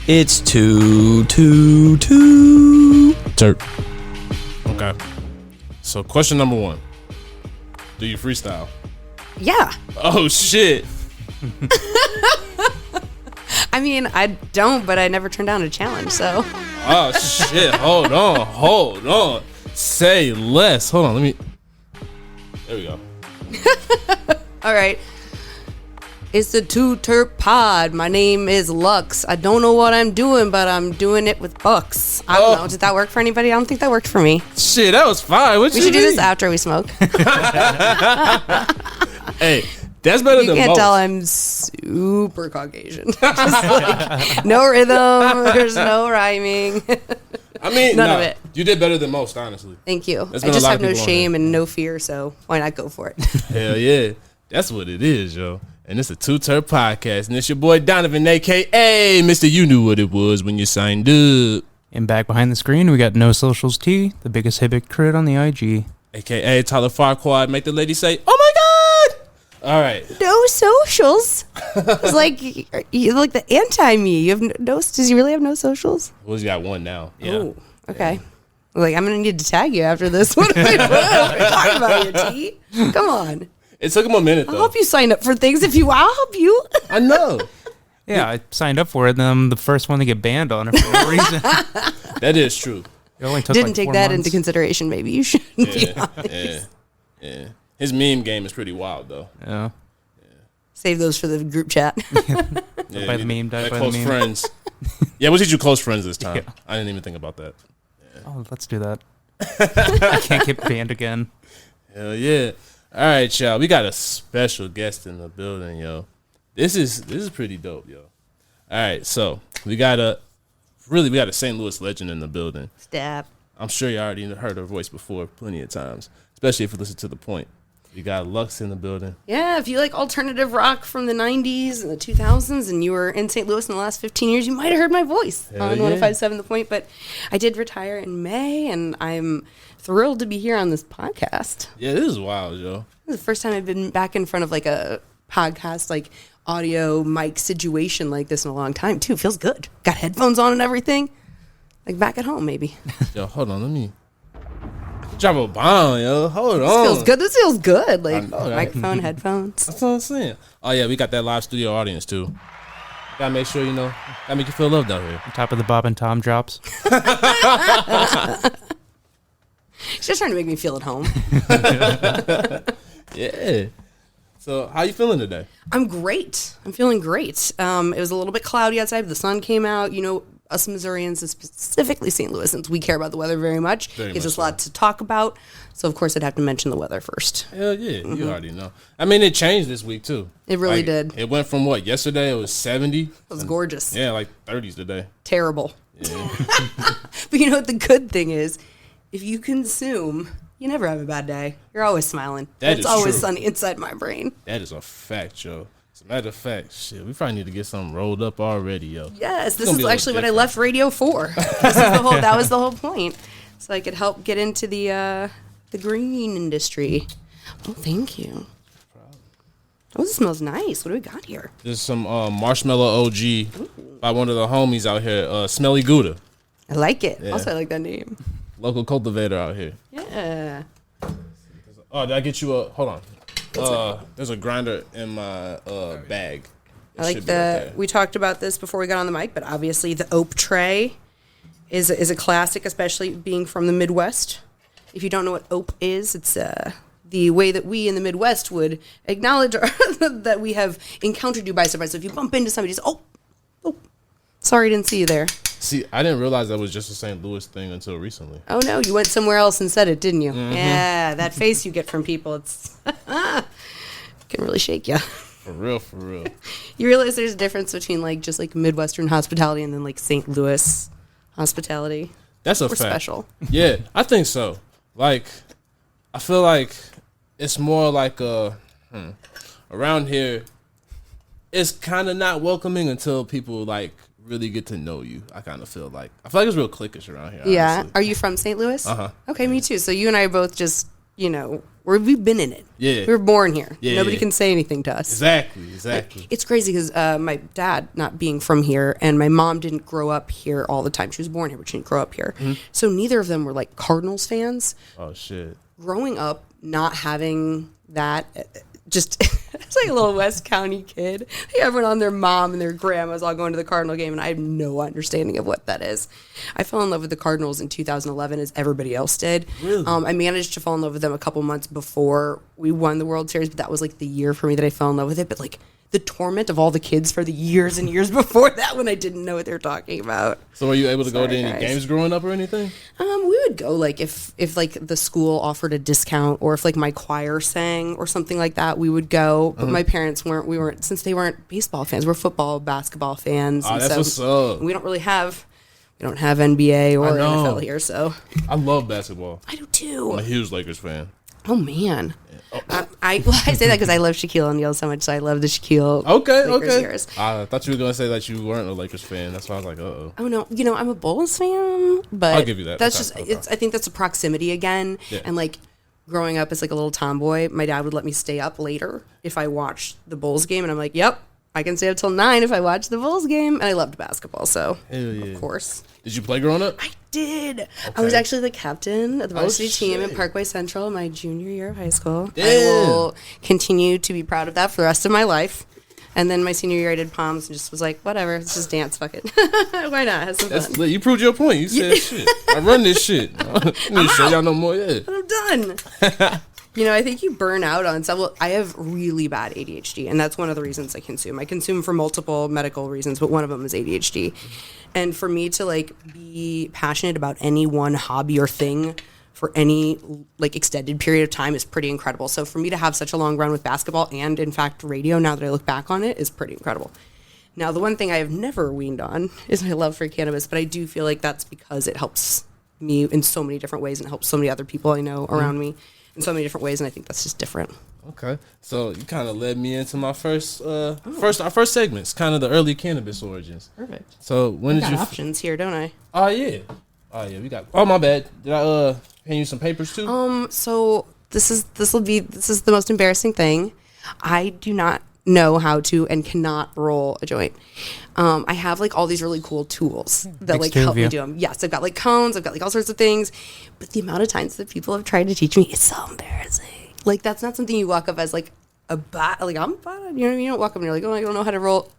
It's Too T3rpd. Okay. So question number 1. Do you freestyle? Yeah. Oh, shit. I mean, I don't, but I never turned down a challenge, so. Oh, shit. Hold on. Say less. Hold on, let me. There we go. All right. It's the Too T3rpd pod. My name is Lux. I don't know what I'm doing, but I'm doing it with bucks. I don't know. Did that work for anybody? I don't think that worked for me. Shit, that was fine. What We should do this after we smoke. Hey, that's better You than can't most. tell I'm super Caucasian. Just like, no rhythm. There's no rhyming. I mean, None of it. You did better than most, honestly. Thank you. There's I been a just lot have of no people on shame and no fear, so why not go for it? Hell yeah. That's what it is, yo. And it's a Too T3rpd podcast. And it's your boy Donovan, a.k.a. Mr. You Knew What It Was When You Signed Up. And back behind the screen, we got No Socials T, the biggest hypocrite on the IG. A.k.a. Tyler Farquaad. Make the lady say, oh my God. All right. No socials. It's like you like the anti-me. You have no. Does he really have no socials? Well, he's got one now. Oh, okay. Like I'm gonna need to tag you after this. What are we talking about here, T? Come on. It took him a minute, I'll though. help you sign up for things if you. I'll help you. I know. Yeah, I signed up for it, and then I'm the first one to get banned on it for no reason. That is true. It only took Didn't like take 4 that months. into consideration. Maybe you shouldn't be honest. Yeah. His meme game is pretty wild, though. Yeah. Save those for the group chat. Yeah, by the meme, die like by the close meme. friends. Yeah, we'll teach you close friends this time. Yeah. I didn't even think about that. Oh, let's do that. I can't get banned again. Hell yeah. All right, y'all. We got a special guest in the building, yo. This is pretty dope, yo. All right, so we got a St. Louis legend in the building. Stab. I'm sure you already heard her voice before plenty of times, especially if you listen to The Point. We got Lux in the building. Yeah, if you like alternative rock from the 90s and the 2000s and you were in St. Louis in the last 15 years, you might have heard my voice Hell on yeah. 105.7 The Point. But I did retire in May, and I'm thrilled to be here on this podcast. Yeah, this is wild, yo. This is the first time I've been back in front of like a podcast, like audio mic situation like this in a long time, too. Feels good. Got headphones on and everything. Like back at home, maybe. Yo, hold on, let me drop a bomb, yo. Hold This on. feels good. This feels good. Like I know, right? microphone, headphones. That's what I'm saying. Oh yeah, we got that live studio audience too. Gotta make sure gotta make you feel loved out here. On top of the Bob and Tom drops. She's just trying to make me feel at home. Yeah. So how you feeling today? I'm great. I'm feeling great. It was a little bit cloudy outside, but the sun came out. You know, us Missourians, and specifically St. Louisans, we care about the weather very much. Very Gives much us a lot to talk about. So, of course, I'd have to mention the weather first. Hell yeah, you already know. I mean, it changed this week too. It really did. It went from what yesterday? It was 70. It was gorgeous. Yeah, like 30s today. Terrible. Yeah. But you know what the good thing is? If you consume, you never have a bad day. You're always smiling. That It's is always true. sunny inside my brain. That is a fact, yo. As a matter of fact, shit, we probably need to get something rolled up already, yo. Yes, this gonna is be a actually what I little left radio for. That was the whole point. So I could help get into the green industry. Oh, thank you. Oh, this smells nice. What do we got here? There's some Marshmallow OG by one of the homies out here, Smelly Gouda, I like it. Yeah. Also, I like that name. local cultivator out here. Yeah. Oh, did I get you a? Hold on. There's a grinder in my bag. It I like should be right there. we talked about this before we got on the mic, but obviously the oak tray is a classic, especially being from the Midwest. If you don't know what ope is, it's the way that we in the Midwest would acknowledge that we have encountered you by surprise. So if you bump into somebody, just oh, sorry, didn't see you there. See, I didn't realize that was just a St. Louis thing until recently. Oh no, you went somewhere else and said it, didn't you? Yeah, that face you get from people, it's can really shake you. For real, for real. You realize there's a difference between like just like Midwestern hospitality and then like St. Louis hospitality. That's a We're fact. special. Yeah, I think so. Like, I feel like it's more like around here, it's kind of not welcoming until people like really get to know you. I feel like it's real cliquish around here. Yeah. Honestly. Are you from St. Louis? Uh-huh. Okay, me too. So you and I are both just, We've been in it. Yeah. We were born here. Yeah, Nobody yeah. can say anything to us. Exactly. It's crazy because my dad not being from here and my mom didn't grow up here all the time. She was born here, but she didn't grow up here. So neither of them were like Cardinals fans. Oh shit. Growing up, not having that, just it's like a little West County kid. Everyone on their mom and their grandmas all going to the Cardinal game, and I have no understanding of what that is. I fell in love with the Cardinals in 2011, as everybody else did. Really? I managed to fall in love with them a couple months before we won the World Series, but that was like the year for me that I fell in love with it. But like the torment of all the kids for the years and years before that, when I didn't know what they were talking about. So were you able to go to Sorry, any guys. games growing up or anything? We would go like if like the school offered a discount, or if like my choir sang or something like that, we would go. But my parents weren't since they weren't baseball fans. We're football, basketball fans. Oh, and that's so what's up. we don't have NBA or I know. NFL here, so I love basketball. I do I'm too. a huge Lakers fan. Oh man, I say that because I love Shaquille O'Neal so much, so I love the Shaquille. Lakers years. I thought you were gonna say that you weren't a Lakers fan. That's why I was like, uh-oh. Oh no, I'm a Bulls fan, but I'll give you that. That's Okay, just I think that's a proximity again, Yeah. and like growing up as like a little tomboy, my dad would let me stay up later if I watched the Bulls game, and I'm like, yep, I can stay up till 9 if I watch the Bulls game, and I loved basketball, so Hell yeah. of course. Did you play growing up? I did. I was Okay. actually the captain of the varsity team at shit. Parkway Central my junior year of high school. I Damn. will continue to be proud of that for the rest of my life. And then my senior year, I did Palms and just was like, whatever, let's just dance, fuck it. Why not? Have some That's fun. lit. You proved your point. You said shit. I run this shit. I need to show y'all no more. Yeah. I'm done. I think you burn out on some. Well, I have really bad ADHD, and that's one of the reasons I consume. I consume for multiple medical reasons, but one of them is ADHD. And for me to like be passionate about any one hobby or thing for any like extended period of time is pretty incredible. So for me to have such a long run with basketball and in fact radio, now that I look back on it, is pretty incredible. Now, the one thing I have never weaned on is my love for cannabis, but I do feel like that's because it helps me in so many different ways and helps so many other people I know around me in so many different ways, and I think that's just different. Okay. So you kind of led me into my our first segments, kind of the early cannabis origins. Perfect. So when I did got you? options here, don't I? Oh yeah. We got. Oh my bad. Did I hand you some papers too? So this is the most embarrassing thing. I do not know how to and cannot roll a joint. I have like all these really cool tools that like help me do them. Yes, I've got like cones, I've got like all sorts of things, but the amount of times that people have tried to teach me is so embarrassing. Like that's not something you walk up as like a bot. Like I'm a bot. You know what I mean? You don't walk up and you're like, oh, I don't know how to roll.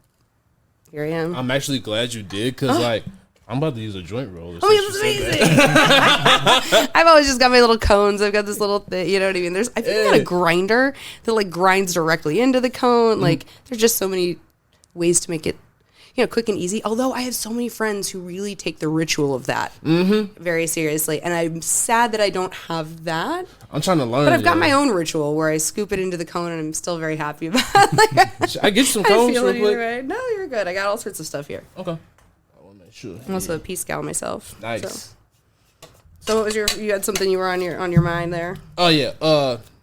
Here I am. I'm actually glad you did, because like I'm about to use a joint roller. Oh, yeah, that's amazing. I've always just got my little cones. I've got this little thing, you know what I mean? I think I got a grinder that like grinds directly into the cone. Like there's just so many ways to make it, quick and easy. Although I have so many friends who really take the ritual of that very seriously. And I'm sad that I don't have that. I'm trying to learn. But I've got my own ritual where I scoop it into the cone, and I'm still very happy about it. I get you some I cones feel real it quick. either way. No, you're good. I got all sorts of stuff here. Okay. I want to make sure. I'm also a peace gal myself. Nice. So what was you had something you were on your mind there? Oh yeah.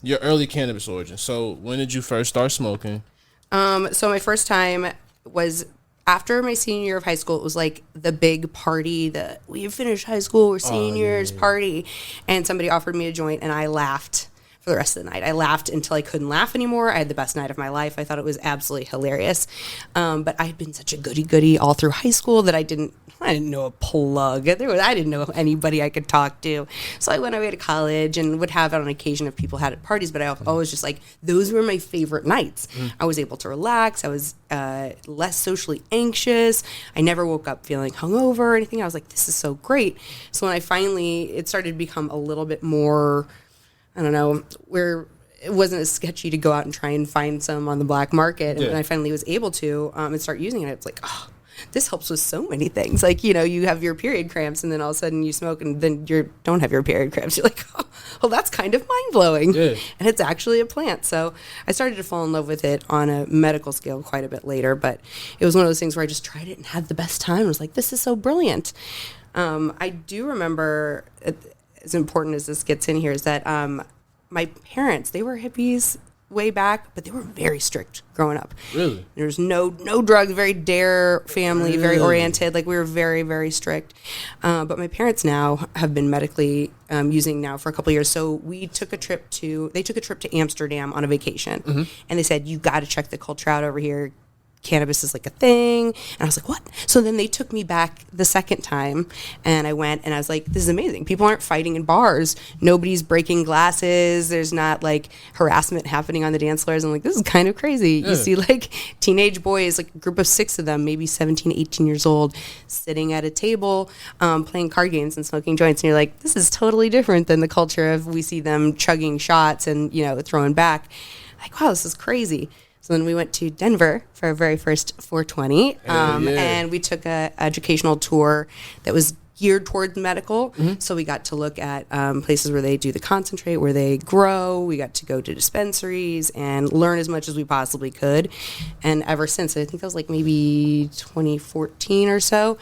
Your early cannabis origin. So when did you first start smoking? So my first time was after my senior year of high school. It was like the big party, we finished high school, we're seniors party, and somebody offered me a joint, and I laughed for the rest of the night. I laughed until I couldn't laugh anymore. I had the best night of my life. I thought it was absolutely hilarious. But I had been such a goody all through high school that I didn't know a plug. I didn't know anybody I could talk to. So I went away to college and would have it on occasion if people had it at parties, but I always just like, those were my favorite nights. I was able to relax. I was less socially anxious. I never woke up feeling hungover or anything. I was like, this is so great. So when it started to become a little bit more, I don't know, where it wasn't as sketchy to go out and try and find some on the black market. And when I finally was able to and start using it, it's like, oh, this helps with so many things. Like, you have your period cramps, and then all of a sudden you smoke, and then you don't have your period cramps. You're like, oh, well, that's kind of mind-blowing. Yeah. And it's actually a plant. So I started to fall in love with it on a medical scale quite a bit later. But it was one of those things where I just tried it and had the best time. I was like, this is so brilliant. I do remember, as important as this gets in here, is that my parents, they were hippies way back, but they were very strict growing up. Really? There was no drugs, very dare family, very oriented. Like, we were very, very strict. But my parents now have been medically using now for a couple of years. So they took a trip to Amsterdam on a vacation. And they said, you got to check the culture out over here. Cannabis is like a thing. And I was like, what? So then they took me back the second time, and I went, and I was like, this is amazing. People aren't fighting in bars. Nobody's breaking glasses. There's not like harassment happening on the dance floors. I'm like, this is kind of crazy. You see like teenage boys, like a group of 6 of them, maybe 17, 18 years old, sitting at a table, playing card games and smoking joints. And you're like, this is totally different than the culture of, we see them chugging shots and, throwing back. Like, wow, this is crazy. So then we went to Denver for our very first 420, and we took a educational tour that was geared towards medical. So we got to look at places where they do the concentrate, where they grow. We got to go to dispensaries and learn as much as we possibly could. And ever since, I think that was like maybe 2014 or so,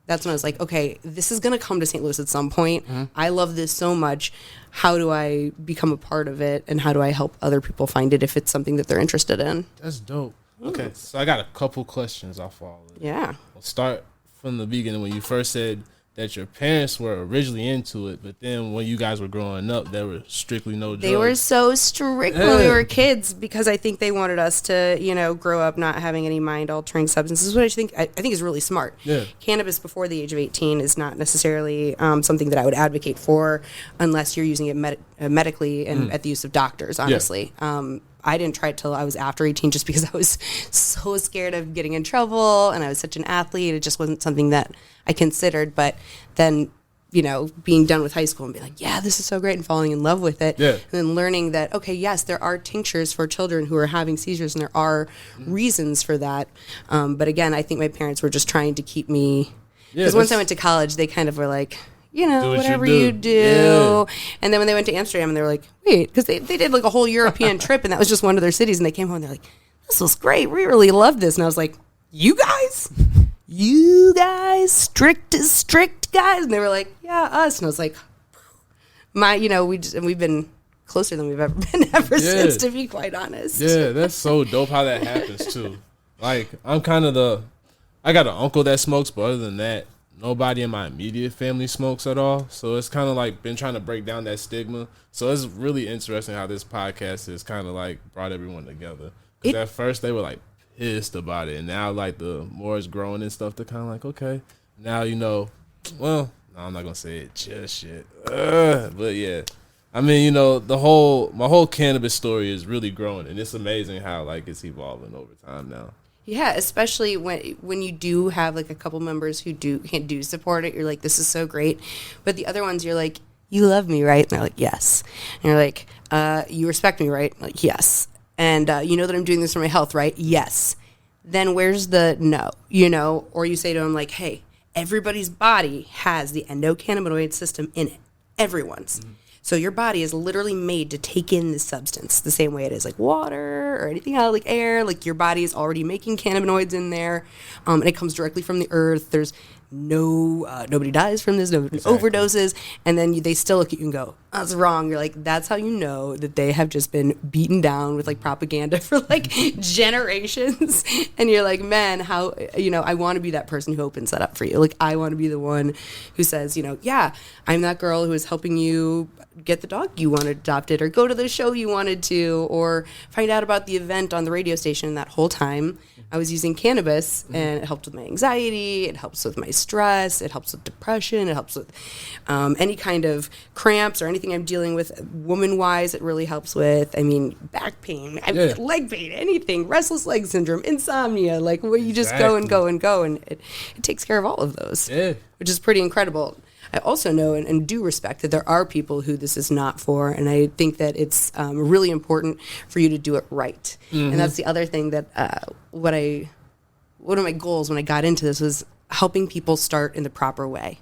that's when I was like, okay, this is going to come to St. Louis at some point. I love this so much. How do I become a part of it, and how do I help other people find it if it's something that they're interested in? That's dope. Okay, so I got a couple questions off all of it. Yeah. We'll start from the beginning when you first said that your parents were originally into it, but then when you guys were growing up, there were strictly no drugs. They were so strict when we were kids, because I think they wanted us to, grow up not having any mind-altering substances, which I think is really smart. Yeah. Cannabis before the age of 18 is not necessarily something that I would advocate for unless you're using it medically and at the use of doctors, honestly. Yeah. I didn't try it till I was after 18 just because I was so scared of getting in trouble, and I was such an athlete. It just wasn't something that I considered. But then, being done with high school and being like, yeah, this is so great, and falling in love with it. Yeah. And then learning that, okay, yes, there are tinctures for children who are having seizures, and there are reasons for that. But again, I think my parents were just trying to keep me, because once I went to college, they kind of were like, whatever you do. Yeah. And then when they went to Amsterdam, and they were like, wait, because they did like a whole European trip, and that was just one of their cities. And they came home, and they're like, this was great. We really loved this. And I was like, you guys, strict as strict guys. And they were like, yeah, us. And I was like, we've been closer than we've ever been since, to be quite honest. Yeah, that's so dope how that happens too. Like, I'm kind of I got an uncle that smokes, but other than that, nobody in my immediate family smokes at all. So it's kind of like been trying to break down that stigma. So it's really interesting how this podcast has kind of like brought everyone together. Because at first they were like pissed about it. And now like the more it's growing and stuff, they're kind of like, okay, now well, no, I'm not going to say it just yet. But yeah, I mean, my whole cannabis story is really growing. And it's amazing how like it's evolving over time now. Yeah, especially when you do have like a couple members who do support it. You're like, this is so great. But the other ones, you're like, you love me, right? And they're like, yes. And you're like, you respect me, right? Like, yes. And you know that I'm doing this for my health, right? Yes. Then where's the no? Or you say to them like, hey, everybody's body has the endocannabinoid system in it. Everyone's. Mm-hmm. So your body is literally made to take in this substance the same way it is like water or anything else, like air. Like, your body is already making cannabinoids in there, and it comes directly from the earth. There's nobody dies from this, nobody overdoses, and then they still look at you and go, that's wrong. You're like, that's how you know that they have just been beaten down with like propaganda for like generations. And you're like, man, how, I want to be that person who opens that up for you. Like, I want to be the one who says, yeah, I'm that girl who is helping you get the dog you wanted adopted, or go to the show you wanted to, or find out about the event on the radio station. And that whole time I was using cannabis, and it helped with my anxiety, it helps with my stress, it helps with depression, it helps with any kind of cramps or anything I'm dealing with woman-wise. It really helps with, back pain, leg pain, anything, restless leg syndrome, insomnia, like where you just go and go and go, and it takes care of all of those, which is pretty incredible. I also know and do respect that there are people who this is not for, and I think that it's really important for you to do it right. Mm-hmm. And that's the other thing that one of my goals when I got into this was helping people start in the proper way,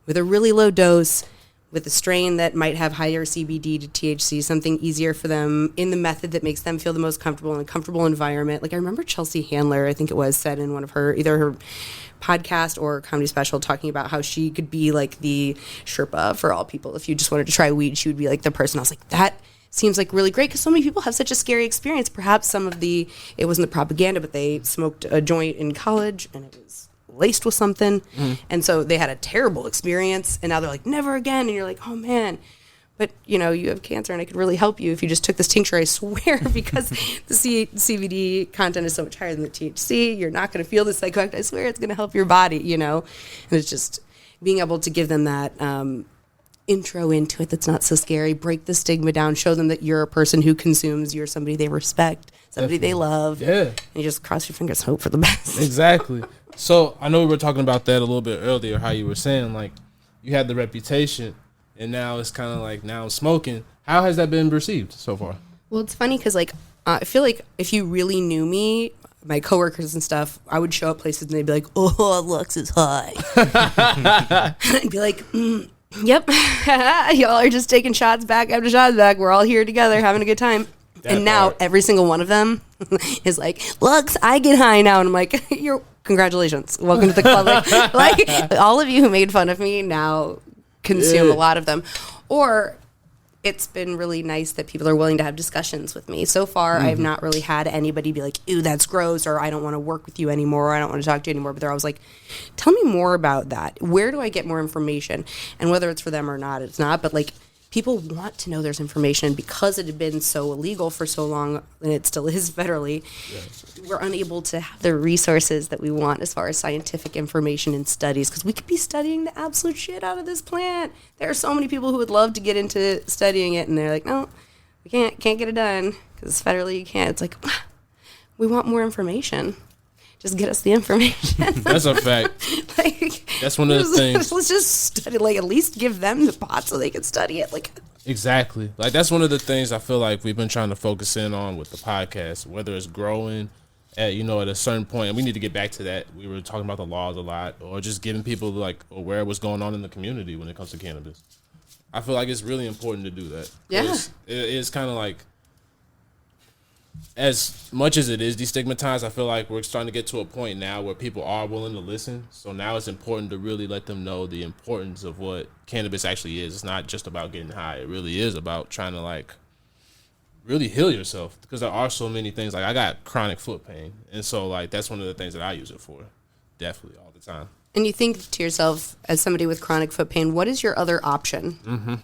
with a really low dose, with a strain that might have higher CBD to THC, something easier for them in the method that makes them feel the most comfortable in a comfortable environment. Like, I remember Chelsea Handler, I think it was, said in one of either her podcast or comedy special, talking about how she could be like the Sherpa for all people. If you just wanted to try weed, she would be like the person. I was like, seems like really great because so many people have such a scary experience. Perhaps it wasn't the propaganda, but they smoked a joint in college and it was laced with something. And so they had a terrible experience and now they're like, never again. And you're like, oh man. But, you know, you have cancer and I could really help you if you just took this tincture, I swear, because the CBD content is so much higher than the THC. You're not going to feel the psychoactive. I swear it's going to help your body, you know. And it's just being able to give them that intro into it that's not so scary, break the stigma down, show them that you're a person who consumes, you're somebody they respect, somebody they love. Yeah. And you just cross your fingers, hope for the best. Exactly. So I know we were talking about that a little bit earlier, how you were saying, like, you had the reputation. And now it's kind of like, now I'm smoking. How has that been received so far? Well, it's funny because, like, I feel like if you really knew me, my coworkers and stuff, I would show up places and they'd be like, oh, Lux is high. I'd be like, yep, y'all are just taking shots back after shots back. We're all here together having a good time. And now every single one of them is like, Lux, I get high now. And I'm like, congratulations. Welcome to the club. Like all of you who made fun of me now consume a lot of them. Or it's been really nice that people are willing to have discussions with me. So far, I've not really had anybody be like, ew, that's gross, or I don't want to work with you anymore, or I don't want to talk to you anymore. But they're always like, tell me more about that. Where do I get more information? And whether it's for them or not, it's not. But like, people want to know there's information because it had been so illegal for so long, and it still is federally. Yes. We're unable to have the resources that we want as far as scientific information and studies, because we could be studying the absolute shit out of this plant. There are so many people who would love to get into studying it, and they're like, no, we can't get it done because federally you can't. It's like, we want more information. Just get us the information. That's a fact. Like, that's one of the things. Let's just study. Like, at least give them the pot so they can study it. Like, exactly. Like, that's one of the things I feel like we've been trying to focus in on with the podcast, whether it's growing at, you know, at a certain point. And we need to get back to that. We were talking about the laws a lot, or just giving people like aware of what's going on in the community when it comes to cannabis. I feel like it's really important to do that. Yeah. It's kind of like, as much as it is destigmatized, I feel like we're starting to get to a point now where people are willing to listen. So now it's important to really let them know the importance of what cannabis actually is. It's not just about getting high. It really is about trying to like really heal yourself, because there are so many things. Like, I got chronic foot pain, and so like that's one of the things that I use it for, definitely all the time. And you think to yourself, as somebody with chronic foot pain, what is your other option? Mm-hmm.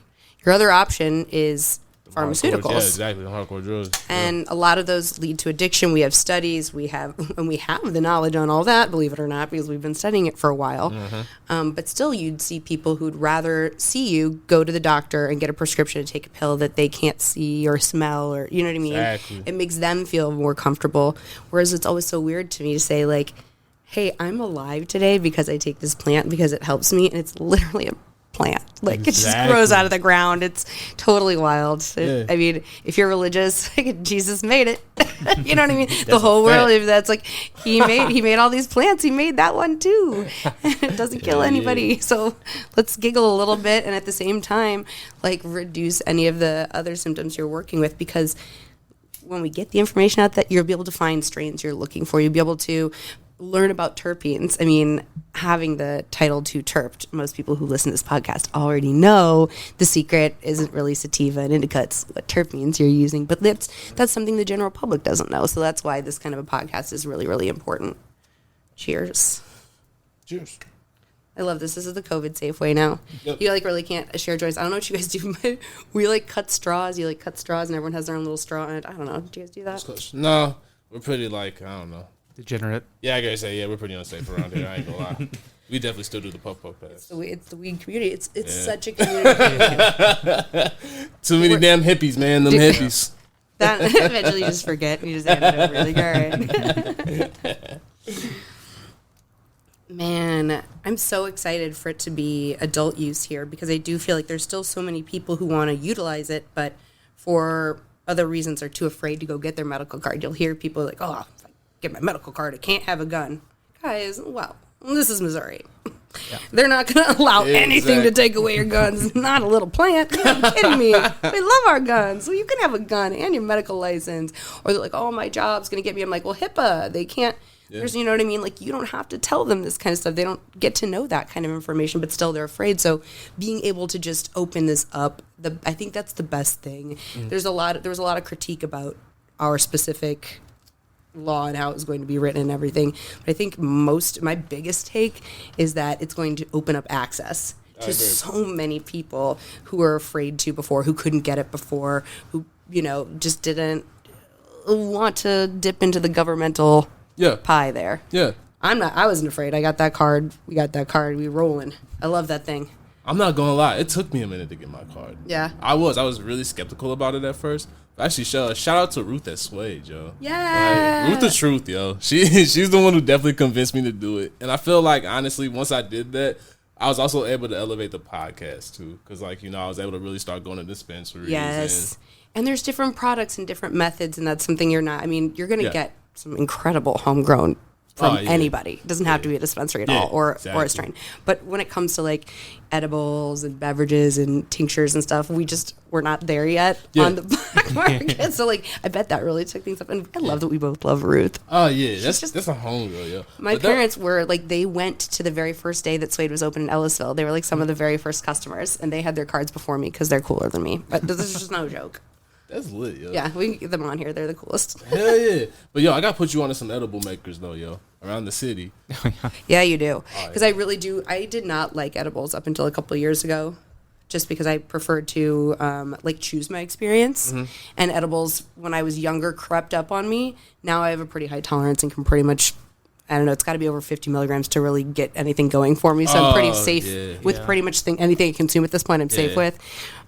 Your other option is pharmaceuticals. Hardcore, yeah, exactly. Hardcore drugs. And a lot of those lead to addiction. We have studies. We have the knowledge on all that, believe it or not, because we've been studying it for a while. Mm-hmm. But still, you'd see people who'd rather see you go to the doctor and get a prescription to take a pill that they can't see or smell, or, you know what I mean? Exactly. It makes them feel more comfortable. Whereas it's always so weird to me to say, like, hey, I'm alive today because I take this plant because it helps me. And it's literally a plant. Like, it just grows out of the ground. It's totally wild. I mean, if you're religious, Jesus made it. You know what I mean? The whole world, if that's like, he made all these plants. He made that one too. It doesn't kill anybody. So let's giggle a little bit, and at the same time, like, reduce any of the other symptoms you're working with, because when we get the information out, that you'll be able to find strains you're looking for. You'll be able to learn about terpenes. I mean, having the title Too Terped, most people who listen to this podcast already know the secret isn't really sativa and indica, it's what terpenes you're using. But that's something the general public doesn't know. So that's why this kind of a podcast is really, really important. Cheers. Cheers. I love this. This is the COVID safe way now. Yep. You like really can't share joints. I don't know what you guys do, but we like cut straws. You like cut straws and everyone has their own little straw in it. I don't know. Do you guys do that? No, we're pretty like, I don't know. Degenerate. Yeah, I gotta say, yeah, we're pretty unsafe around here. I ain't gonna lie. We definitely still do the puff pass. It's the weed community. It's such a community. Too many damn hippies, man. Them hippies. That eventually you just forget. You just hand it over. Like, all right. Man, I'm so excited for it to be adult use here, because I do feel like there's still so many people who want to utilize it, but for other reasons are too afraid to go get their medical card. You'll hear people like, oh, if I get my medical card, I can't have a gun. Guys, well, this is Missouri. Yeah. They're not going to allow anything to take away your guns. It's not a little plant. Are you kidding me? We love our guns. So you can have a gun and your medical license. Or they're like, oh, my job's going to get me. I'm like, well, HIPAA. They can't There's, you know what I mean? Like, you don't have to tell them this kind of stuff. They don't get to know that kind of information, but still they're afraid. So being able to just open this up, I think that's the best thing. There was a lot of critique about our specific law and how it was going to be written and everything. But I think my biggest take is that it's going to open up access to so many people who were afraid to before, who couldn't get it before, who, just didn't want to dip into the governmental pie there. Yeah. I wasn't afraid. I got that card. We got that card. We rolling. I love that thing. I'm not gonna lie, it took me a minute to get my card. Yeah. I was really skeptical about it at first. Actually, shout out to Ruth at Suede, yo. Yeah. Ruth the truth, yo. She's the one who definitely convinced me to do it. And I feel like, honestly, once I did that, I was also able to elevate the podcast, too. Because, I was able to really start going to dispensaries. Yes. And there's different products and different methods, and that's something you're going to get some incredible homegrown from anybody. It doesn't have to be a dispensary at all or a strain. But when it comes to edibles and beverages and tinctures and stuff, we're not there yet on the black market. So I bet that really took things up. And I love that we both love Ruth. Oh yeah, that's a homegirl, yo. My parents were they went to the very first day that Suede was open in Ellisville. They were some of the very first customers, and they had their cards before me because they're cooler than me. But this is just no joke. That's lit, yo. Yeah, we can get them on here. They're the coolest. Hell yeah. But, yo, I got to put you on to some edible makers, though, yo, around the city. Yeah, you do. Because I really do. I did not like edibles up until a couple of years ago, just because I preferred to, choose my experience. Mm-hmm. And edibles, when I was younger, crept up on me. Now I have a pretty high tolerance and can pretty much, I don't know, it's got to be over 50 milligrams to really get anything going for me. So I'm pretty safe with pretty much anything I consume at this point. I'm safe with.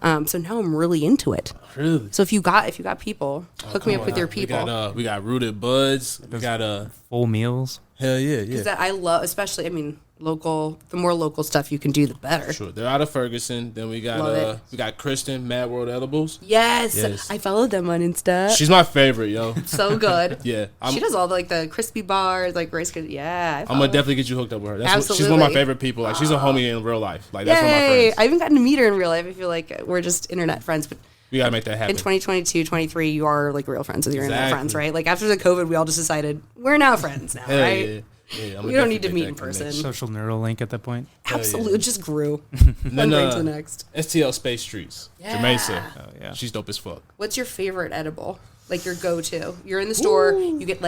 So now I'm really into it. Really? So if you got people, hook me up with your people. We got Rooted Buds. We got full meals. Hell yeah. Because I love, especially, local. The more local stuff you can do, the better. Sure. They're out of Ferguson. Then we got Kristen, Mad World Edibles. Yes. I followed them on Insta. She's my favorite, yo. So good. Yeah. She does all the crispy bars, rice. Yeah. I'm gonna definitely get you hooked up with her. Absolutely. She's one of my favorite people. She's a homie in real life. That's one of my friends. I haven't gotten to meet her in real life. I feel like we're just internet friends, but we gotta make that happen. In 2022, 23, you are real friends with your internet friends, right? After the COVID, we all just decided we're now friends now, right? Yeah, we don't need to meet in person. Social neural link at that point. Absolutely, it just grew. One thing to the next. STL Space Streets. Yeah. Jermaine Oh, yeah. She's dope as fuck. What's your favorite edible? Your go-to? You're in the store, you get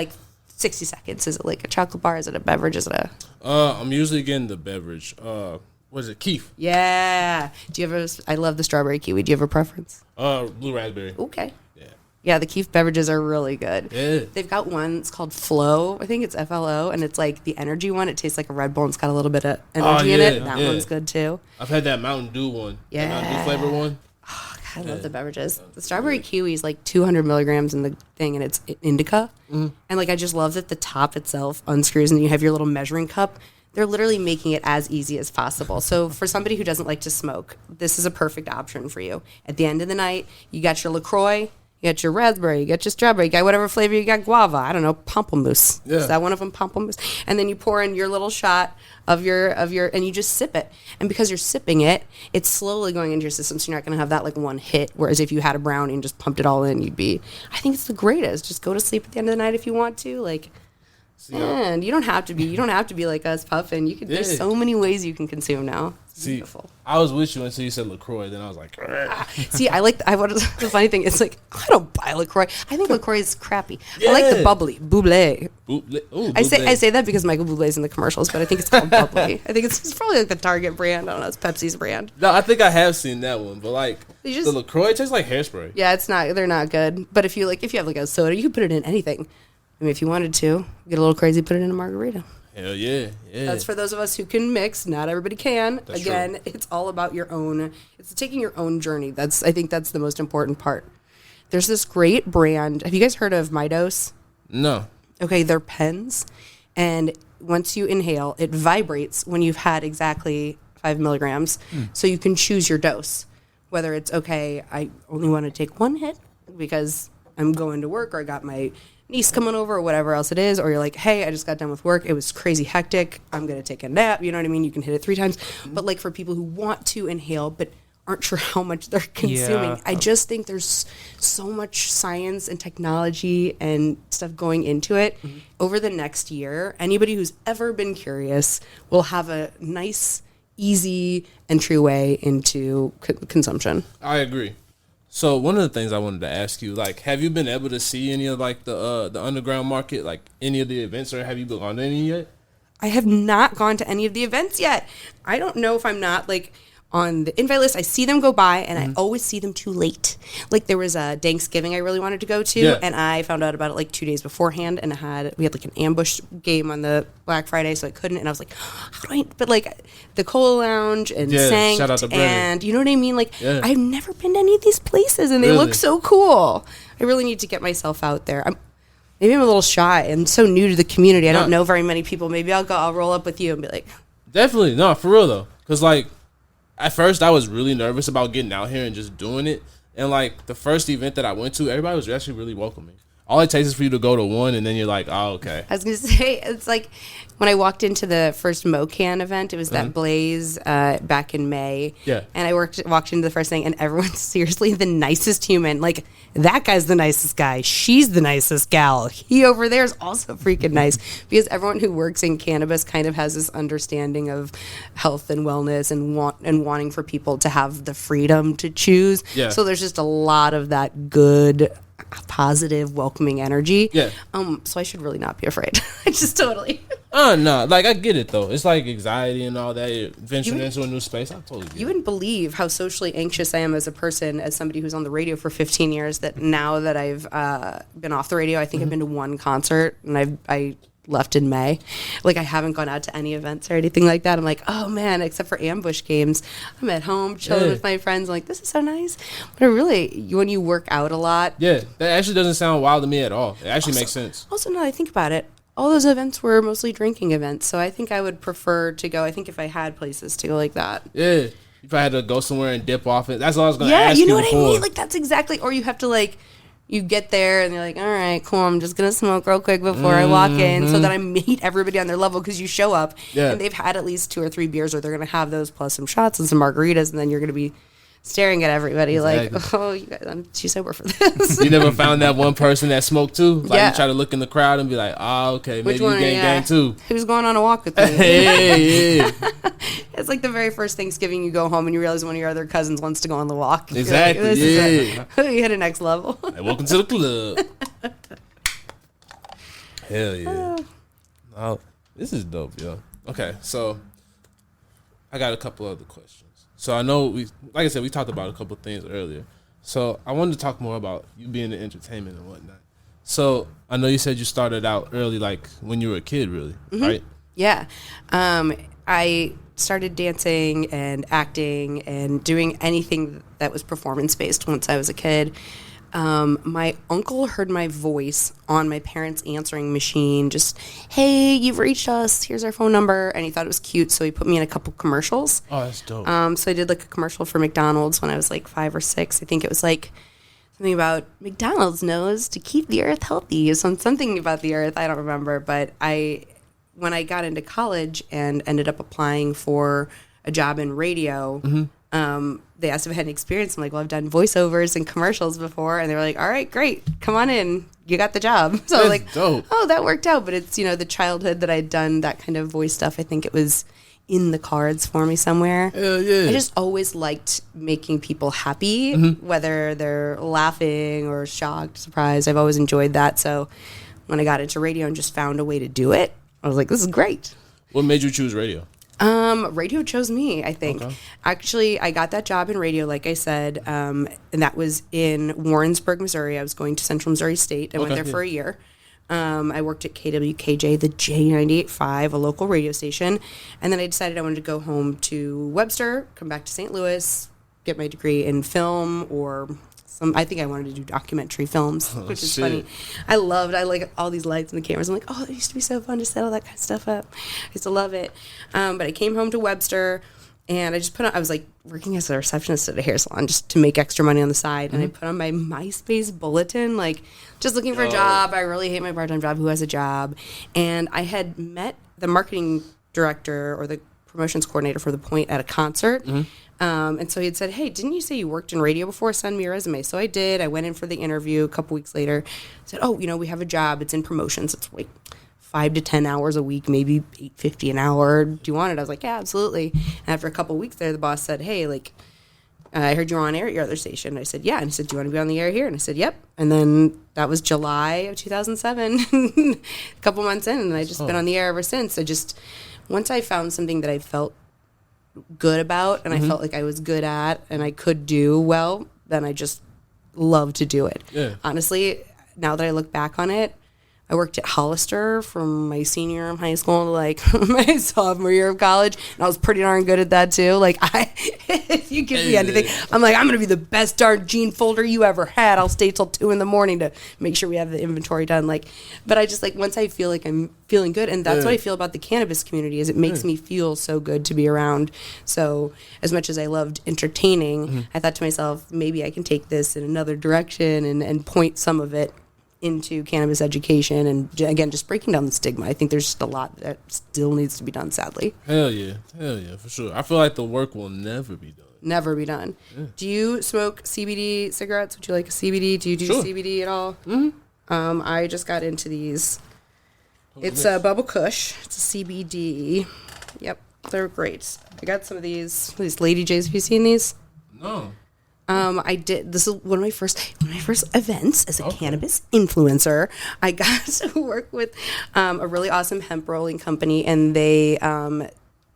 60 seconds. Is it a chocolate bar? Is it a beverage? Is it a... I'm usually getting the beverage. What is it? Keef. Yeah. Do you have I love the strawberry kiwi. Do you have a preference? Blue raspberry. Okay. Yeah. Yeah, the Keef beverages are really good. Yeah. They've got one, it's called Flow. I think it's FLO, and it's the energy one. It tastes like a Red Bull, and it's got a little bit of energy in it. That one's good, too. I've had that Mountain Dew one. Yeah. The Mountain Dew flavor one. Oh, God, I love the beverages. The strawberry kiwi is 200 milligrams in the thing, and it's indica. Mm. And I just love that the top itself unscrews, and you have your little measuring cup. They're literally making it as easy as possible. So for somebody who doesn't like to smoke, this is a perfect option for you. At the end of the night, you got your LaCroix, you got your raspberry, you got your strawberry, you got whatever flavor you got, guava, I don't know, pamplemousse. Yeah. Is that one of them, pamplemousse? And then you pour in your little shot of your, and you just sip it. And because you're sipping it, it's slowly going into your system, so you're not going to have that one hit, whereas if you had a brownie and just pumped it all in, I think it's the greatest. Just go to sleep at the end of the night if you want to, and you don't have to be like us puffing. There's so many ways you can consume now. It's beautiful. I was with you until you said LaCroix, then I was like, the funny thing is I don't buy LaCroix. I think LaCroix is crappy. I like the bubbly Bubbly. I say that because Michael Bublé's in the commercials, but I think it's called bubbly. I think it's probably the Target brand. I don't know, it's Pepsi's brand. No, I think I have seen that one, but the LaCroix tastes like hairspray. Yeah, it's not. They're not good. But if you have a soda, you can put it in anything. If you wanted to, get a little crazy, put it in a margarita. Hell yeah. That's for those of us who can mix. Not everybody can. That's Again, true. It's all about your own. It's taking your own journey. I think that's the most important part. There's this great brand. Have you guys heard of Midose? No. Okay, they're pens, and once you inhale, it vibrates when you've had exactly 5 milligrams. So you can choose your dose. Whether it's I only want to take one hit because I'm going to work, or I got my niece coming over, or whatever else it is, or you're hey, I just got done with work, it was crazy hectic, I'm gonna take a nap, you know what I mean? You can hit it 3 times. But for people who want to inhale but aren't sure how much they're consuming. Yeah. I just think there's so much science and technology and stuff going into it. Over the next year, anybody who's ever been curious will have a nice, easy entryway into consumption. I agree. So one of the things I wanted to ask you, like, have you been able to see any of like the underground market, like any of the events, or have you been on any yet? I have not gone to any of the events yet. I don't know if I'm not like on the invite list. I see them go by, and I always see them too late. Like there was a Thanksgiving I really wanted to go to, and I found out about it like 2 days beforehand, and we had like an ambush game on the Black Friday, so I couldn't. And I was like, how do I? But like the Cola Lounge and Sankt, shout out to Brennan. and you know what I mean. Like I've never been to any of these places, and they look so cool. I really need to get myself out there. Maybe I'm a little shy. I'm so new to the community. I don't know very many people. Maybe I'll roll up with you and be like, definitely no, for real though, because like. At first, I was really nervous about getting out here and just doing it. And, like, the first event that I went to, everybody was actually really welcoming. All it takes is for you to go to one, and then you're like, oh, okay. I was going to say, it's like when I walked into the first MoCan event, it was that Blaze back in May. Yeah. And I walked into the first thing, and everyone's seriously the nicest human. Like, that guy's the nicest guy. She's the nicest gal. He over there is also freaking nice. Because everyone who works in cannabis kind of has this understanding of health and wellness and wanting for people to have the freedom to choose. Yeah. So there's just a lot of that good, positive, welcoming energy. Yeah. So I should really not be afraid. I just totally. No. Like, I get it, though. It's like anxiety and all that. Venturing into a new space. I totally get it. You wouldn't believe how socially anxious I am as a person, as somebody who's on the radio for 15 years, that now that I've been off the radio, I think I've been to one concert, and I left in May. Like, I haven't gone out to any events or anything like that. I'm like, oh man, except for ambush games, I'm at home chilling with my friends. I'm like, this is so nice. But it really, when you work out a lot. Yeah, that actually doesn't sound wild to me at all. It actually makes sense. Also, now that I think about it, all those events were mostly drinking events, so I think I would prefer to go. I think if I had places to go like that. Yeah. If I had to go somewhere and dip off it, that's all I was going to ask you you know what before. I mean? Like, that's exactly, or you have to like, you get there and you're like, all right, cool, I'm just going to smoke real quick before I walk in so that I meet everybody on their level, because you show up and they've had at least 2 or 3 beers, or they're going to have those plus some shots and some margaritas, and then you're going to be staring at everybody like, oh, you guys, I'm too sober for this. You never found that one person that smoked too? Like, Yeah. you try to look in the crowd and be like, oh, okay, maybe you gang too. Who's going on a walk with me? Yeah. It's like the very first Thanksgiving you go home and you realize one of your other cousins wants to go on the walk. You're Exactly, like, yeah. You hit a next level. Hey, welcome to the club. Hell yeah. Oh, this is dope, yo. Okay, so I got a couple other questions. So I know like I said, we talked about a couple of things earlier. So I wanted to talk more about you being in entertainment and whatnot. So I know you said you started out early, like when you were a kid, really, right? Yeah. I started dancing and acting and doing anything that was performance-based once I was a kid. My uncle heard my voice on my parents' answering machine, just, hey, you've reached us, here's our phone number, and he thought it was cute, so he put me in a couple commercials. Oh, that's dope. So I did like a commercial for McDonald's when I was like 5 or 6. I think it was like something about McDonald's knows to keep the earth healthy, something about the earth, I don't remember, but when I got into college and ended up applying for a job in radio, they asked if I had any experience. I'm like, well, I've done voiceovers and commercials before. And they were like, all right, great. Come on in. You got the job. So I was like, dope. Oh, that worked out. But it's, the childhood that I'd done that kind of voice stuff. I think it was in the cards for me somewhere. Hell yeah. I just always liked making people happy, whether they're laughing or shocked, surprised. I've always enjoyed that. So when I got into radio and just found a way to do it, I was like, this is great. What made you choose radio? Radio chose me, I think. Okay. Actually, I got that job in radio, like I said, and that was in Warrensburg, Missouri. I was going to Central Missouri State. I went there for a year. I worked at KWKJ, the J98.5, a local radio station. And then I decided I wanted to go home to Webster, come back to St. Louis, get my degree in film or I think I wanted to do documentary films, which is funny. I like all these lights and the cameras. I'm like, oh, it used to be so fun to set all that kind of stuff up. I used to love it. But I came home to Webster, and I was like working as a receptionist at a hair salon just to make extra money on the side. And I put on my MySpace bulletin, like just looking for a job. I really hate my part-time job. Who has a job? And I had met the marketing director or the promotions coordinator for The Point at a concert. And so he had said, hey, didn't you say you worked in radio before? Send me your resume. So I did. I went in for the interview a couple weeks later. Said, oh, we have a job. It's in promotions. It's like 5 to 10 hours a week, maybe $8.50 an hour. Do you want it? I was like, yeah, absolutely. And after a couple of weeks there, the boss said, hey, like, I heard you were on air at your other station. And I said, yeah. And he said, do you want to be on the air here? And I said, yep. And then that was July of 2007, a couple months in. And I just been on the air ever since. Once I found something that I felt good about and I felt like I was good at and I could do well, then I just love to do it. Yeah. Honestly, now that I look back on it, I worked at Hollister from my senior year of high school to like my sophomore year of college, and I was pretty darn good at that too. Like if you give me anything, I'm like, I'm gonna be the best darn gene folder you ever had. I'll stay till 2 a.m. to make sure we have the inventory done. Like, but I just like once I feel like I'm feeling good, and that's what I feel about the cannabis community is it makes me feel so good to be around. So as much as I loved entertaining, I thought to myself, maybe I can take this in another direction and point some of it into cannabis education and again just breaking down the stigma. I think there's just a lot that still needs to be done, sadly. Hell yeah, for sure. I feel like the work will never be done. Do you smoke CBD cigarettes? Would you like a CBD? Do you do CBD at all? I just got into these. It's a Bubble Kush. It's a CBD. Yep, they're great. I got some of these Lady J's. Have you seen these? No. I did. This is one of my first events as a cannabis influencer. I got to work with a really awesome hemp rolling company, and they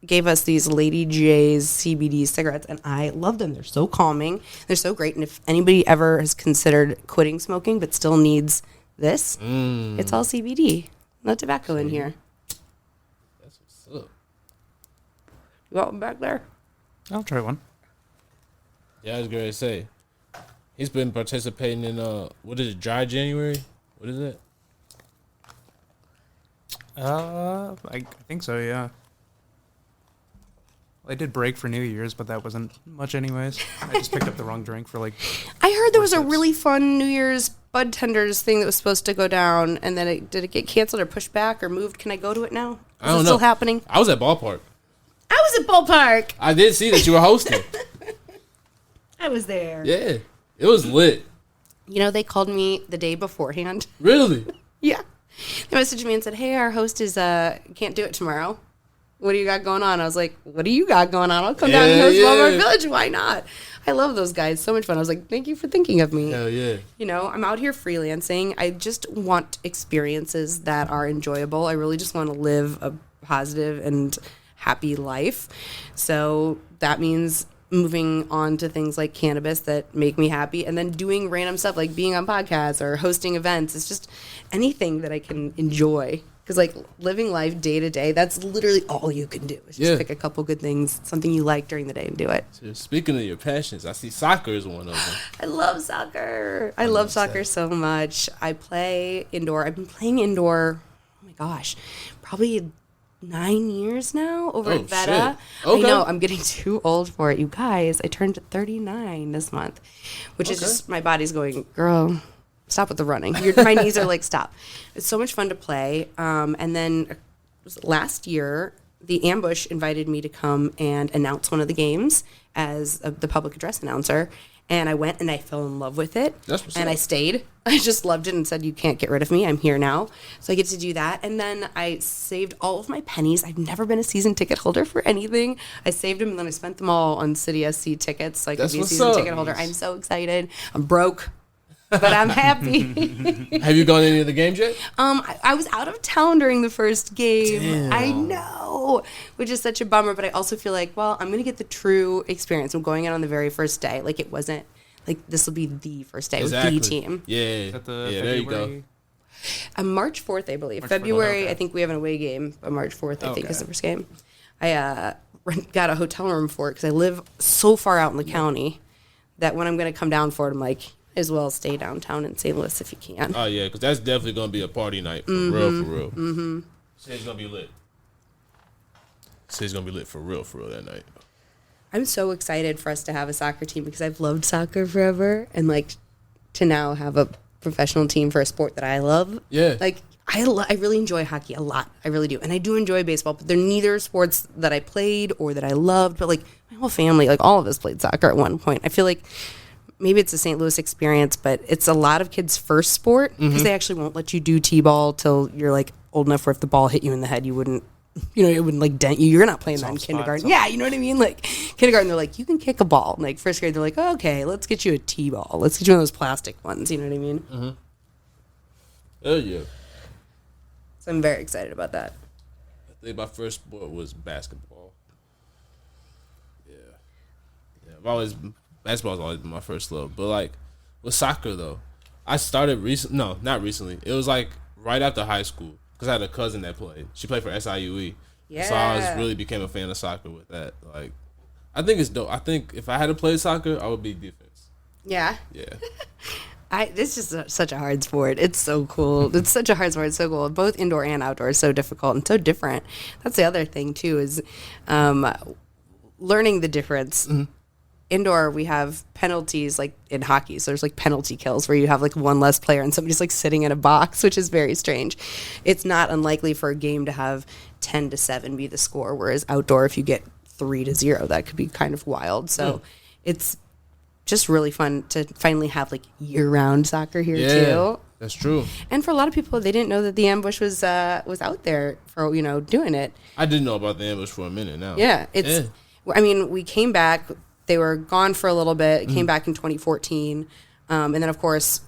gave us these Lady J's CBD cigarettes, and I love them. They're so calming. They're so great. And if anybody ever has considered quitting smoking but still needs this, it's all CBD. No tobacco in here. That's what's up. You want one back there? I'll try one. Yeah, I was going to say. He's been participating in, what is it, Dry January? What is it? I think so, yeah. Well, I did break for New Year's, but that wasn't much anyways. I just picked up the wrong drink for like... I heard there was a really fun New Year's Bud Tenders thing that was supposed to go down, and then did it get canceled or pushed back or moved? Can I go to it now? I don't know. Still happening? I was at Ballpark. I was at Ballpark. I did see that you were hosting. I was there. Yeah. It was lit. You know, they called me the day beforehand. Really? Yeah. They messaged me and said, hey, our host is can't do it tomorrow. What do you got going on? I was like, what do you got going on? I'll come down and host Walmart Village. Why not? I love those guys. So much fun. I was like, thank you for thinking of me. Hell yeah. You know, I'm out here freelancing. I just want experiences that are enjoyable. I really just want to live a positive and happy life. So that means moving on to things like cannabis that make me happy, and then doing random stuff like being on podcasts or hosting events. It's just anything that I can enjoy. Because like living life day to day, that's literally all you can do. Is just pick a couple good things, something you like during the day, and do it. So speaking of your passions, I see soccer is one of them. I love soccer. I love soccer so much. I play indoor. I've been playing indoor, oh my gosh, probably 9 years now over at Veta. Okay. I know, I'm getting too old for it. You guys, I turned 39 this month, which is just, my body's going, girl, stop with the running. My knees are like, stop. It's so much fun to play. And then last year, the Ambush invited me to come and announce one of the games as the public address announcer. And I went and I fell in love with it. That's what's and up. I stayed. I just loved it and said, you can't get rid of me. I'm here now. So I get to do that. And then I saved all of my pennies. I've never been a season ticket holder for anything. I saved them and then I spent them all on City SC tickets so I could be a season ticket holder. I'm so excited. I'm broke, but I'm happy. Have you gone to any of the games yet? I was out of town during the first game. Damn. I know, which is such a bummer. But I also feel like, well, I'm going to get the true experience. I'm going out on the very first day. Like it wasn't, like this will be the first day with the team. Yeah, there you go. March 4th, I believe. March 4th, February, okay. I think we have an away game, but March 4th, I think, is the first game. I got a hotel room for it because I live so far out in the county that when I'm going to come down for it, I'm like, as well stay downtown in St. Louis if you can. Oh, yeah, because that's definitely going to be a party night. For real, for real. Mm-hmm. City's going to be lit. City's going to be lit for real that night. I'm so excited for us to have a soccer team because I've loved soccer forever, and like to now have a professional team for a sport that I love. Yeah. Like I really enjoy hockey a lot. I really do. And I do enjoy baseball, but they're neither sports that I played or that I loved. But, like, my whole family, like, all of us played soccer at one point. I feel like maybe it's a St. Louis experience, but it's a lot of kids' first sport because they actually won't let you do T-ball till you're, like, old enough where if the ball hit you in the head, you wouldn't, you know, it wouldn't, like, dent you. You're not playing that in kindergarten. Yeah, you know what I mean? Like, kindergarten, they're like, you can kick a ball. And, like, first grade, they're like, oh, okay, let's get you a T-ball. Let's get you one of those plastic ones. You know what I mean? Mm-hmm. Oh, yeah. So I'm very excited about that. I think my first sport was basketball. Yeah. Basketball's always been my first love. But, like, with soccer, though, I started not recently. It was, like, right after high school because I had a cousin that played. She played for SIUE. Yeah. So I really became a fan of soccer with that. Like, I think it's dope. I think if I had to play soccer, I would be defense. Yeah. Yeah. It's just such a hard sport. It's so cool. It's such a hard sport. It's so cool. Both indoor and outdoor is so difficult and so different. That's the other thing, too, is learning the difference. Mm-hmm. Indoor, we have penalties like in hockey. So there's like penalty kills where you have like one less player and somebody's like sitting in a box, which is very strange. It's not unlikely for a game to have 10-7 be the score, whereas outdoor, if you get 3-0, that could be kind of wild. So it's just really fun to finally have like year-round soccer here too. That's true. And for a lot of people, they didn't know that the ambush was out there for doing it. I didn't know about the ambush for a minute now. Yeah, I mean, we came back. They were gone for a little bit. Came back in 2014, and then of course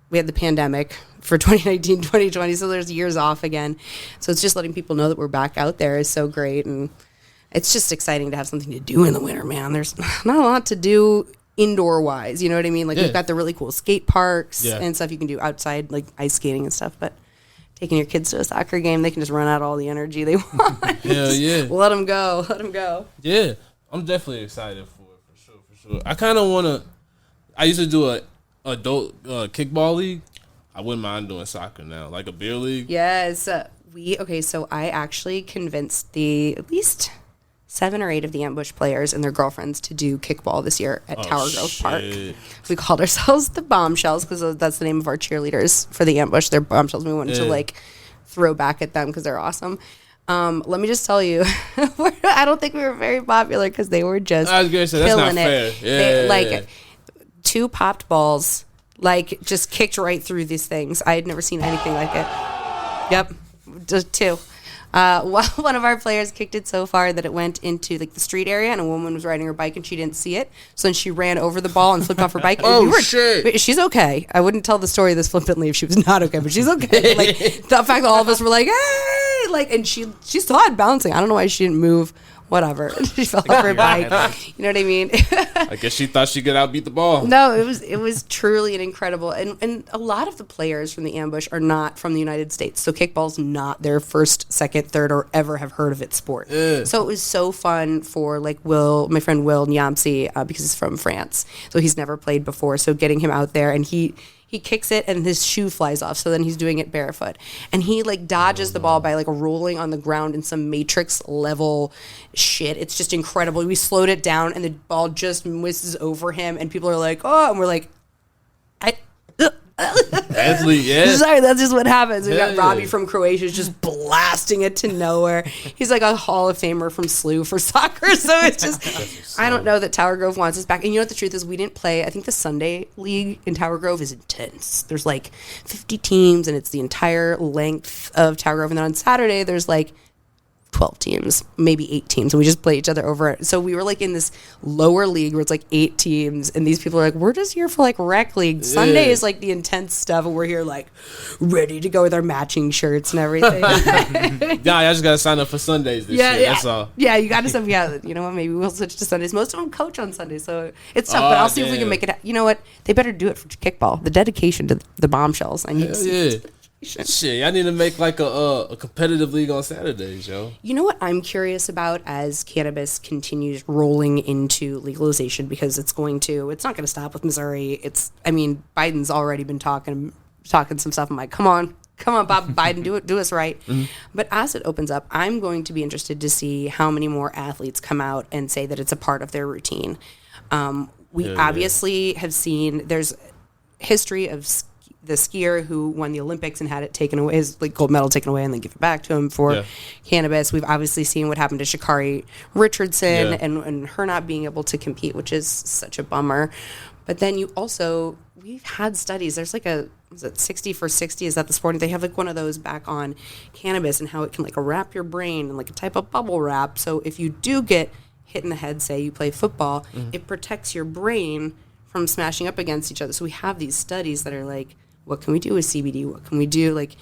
we had the pandemic for 2019, 2020. So there's years off again. So it's just letting people know that we're back out there is so great, and it's just exciting to have something to do in the winter. Man, there's not a lot to do indoor wise, you know what I mean? Like we've got the really cool skate parks and stuff you can do outside, like ice skating and stuff, but taking your kids to a soccer game, they can just run out all the energy they want. Hell yeah. Let them go. Yeah. I'm definitely excited for sure. I kind of want to, I used to do a adult kickball league. I wouldn't mind doing soccer now, like a beer league. Yes. So I actually convinced at least 7 or 8 of the ambush players and their girlfriends to do kickball this year at Tower Grove Park. We called ourselves the Bombshells because that's the name of our cheerleaders for the ambush. They're Bombshells. We wanted to like throw back at them because they're awesome. Let me just tell you, I don't think we were very popular because they were just I was gonna say, that's not fair. They, 2 popped balls, like just kicked right through these things. I had never seen anything like it. Yep, just 2. One of our players kicked it so far that it went into like the street area, and a woman was riding her bike and she didn't see it. So then she ran over the ball and flipped off her bike. Shit! She's okay. I wouldn't tell the story this flippantly if she was not okay, but she's okay. Like the fact that all of us were like, "Hey!" Like, and she saw it bouncing. I don't know why she didn't move. Whatever. She fell off her bike. You know what I mean? I guess she thought she could outbeat the ball. No, it was truly an incredible, and a lot of the players from the ambush are not from the United States. So kickball's not their first, second, third, or ever have heard of its sport. So it was so fun for like my friend Will Nyamsi, because he's from France. So he's never played before. So getting him out there, and he kicks it and his shoe flies off, so then he's doing it barefoot, and he like dodges the ball by like rolling on the ground in some Matrix level shit. It's just incredible. We slowed it down and the ball just whizzes over him, and people are like, oh, and we're like, Athlete, yeah. Sorry, that's just what happens. We got Robbie from Croatia just blasting it to nowhere. He's like a Hall of Famer from SLU for soccer, so it's just I don't know that Tower Grove wants us back. And you know what the truth is? We didn't play. I think the Sunday league in Tower Grove is intense. There's like 50 teams, and it's the entire length of Tower Grove. And then on Saturday, there's like 12 teams, maybe 8 teams, and we just play each other over. So we were like in this lower league where it's like 8 teams, and these people are like, we're just here for like rec league. Sunday is like the intense stuff, and we're here like ready to go with our matching shirts and everything. Yeah, I just gotta sign up for Sundays this year. That's all. Yeah, you gotta sign. Yeah, you know what? Maybe we'll switch to Sundays. Most of them coach on Sundays, so it's tough. But I'll see if we can make it. You know what? They better do it for kickball. The dedication to the Bombshells. I need to see. Yeah. Shit, I need to make like a competitive league on Saturdays, yo. You know what I'm curious about as cannabis continues rolling into legalization, because it's not going to stop with Missouri. Biden's already been talking some stuff. I'm like, come on, Bob Biden, do us right. Mm-hmm. But as it opens up, I'm going to be interested to see how many more athletes come out and say that it's a part of their routine. We obviously have seen there's history of the skier who won the Olympics and had it taken away, his like gold medal taken away, and then give it back to him for cannabis. We've obviously seen what happened to Sha'Carri Richardson and her not being able to compete, which is such a bummer. But then we've had studies. There's like was it 60 for 60? Is that the sport? They have like one of those back on cannabis and how it can like wrap your brain in like a type of bubble wrap. So if you do get hit in the head, say you play football, it protects your brain from smashing up against each other. So we have these studies that are like, what can we do with CBD? What can we do? Like,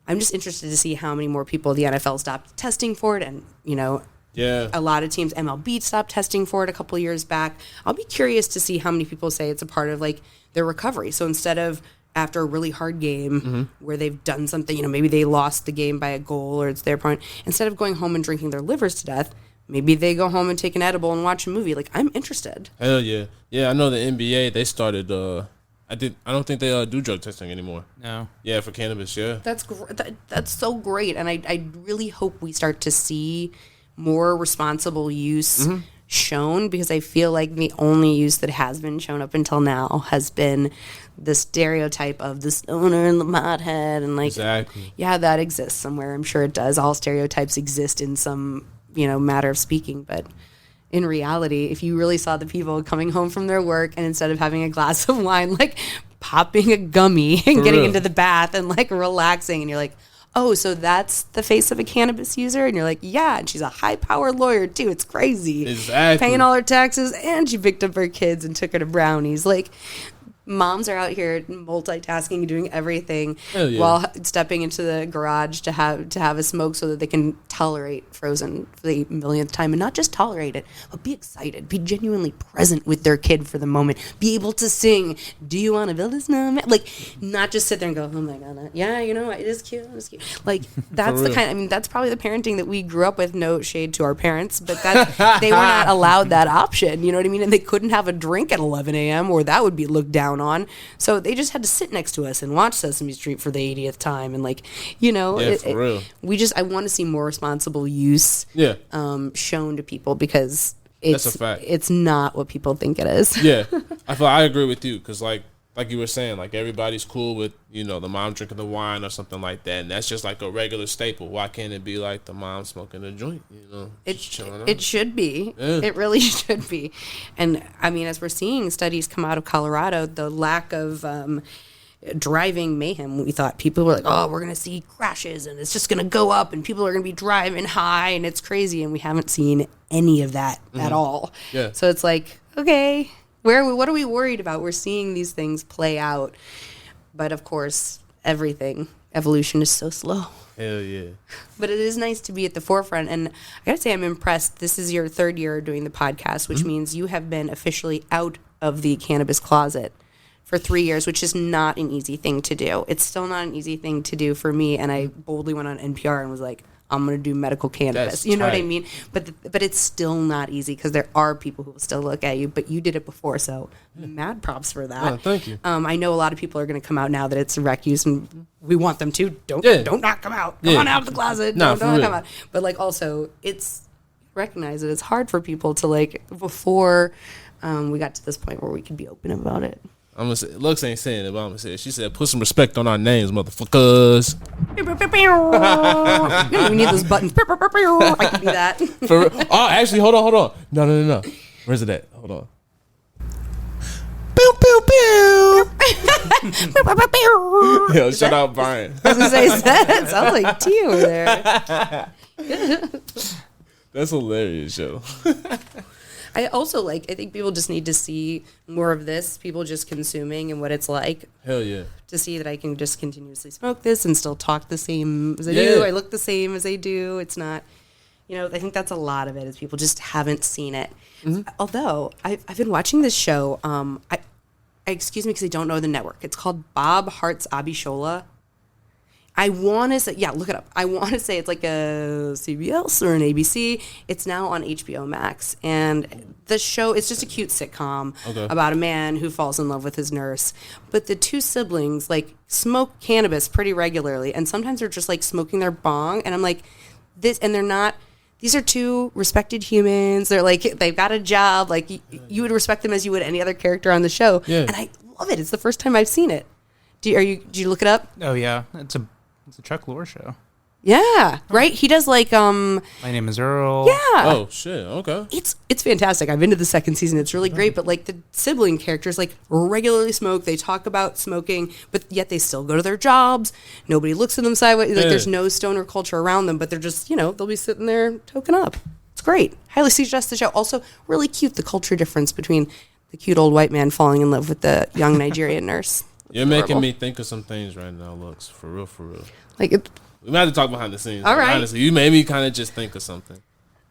I'm just interested to see how many more people the NFL stopped testing for it. And, a lot of teams, MLB stopped testing for it a couple of years back. I'll be curious to see how many people say it's a part of like their recovery. So instead of after a really hard game where they've done something, maybe they lost the game by a goal or it's their point, instead of going home and drinking their livers to death, maybe they go home and take an edible and watch a movie. Like, I'm interested. Hell yeah. Yeah, I know the NBA, they started, I don't think they do drug testing anymore. No. Yeah, for cannabis, yeah. That's so great. And I really hope we start to see more responsible use shown, because I feel like the only use that has been shown up until now has been the stereotype of the stoner and the pothead. And like, exactly. Yeah, that exists somewhere. I'm sure it does. All stereotypes exist in some matter of speaking, but in reality, if you really saw the people coming home from their work and instead of having a glass of wine, like popping a gummy and getting into the bath and like relaxing, and you're like, oh, so that's the face of a cannabis user? And you're like, yeah, and she's a high-powered lawyer too. It's crazy. Exactly. Paying all her taxes, and she picked up her kids and took her to brownies. Like, moms are out here multitasking, doing everything while stepping into the garage to have a smoke so that they can tolerate frozen for the millionth time, and not just tolerate it, but be excited, be genuinely present with their kid for the moment, be able to sing, "Do you want to build a snowman?" Like, not just sit there and go, "Oh my god, yeah, it is cute, it's cute." Like, that's the kind. That's probably the parenting that we grew up with. No shade to our parents, but they were not allowed that option. You know what I mean? And they couldn't have a drink at 11 a.m. or that would be looked down on. So they just had to sit next to us and watch Sesame Street for the 80th time, and like, for real. I want to see more responsible use shown to people, because that's a fact. It's not what people think it is. Yeah, I agree with you, because like you were saying, like everybody's cool with the mom drinking the wine or something like that, and that's just like a regular staple. Why can't it be like the mom smoking a joint? It should be. Yeah. It really should be. And I mean, as we're seeing studies come out of Colorado, the lack of driving mayhem, we thought people were like, oh, we're gonna see crashes and it's just gonna go up and people are gonna be driving high and it's crazy, and we haven't seen any of that at all. Yeah. So it's like, okay, what are we worried about? We're seeing these things play out, but of course, evolution is so slow. Hell yeah. But it is nice to be at the forefront, and I gotta say, I'm impressed. This is your third year doing the podcast, which means you have been officially out of the cannabis closet for 3 years, which is not an easy thing to do. It's still not an easy thing to do for me, and I boldly went on NPR and was like, I'm going to do medical cannabis. That's you know tight. what I mean? But it's still not easy, because there are people who will still look at you, but you did it before, so mad props for that. Oh, thank you. I know a lot of people are going to come out now that it's rec use, and we want them to. Don't not come out. Come on out of the closet. Nah, don't come out. But like, also, it's recognize that it's hard for people to like, before we got to this point where we could be open about it. I'm gonna say, Lux ain't saying it, but I'm gonna say it. She said, "Put some respect on our names, motherfuckers." You don't even need those buttons. I can do that. Oh, actually, hold on. No. Where's it at? Hold on. Pew pew pew. Yo, shout out Brian. I was gonna say that sounds like T over there. That's hilarious, yo. I think people just need to see more of this, people just consuming and what it's like. Hell yeah. To see that I can just continuously smoke this and still talk the same as I do. I look the same as I do. It's not, I think that's a lot of it, is people just haven't seen it. Mm-hmm. Although, I've been watching this show, excuse me because I don't know the network. It's called Bob Hart's Abishola. I want to say, look it up. I want to say it's like a CBS or an ABC. It's now on HBO Max. And the show, it's just a cute sitcom about a man who falls in love with his nurse. But the two siblings, like, smoke cannabis pretty regularly. And sometimes they're just, like, smoking their bong. And I'm like, these are two respected humans. They're, like, they've got a job. Like, you would respect them as you would any other character on the show. Yeah. And I love it. It's the first time I've seen it. Did you look it up? Oh yeah, it's a Chuck Lorre show. Yeah, right. He does like My Name is Earl. Yeah. Oh shit. Okay. It's fantastic. I've been to the second season. It's really great. But like the sibling characters, like regularly smoke. They talk about smoking, but yet they still go to their jobs. Nobody looks at them sideways. Like there's no stoner culture around them. But they're just they'll be sitting there toking up. It's great. Highly suggest the show. Also, really cute. The culture difference between the cute old white man falling in love with the young Nigerian nurse. You're making me think of some things right now, Lux. For real, for real. Like it. We might have to talk behind the scenes. All right. Honestly, you made me kind of just think of something.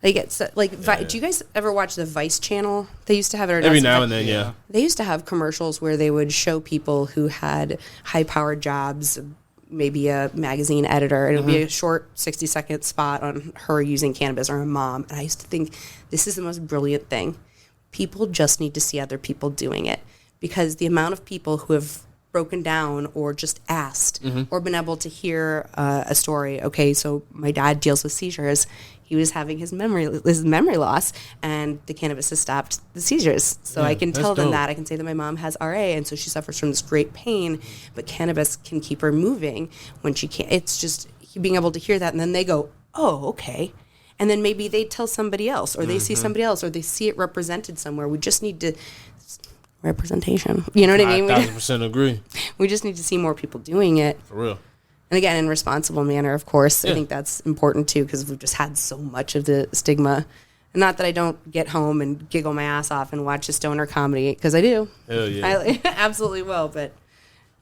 Like it's do you guys ever watch the Vice channel? They used to have it Every now and then, yeah. They used to have commercials where they would show people who had high-powered jobs, maybe a magazine editor, and it would be a short 60-second spot on her using cannabis or her mom. And I used to think this is the most brilliant thing. People just need to see other people doing it, because the amount of people who have broken down or just asked or been able to hear a story. Okay, so my dad deals with seizures. He was having his memory loss, and the cannabis has stopped the seizures. So I can tell them dope. that. I can say that my mom has RA, and so she suffers from this great pain, but cannabis can keep her moving when she can't. It's just being able to hear that, and then they go, oh, okay. And then maybe they tell somebody else, or they see somebody else, or they see it represented somewhere. We just need to representation. You know what I mean? 1,000% agree. We just need to see more people doing it. For real. And again, in a responsible manner, of course. Yeah. I think that's important too, because we've just had so much of the stigma. And not that I don't get home and giggle my ass off and watch a stoner comedy, because I do. Hell yeah. I absolutely will. But,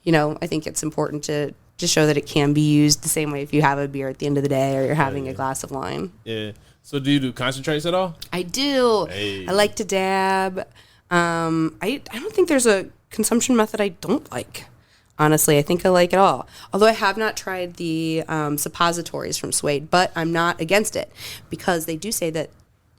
I think it's important to show that it can be used the same way if you have a beer at the end of the day or you're having a glass of wine. Yeah. So do you do concentrates at all? I do. Hey. I like to dab. I don't think there's a consumption method I don't like. Honestly, I think I like it all. Although I have not tried the suppositories from Suede, but I'm not against it, because they do say that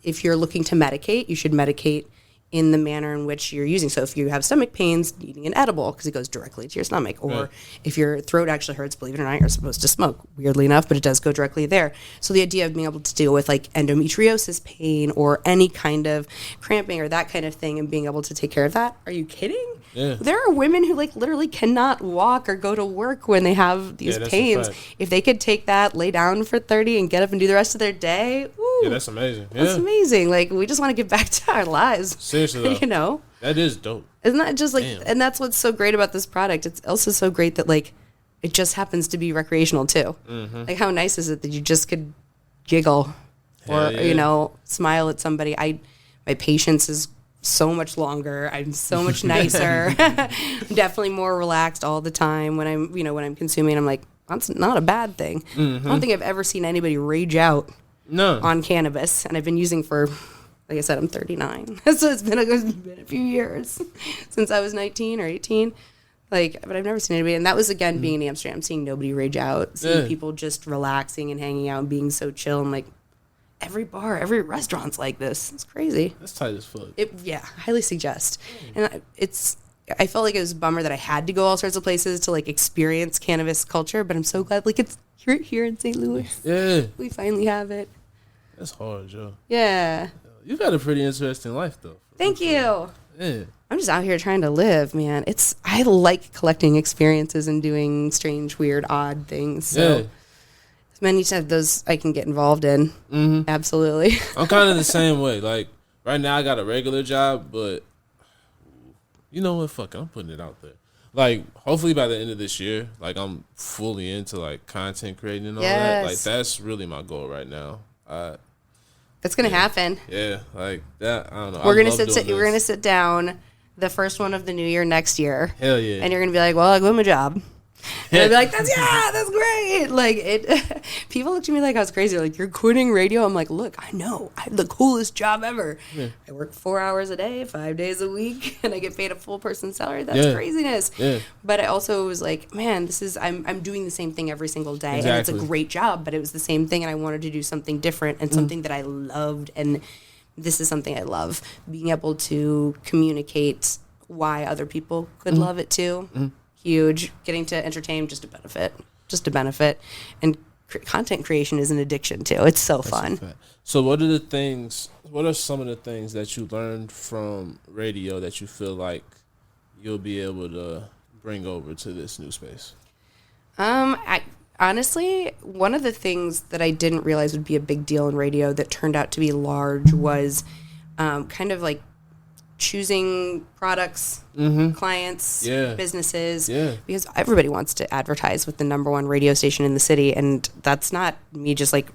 if you're looking to medicate, you should medicate in the manner in which you're using. So if you have stomach pains, eating an edible, because it goes directly to your stomach. Or if your throat actually hurts, believe it or not, you're supposed to smoke, weirdly enough, but it does go directly there. So the idea of being able to deal with like endometriosis pain or any kind of cramping or that kind of thing, and being able to take care of that. Are you kidding? Yeah. There are women who like literally cannot walk or go to work when they have these that's a pains. fact. If they could take that, lay down for 30 and get up and do the rest of their day, woo, Yeah, that's amazing. Yeah. that's amazing. Like, we just want to get back to our lives. Seriously, though. That is dope. Isn't that just like, Damn. and that's what's so great about this product. It's also so great that like, it just happens to be recreational too. Like, how nice is it that you just could giggle or, yeah. smile at somebody. My patience is so much longer. I'm so much nicer. I'm definitely more relaxed all the time when I'm consuming. I'm like, that's not a bad thing. I don't think I've ever seen anybody rage out on cannabis, and I've been using for, like I said, I'm 39, so it's been a few years since I was 19 or 18. Like, but I've never seen anybody, and that was again being in Amsterdam, seeing nobody rage out, seeing people just relaxing and hanging out and being so chill. I'm like, every bar, every restaurant's like this. It's crazy. That's tight as fuck. Highly suggest. And I felt like it was a bummer that I had to go all sorts of places to like experience cannabis culture, but I'm so glad like it's here in St. Louis. Yeah. We finally have it. That's hard, Joe. Yeah. You've had a pretty interesting life, though. Thank you. Yeah. I'm just out here trying to live, man. I like collecting experiences and doing strange, weird, odd things. So as many of those I can get involved in. Absolutely. I'm kind of the same way. Like, right now I got a regular job, but you know what? Fuck it. I'm putting it out there. Like, hopefully by the end of this year, like, I'm fully into, like, content creating and all that. Like, that's really my goal right now. It's going to happen. Yeah, like, that, I don't know. We're going to sit down the first one of the new year next year. Hell yeah. And you're going to be like, well, I quit my job. And I'd be like, that's great. Like, people look at me like I was crazy. They're like, you're quitting radio? I'm like, look, I know. I have the coolest job ever. Yeah. I work 4 hours a day, 5 days a week, and I get paid a full person salary. That's craziness. Yeah. But I also was like, man, I'm doing the same thing every single day. Exactly. And it's a great job, but it was the same thing, and I wanted to do something different and something that I loved. And this is something I love, being able to communicate why other people could love it too. Huge. Getting to entertain, just a benefit. And content creation is an addiction too. It's so fun. So what are some of the things that you learned from radio that you feel like you'll be able to bring over to this new space? I honestly, one of the things that I didn't realize would be a big deal in radio that turned out to be large was kind of like choosing products, clients, businesses, because everybody wants to advertise with the #1 radio station in the city, and that's not me just like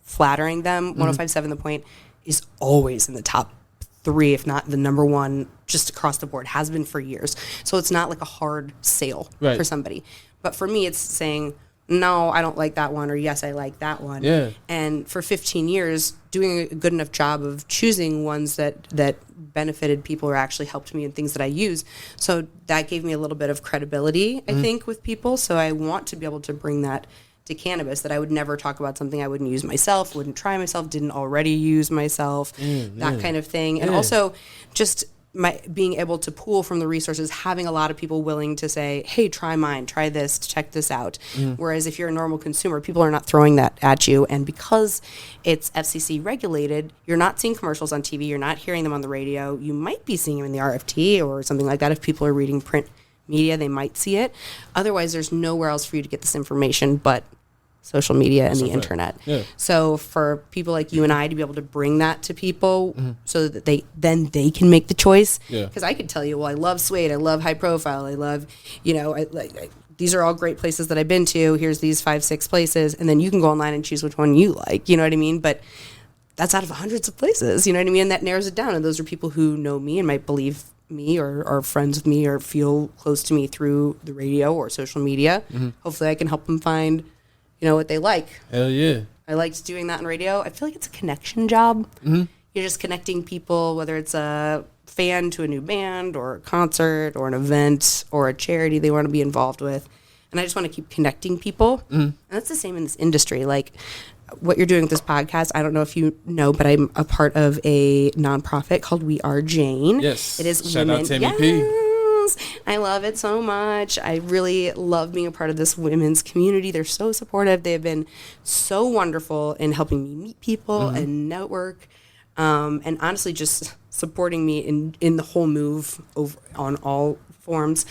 flattering them. 105.7 The Point is always in the top 3, if not the #1, just across the board, has been for years. So it's not like a hard sale for somebody. But for me, it's saying, no, I don't like that one, or yes, I like that one. Yeah. And for 15 years, doing a good enough job of choosing ones that benefited people or actually helped me in things that I use. So that gave me a little bit of credibility, I think, with people. So I want to be able to bring that to cannabis, that I would never talk about something I wouldn't use myself, wouldn't try myself, didn't already use myself, that kind of thing. And also just being able to pool from the resources, having a lot of people willing to say, hey, try mine, try this, check this out. Whereas if you're a normal consumer, people are not throwing that at you. And because it's FCC regulated, you're not seeing commercials on TV, you're not hearing them on the radio. You might be seeing them in the RFT or something like that. If people are reading print media, they might see it. Otherwise, there's nowhere else for you to get this information but social media and the internet. So for people like you and I to be able to bring that to people so that they can make the choice. Because I could tell you, well, I love Suede, I love High Profile, I love, these are all great places that I've been to. Here's these 5-6 places. And then you can go online and choose which one you like. You know what I mean? But that's out of hundreds of places. You know what I mean? And that narrows it down. And those are people who know me and might believe me or are friends with me or feel close to me through the radio or social media. Hopefully I can help them find what they like. Hell yeah. I liked doing that in radio. I feel like it's a connection job. You're just connecting people, whether it's a fan to a new band or a concert or an event or a charity they want to be involved with. And I just want to keep connecting people. And that's the same in this industry. Like what you're doing with this podcast, I don't know if you know, but I'm a part of a nonprofit called We Are Jane. Yes. It is Shout women. out to MEP. I love it so much. I really love being a part of this women's community. They're so supportive. They have been so wonderful in helping me meet people and network, and honestly just supporting me in the whole move over on all forms.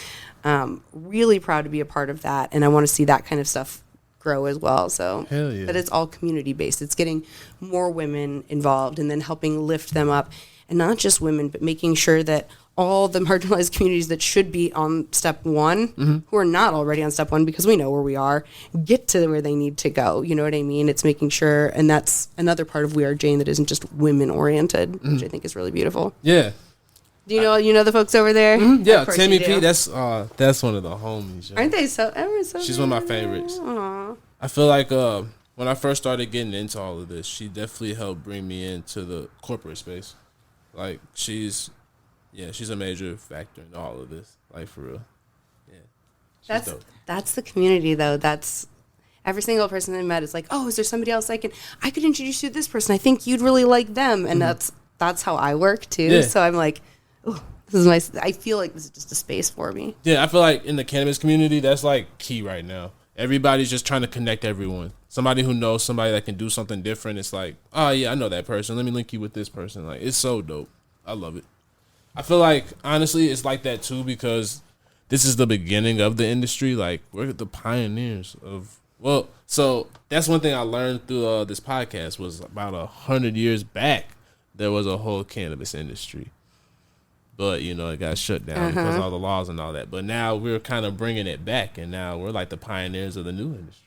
Really proud to be a part of that, and I want to see that kind of stuff grow as well. So hell yeah. But it's all community based. It's getting more women involved and then helping lift them up, and not just women, but making sure that all the marginalized communities that should be on step 1, who are not already on step 1 because we know where we are, get to where they need to go. You know what I mean? It's making sure, and that's another part of We Are Jane that isn't just women oriented, which I think is really beautiful. Yeah. Do you know the folks over there? Yeah, Tammy P. That's one of the homies. Yo. Aren't they so? She's one of my favorites. Aww. I feel like when I first started getting into all of this, she definitely helped bring me into the corporate space. Like she's a major factor in all of this. Like for real. Yeah. That's the community though. That's every single person I met is like, oh, is there somebody else I could introduce you to this person? I think you'd really like them, and that's how I work too. Yeah. So I'm like, oh, I feel like this is just a space for me. Yeah, I feel like in the cannabis community, that's like key right now. Everybody's just trying to connect everyone. Somebody who knows somebody that can do something different. It's like, oh yeah, I know that person. Let me link you with this person. Like, it's so dope. I love it. I feel like, honestly, it's like that too because this is the beginning of the industry. Like, we're the pioneers of, so that's one thing I learned through this podcast was about 100 years back, there was a whole cannabis industry. But, it got shut down because of all the laws and all that. But now we're kind of bringing it back, and now we're like the pioneers of the new industry.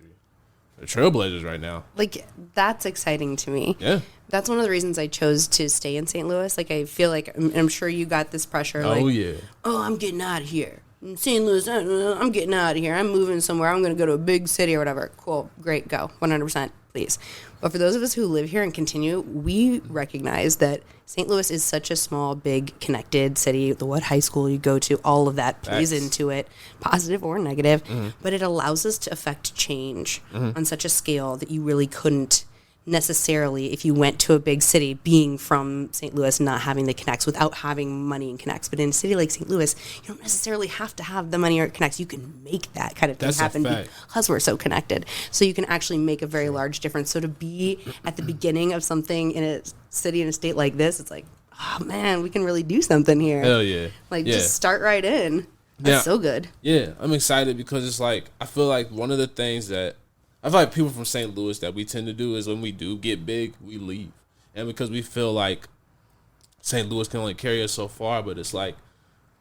They're trailblazers right now. Like, that's exciting to me. Yeah. That's one of the reasons I chose to stay in St. Louis. Like, I feel like, I'm sure you got this pressure. Oh, yeah. Oh, I'm getting out of here. In St. Louis, I'm getting out of here. I'm moving somewhere. I'm going to go to a big city or whatever. Cool. Great. Go. 100%. Please. But for those of us who live here and continue, we recognize that St. Louis is such a small, big, connected city. What high school you go to, all of that plays into it, positive or negative. But it allows us to affect change on such a scale that you really couldn't necessarily if you went to a big city, being from St. Louis, not having the connects without having money and connects. But in a city like St. Louis, you don't necessarily have to have the money or connects. You can make that kind of thing happen because we're so connected. So you can actually make a very large difference. So to be at the beginning of something in a city and a state like this, it's like, oh man, we can really do something here. Hell yeah. Just start right in. That's so good. Yeah, I'm excited because it's like I feel like one of the things that I feel like people from St. Louis that we tend to do is when we do get big, we leave. And because we feel like St. Louis can only carry us so far, but it's like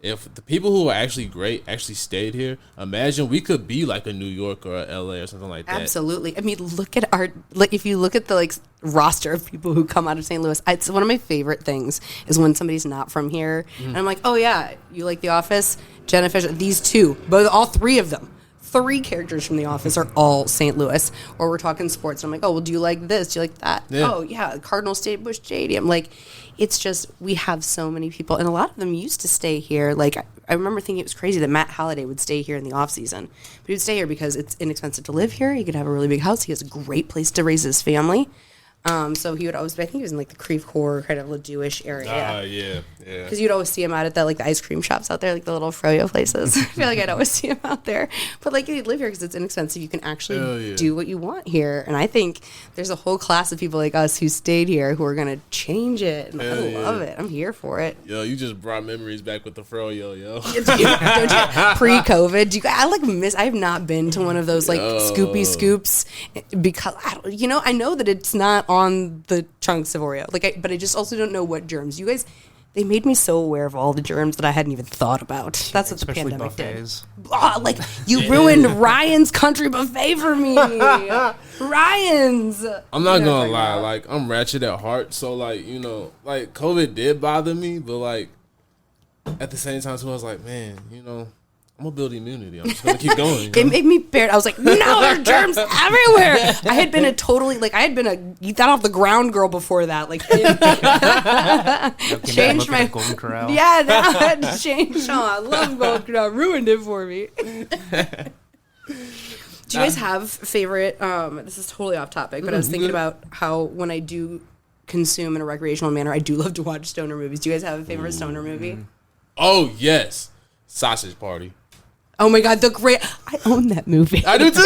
if the people who are actually great actually stayed here, imagine we could be like a New York or a LA or something like that. Absolutely. I mean, look at if you look at the roster of people who come out of St. Louis, it's one of my favorite things is when somebody's not from here. And I'm like, oh yeah, you like The Office? Jenna Fisher, these two, all three of them. 3 characters from The Office are all St. Louis. Or we're talking sports. And I'm like, oh, well, do you like this? Do you like that? Yeah. Oh, yeah, Cardinal State, Busch Stadium. Like, it's just, we have so many people. And a lot of them used to stay here. Like, I remember thinking it was crazy that Matt Halliday would stay here in the off season. But he would stay here because it's inexpensive to live here. He could have a really big house. He has a great place to raise his family. So he would always be, I think he was in the Creve Coeur kind of Ladue-ish area. Yeah. Because you'd always see him out at the ice cream shops out there, the little froyo places. I feel like I'd always see him out there. But he'd live here because it's inexpensive. You can actually do what you want here. And I think there's a whole class of people like us who stayed here who are going to change it. And I love it. I'm here for it. Yo, you just brought memories back with the froyo, yo. Don't you, pre-COVID, I have not been to one of those Scoopy Scoops because I know that it's not on the chunks of Oreo. But I just also don't know what germs. You guys, they made me so aware of all the germs that I hadn't even thought about. That's what Especially the pandemic buffets. did. You ruined Ryan's country buffet for me. Ryan's. I'm not gonna lie, I'm ratchet at heart, so COVID did bother me, but at the same time too, I was like, man, I'm gonna build immunity. I'm just gonna keep going. It made me paranoid. I was like, no, there are germs everywhere. I had been a eat that off the ground girl before that. Changed my Golden Corral. Yeah, that had changed. Oh, I love Golden Corral. Ruined it for me. Do you guys have favorite? This is totally off topic, but I was thinking about how when I do consume in a recreational manner, I do love to watch stoner movies. Do you guys have a favorite stoner movie? Oh yes, Sausage Party. Oh my God, I own that movie. I do too.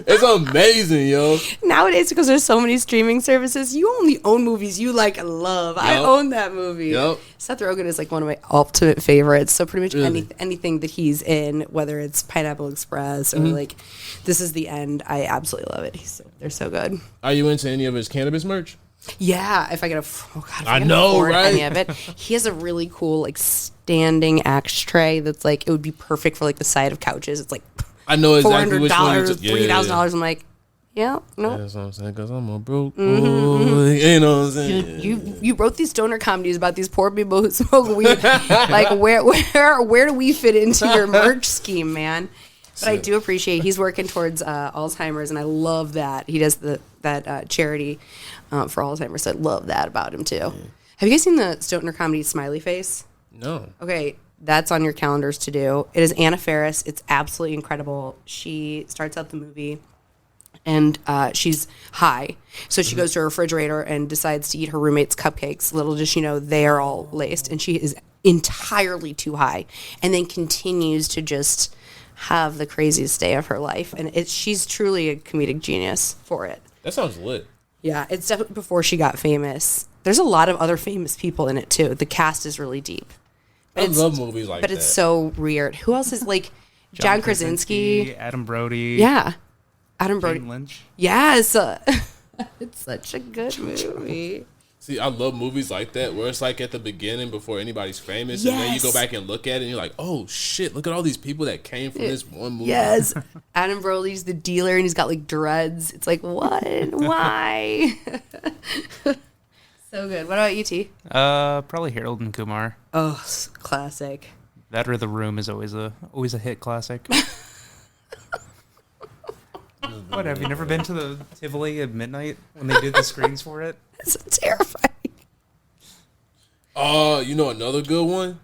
It's amazing, yo. Nowadays, because there's so many streaming services, you only own movies you love. Yep. I own that movie. Yep. Seth Rogen is one of my ultimate favorites. So pretty much anything that he's in, whether it's Pineapple Express or This Is the End, I absolutely love it. They're so good. Are you into any of his cannabis merch? Yeah, if I get I know, right? Any of it. He has a really cool standing ashtray that's it would be perfect for the side of couches. It's I know exactly which one. $3,000. I'm like, yeah, no. That's what I'm saying, because I'm a broke boy. You know what I'm saying? You wrote these stoner comedies about these poor people who smoke weed. Where do we fit into your merch scheme, man? But I do appreciate he's working towards Alzheimer's, and I love that he does that charity for Alzheimer's. So I love that about him too. Yeah. Have you guys seen the stoner comedy Smiley Face? No. Okay, that's on your calendars to do. It is Anna Faris. It's absolutely incredible. She starts out the movie, and she's high, so she goes to her refrigerator and decides to eat her roommate's cupcakes. Little does she know they are all laced, and she is entirely too high, and then continues to just have the craziest day of her life. And she's truly a comedic genius for it. That sounds lit. Yeah, it's definitely before she got famous. There's a lot of other famous people in it too. The cast is really deep. I love movies like that. But it's so weird. Who else is John Krasinski, Adam Brody. Yeah. Adam Brody. Jane Lynch. Yes. It's such a good movie. See, I love movies like that where it's at the beginning before anybody's famous, and then you go back and look at it and you're like, oh shit, look at all these people that came from this one movie. Yes. Adam Brody's the dealer and he's got dreads. It's what? Why? So good. What about you, T? Probably Harold and Kumar. Oh, classic. That or The Room is always a hit classic. What, have you never been to the Tivoli at midnight when they did the screens for it? It's terrifying. You know another good one?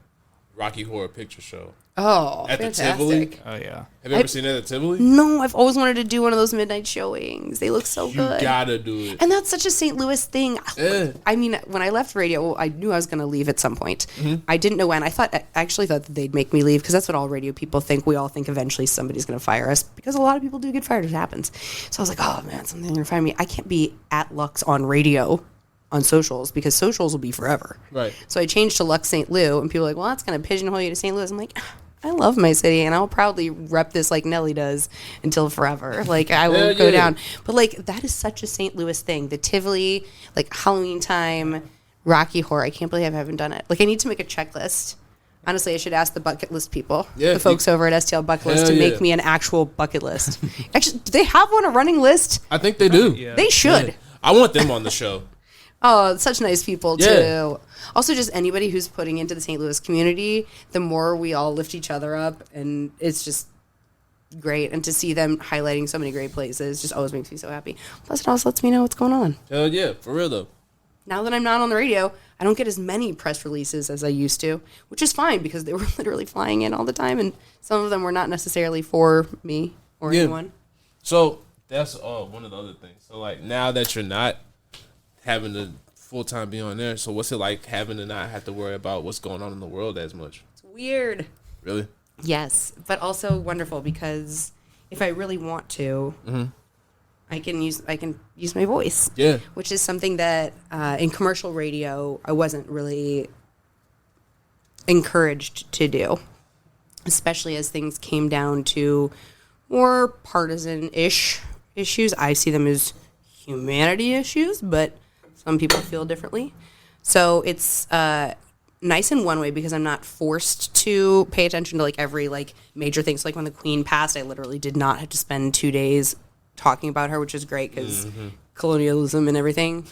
Rocky Horror Picture Show. Oh, at fantastic. the Tivoli. Oh, yeah. Have you ever seen that at Tivoli? No, I've always wanted to do one of those midnight showings. They look so good. You gotta do it. And that's such a St. Louis thing. Yeah. I mean, when I left radio, I knew I was going to leave at some point. Mm-hmm. I didn't know when. I actually thought that they'd make me leave because that's what all radio people think. We all think eventually somebody's going to fire us because a lot of people do get fired. It happens. So I was like, oh, man, something's going to fire me. I can't be at Lux on radio on socials because socials will be forever. Right. So I changed to Lux St. Lou, and people are like, well, that's going to pigeonhole you to St. Louis. I'm like, I love my city, and I'll proudly rep this like Nelly does until forever. Like, I will go down. But, like, that is such a St. Louis thing. The Tivoli, like, Halloween time, Rocky Horror. I can't believe I haven't done it. Like, I need to make a checklist. Honestly, I should ask the bucket list people, the folks over at STL Bucket List, to make me an actual bucket list. Actually, do they have one, a running list? I think they do. Yeah. They should. Yeah. I want them on the show. Oh, such nice people, too. Also, just anybody who's putting into the St. Louis community, the more we all lift each other up, and it's just great. And to see them highlighting so many great places just always makes me so happy. Plus, it also lets me know what's going on. Hell yeah, for real, though. Now that I'm not on the radio, I don't get as many press releases as I used to, which is fine because they were literally flying in all the time, and some of them were not necessarily for me or anyone. So that's one of the other things. So, like, now that you're not having to full-time be on there, so what's it like having to not have to worry about what's going on in the world as much? It's weird. Really? Yes, but also wonderful because if I really want to, I can use my voice. Yeah. Which is something that in commercial radio I wasn't really encouraged to do, especially as things came down to more partisan-ish issues. I see them as humanity issues, but some people feel differently. So it's nice in one way because I'm not forced to pay attention to like every like major thing. So like when the Queen passed, I literally did not have to spend 2 days talking about her, which is great because colonialism and everything.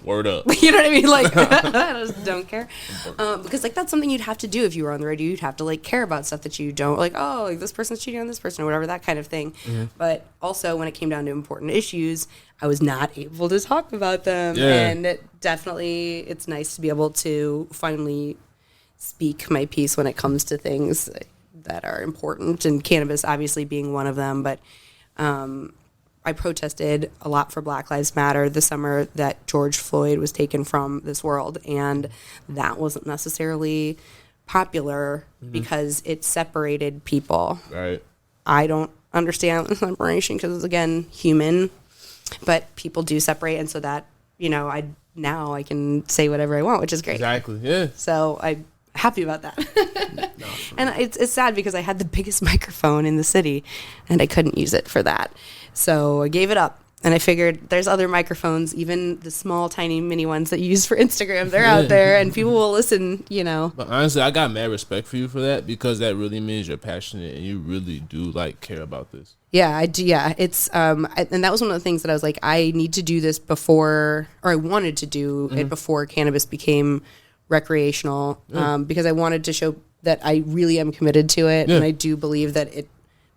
Word up. You know what I mean? Like, I just don't care. Because, like, that's something you'd have to do if you were on the radio. You'd have to, like, care about stuff that you don't, like, oh, like, this person's cheating on this person or whatever, that kind of thing. But also, when it came down to important issues, I was not able to talk about them. Yeah. And definitely, it's nice to be able to finally speak my piece when it comes to things that are important, and cannabis obviously being one of them. But I protested a lot for Black Lives Matter the summer that George Floyd was taken from this world, and that wasn't necessarily popular because it separated people. Right. I don't understand the separation because, again, human, but people do separate, and so that, you know, I can say whatever I want, which is great. Exactly, yeah. So I'm happy about that. And it's sad because I had the biggest microphone in the city and I couldn't use it for that. So I gave it up. And I figured there's other microphones, even the small, tiny, mini ones that you use for Instagram. They're out there and people will listen, you know. But honestly, I got mad respect for you for that because that really means you're passionate and you really do, like, care about this. Yeah, I do. Yeah, it's and that was one of the things that I was like, I need to do this before, or I wanted to do it before cannabis became recreational, because I wanted to show that I really am committed to it, and I do believe that it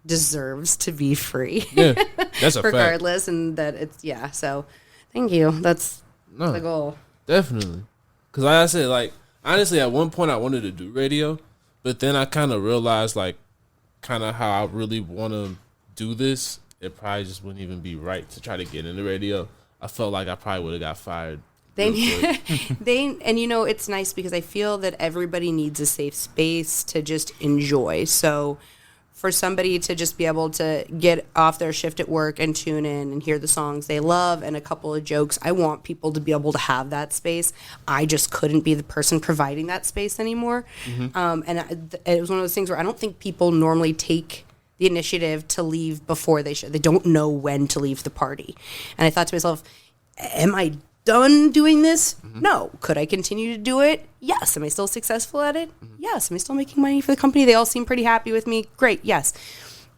deserves to be free. Yeah, that's a regardless, fact. and that it's So, thank you. That's the goal. Definitely, because like I said, like honestly, at one point I wanted to do radio, but then I kind of realized like kind of how I really want to do this. It probably just wouldn't even be right to try to get into radio. I felt like I probably would have got fired. And you know, it's nice because I feel that everybody needs a safe space to just enjoy. So for somebody to just be able to get off their shift at work and tune in and hear the songs they love and a couple of jokes, I want people to be able to have that space. I just couldn't be the person providing that space anymore. And it was one of those things where I don't think people normally take the initiative to leave before they should. They don't know when to leave the party. And I thought to myself, am I done doing this? No. Could I continue to do it? Yes. Am I still successful at it? Yes. Am I still making money for the company? They all seem pretty happy with me. Great. Yes.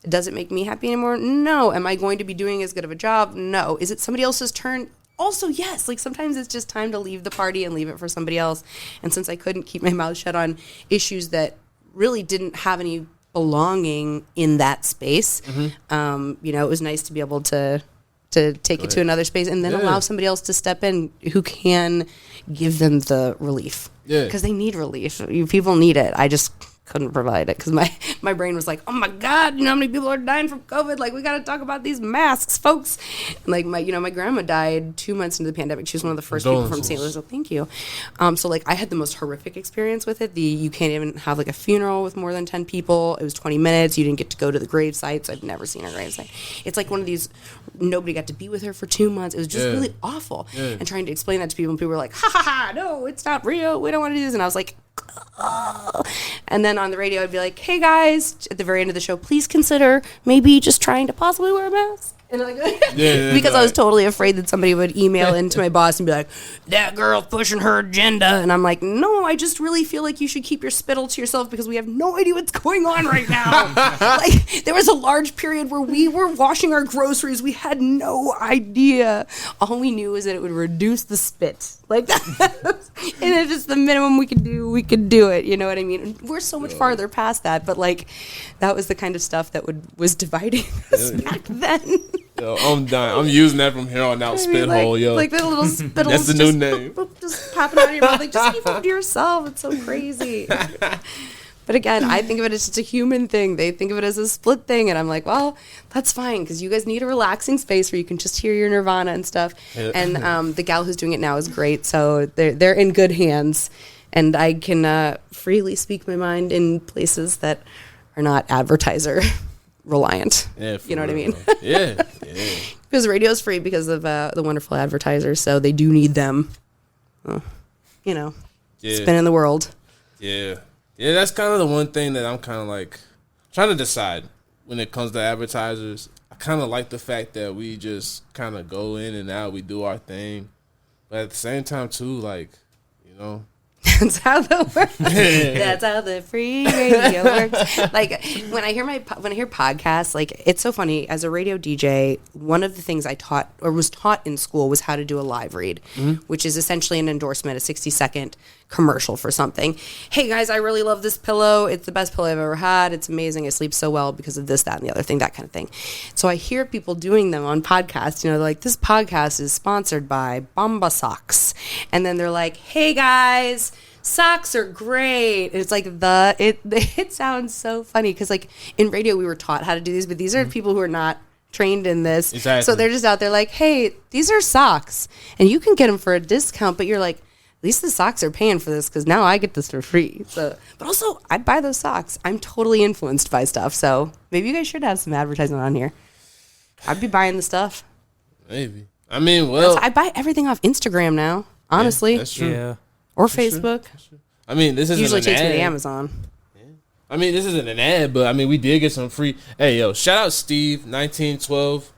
Does it make me happy anymore? No. Am I going to be doing as good of a job? No. Is it somebody else's turn? Also, yes. Like sometimes it's just time to leave the party and leave it for somebody else. And since I couldn't keep my mouth shut on issues that really didn't have any belonging in that space, you know, it was nice to be able to take it to another space and then allow somebody else to step in who can give them the relief. Yeah. Because they need relief. People need it. I just couldn't provide it because my brain was like, oh my God, you know how many people are dying from COVID? Like, we got to talk about these masks, folks. And like my grandma died 2 months into the pandemic. She was one of the first people from St. Louis. So thank you. So like I had the most horrific experience with it. You can't even have like a funeral with more than 10 people. It was 20 minutes. You didn't get to go to the grave sites. I've never seen her grave site. It's like one of these, nobody got to be with her for 2 months. It was just really awful. And trying to explain that to people, and people were like, ha ha ha, no, it's not real. We don't want to do this. And I was like, oh. And then on the radio I'd be like, hey guys, at the very end of the show, please consider maybe just trying to possibly wear a mask. And like, because I was totally afraid that somebody would email into my boss and be like, that girl's pushing her agenda. And I'm like, no, I just really feel like you should keep your spittle to yourself because we have no idea what's going on right now. Like, there was a large period where we were washing our groceries. We had no idea. All we knew is that it would reduce the spit. Like that. And it's just the minimum we could do it. You know what I mean? And we're so much farther past that. But like, that was the kind of stuff that was dividing us back then. Yo, I'm dying. I'm using that from here on out. Spit hole, yo. Like the little spittles. That's the new name. Just popping out of your mouth. Like, just keep it to yourself. It's so crazy. But again, I think of it as just a human thing. They think of it as a split thing. And I'm like, well, that's fine. Because you guys need a relaxing space where you can just hear your Nirvana and stuff. And the gal who's doing it now is great. So they're in good hands. And I can freely speak my mind in places that are not advertiser reliant. Yeah, you know what I mean? Yeah. Because radio's free because of the wonderful advertisers, so they do need them. Spinning the world. Yeah, that's kind of the one thing that I'm kind of like trying to decide when it comes to advertisers. I kind of like the fact that we just kind of go in and out, we do our thing, but at the same time too, like, you know. That's how that's how the free radio works. Like when I hear podcasts, like it's so funny. As a radio DJ, one of the things I was taught in school was how to do a live read, which is essentially an endorsement, a 60-second commercial for something. Hey guys, I really love this pillow. It's the best pillow I've ever had. It's amazing. I sleep so well because of this, that, and the other thing, that kind of thing. So I hear people doing them on podcasts. You know, like this podcast is sponsored by Bomba Socks, and then they're like, hey guys, socks are great. And it's like it sounds so funny because like in radio we were taught how to do these, but these are people who are not trained in this. Exactly. So they're just out there like, hey, these are socks and you can get them for a discount, but you're like, at least the socks are paying for this because now I get this for free. So, but also I'd buy those socks. I'm totally influenced by stuff. So maybe you guys should have some advertisement on here. I'd be buying the stuff. Maybe. I mean, well, I buy everything off Instagram now, honestly. Yeah, that's true. Yeah. Or Facebook. I mean, this isn't usually an takes ad. me to Amazon. Yeah. I mean, this isn't an ad, but I mean, we did get some free. Hey, yo, shout out Steve, 1912.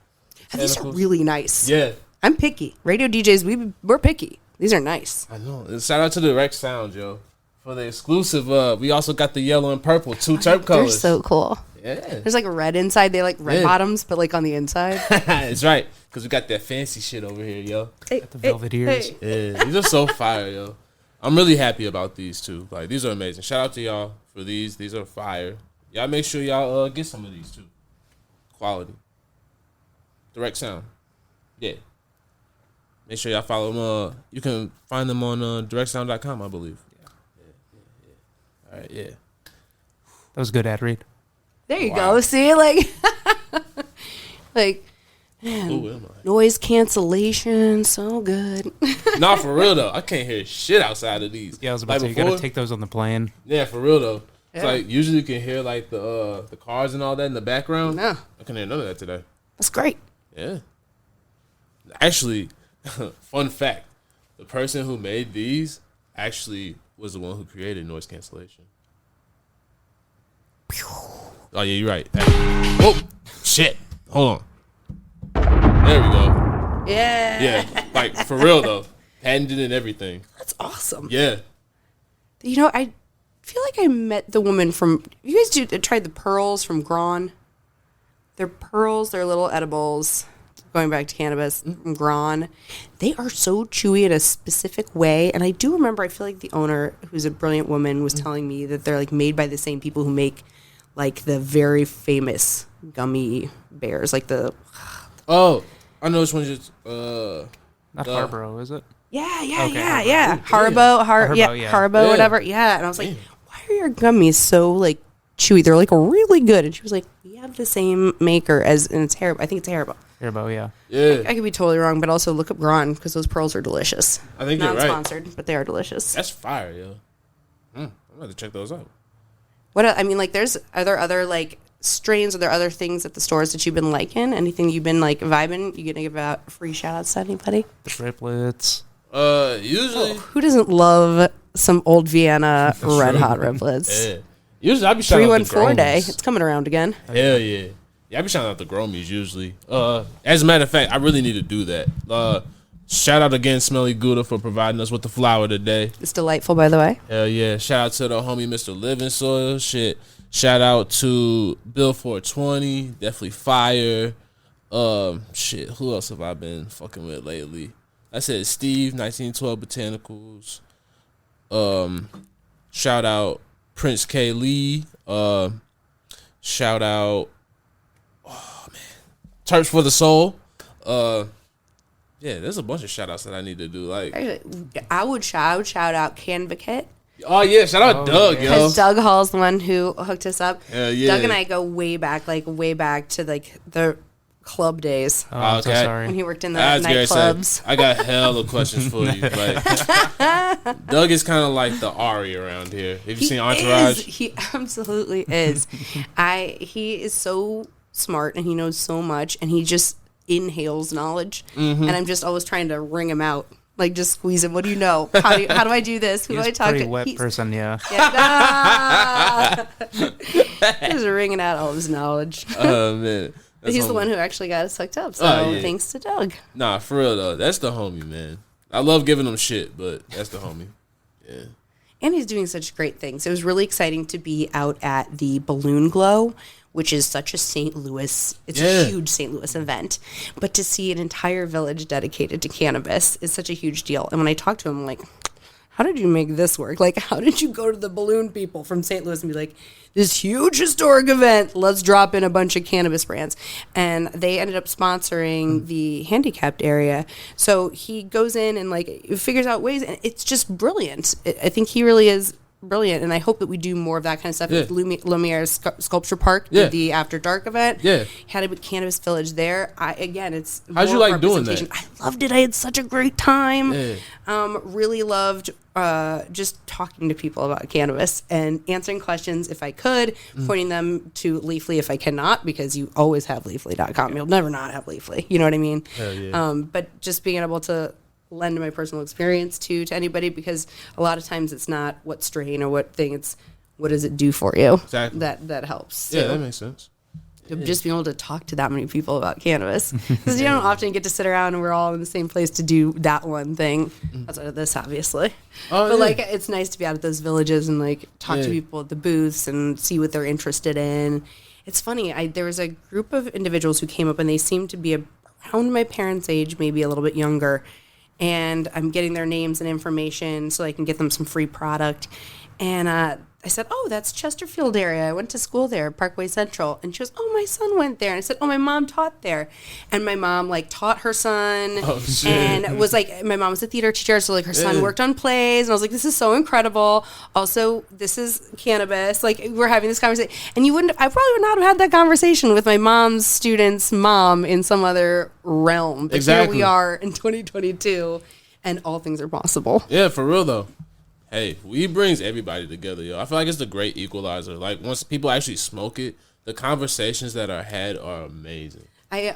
These are really nice. Yeah. I'm picky. Radio DJs, we're picky. These are nice. I know. And shout out to the Rex Sound, yo. For the exclusive, we also got the yellow and purple, 2 terp colors. They're so cool. Yeah. There's like a red inside. They like red bottoms, but like on the inside. That's right. Because we got that fancy shit over here, yo. Hey, The velvet ears. Yeah, these are so fire, yo. I'm really happy about these too. Like, these are amazing. Shout out to y'all for these. These are fire. Y'all make sure y'all get some of these too. Quality. Direct Sound. Yeah. Make sure y'all follow them. You can find them on directsound.com, I believe. Yeah. All right, yeah. That was a good ad read. There you go. See, like, man, Ooh, noise cancellation, so good. Nah, for real though. I can't hear shit outside of these. Yeah, I was about to say, you gotta take those on the plane. Yeah, for real though. It's Yeah. like usually you can hear like the cars and all that in the background. No. I couldn't hear none of that today. That's great. Yeah. Actually, fun fact: the person who made these actually was the one who created noise cancellation. Oh yeah, you're right. Hey. Oh shit! Hold on. There we go. Yeah. Yeah, like for real though, patented and everything. That's awesome. Yeah. You know, I feel like I met the woman from. You guys tried the pearls from Gron? They're pearls. They're little edibles. Going back to cannabis from Gron. They are so chewy in a specific way. And I do remember, I feel like the owner, who's a brilliant woman, was telling me that they're like made by the same people who make like the very famous gummy bears. Like the. Oh, I know which one's just Not Harborough, is it? Yeah. Okay, Haribo, Haribo, yeah. Haribo, Yeah. whatever. Yeah. And I was like, why are your gummies so like chewy? They're like really good. And she was like, we have the same maker as, and it's Haribo. I think it's Haribo. Haribo, yeah. Yeah. I could be totally wrong, but also look up Gron because those pearls are delicious. I think you're right. Non-sponsored, but they are delicious. That's fire, yo. I'm about to check those out. I mean, like, are there other like strains? Are there other things at the stores that you've been liking? Anything you've been like vibing? You gonna give out free shout outs to anybody? The triplets. Usually. Who doesn't love some old Vienna red hot riblets? Yeah. Usually I be shouting out the 314 day. Gromies. It's coming around again. Hell yeah. Yeah, I be shouting out the Gromies usually. As a matter of fact, I really need to do that. Shout out again, Smelly Gouda, for providing us with the flower today. It's delightful, by the way. Hell yeah. Shout out to the homie Mr. Living Soil. Shit. Shout out to Bill 420. Definitely fire. Shit. Who else have I been fucking with lately? I said Steve, 1912 Botanicals. Shout out Prince K. Lee. Shout out, Church for the Soul. Yeah, there's a bunch of shout outs that I need to do. Like, Actually, I would shout out Canvacate. oh yeah, shout out Doug, yeah. yo. Because Doug Hall's the one who hooked us up. Hell yeah. Doug and I go way back to like the club days Oh, I'm so Okay. sorry. when he worked in the I was gonna say, nightclubs. I got hella questions for you. Like, Doug is kind of like the Ari around here. Have you seen Entourage? He absolutely is. He is so smart and he knows so much and he just inhales knowledge. Mm-hmm. And I'm just always trying to wring him out. Like, just squeeze him. What do you know? How do I do this? Who He's do I a talk pretty to? wet person, yeah. Yeah, He's wringing out all his knowledge. Oh man. That's He's the homie. one who actually got us hooked up. So Yeah. thanks to Doug. Nah, for real though. That's the homie, man. I love giving him shit, but that's the homie. Yeah. And he's doing such great things. It was really exciting to be out at the Balloon Glow, which is such a St. Louis, it's Yeah. a huge St. Louis event. But to see an entire village dedicated to cannabis is such a huge deal. And when I talked to him, I'm like, how did you make this work? Like, how did you go to the balloon people from St. Louis and be like, this huge historic event, let's drop in a bunch of cannabis brands? And they ended up sponsoring the handicapped area. So he goes in and like figures out ways, and it's just brilliant. I think he really is brilliant, and I hope that we do more of that kind of stuff. Yeah. Lumiere Sculpture Park Yeah. did the After Dark event. Yeah. Had a cannabis village there. It's How'd you more like doing that? representation. I loved it. I had such a great time. Yeah. Really loved just talking to people about cannabis and answering questions if I could, pointing them to Leafly if I cannot, because you always have Leafly.com. You'll never not have Leafly. You know what I mean? Hell yeah. But just being able to lend my personal experience to anybody, because a lot of times it's not what strain or what thing, it's what does it do for you. Exactly. That helps. Yeah, too. that makes sense. Just being able to talk to that many people about cannabis, because you don't often get to sit around and we're all in the same place to do that one thing outside of this, obviously. Oh, But yeah. like, it's nice to be out at those villages and like talk Yeah. to people at the booths and see what they're interested in. It's funny. There was a group of individuals who came up and they seemed to be around my parents' age, maybe a little bit younger. And I'm getting their names and information so I can get them some free product. And I said, oh, that's Chesterfield area. I went to school there, Parkway Central. And she goes, oh, my son went there. And I said, oh, my mom taught there. And my mom, like, taught her son. Oh, shit. And was like, my mom was a theater teacher, so, like, her son Yeah. worked on plays. And I was like, this is so incredible. Also, this is cannabis. Like, we're having this conversation. And I probably would not have had that conversation with my mom's student's mom in some other realm. But Exactly. here we are in 2022, and all things are possible. Yeah, for real though. Hey, weed brings everybody together, yo. I feel like it's the great equalizer. Like, once people actually smoke it, the conversations that are had are amazing. I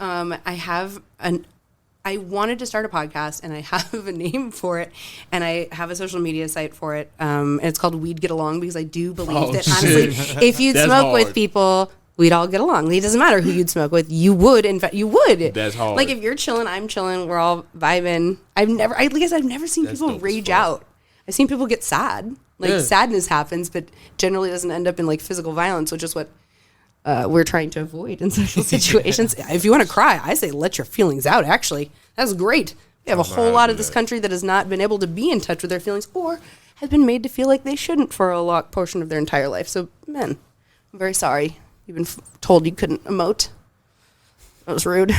wanted to start a podcast, and I have a name for it, and I have a social media site for it. And it's called We'd Get Along, because I do believe Oh, that, shit. honestly, if you'd That's smoke with hard. people, we'd all get along. It doesn't matter who you'd smoke with. You would, in fact, you would. That's hard. Like, if you're chilling, I'm chilling, we're all vibing. I've never seen That's people dope as rage fuck. out. I've seen people get sad. Like, Yeah. sadness happens, but generally doesn't end up in, like, physical violence, which is what we're trying to avoid in social situations. If you want to cry, I say let your feelings out, actually. That's great. We have a whole lot of this country that has not been able to be in touch with their feelings or have been made to feel like they shouldn't for a long portion of their entire life. So, men, I'm very sorry. You've been told you couldn't emote. That was rude.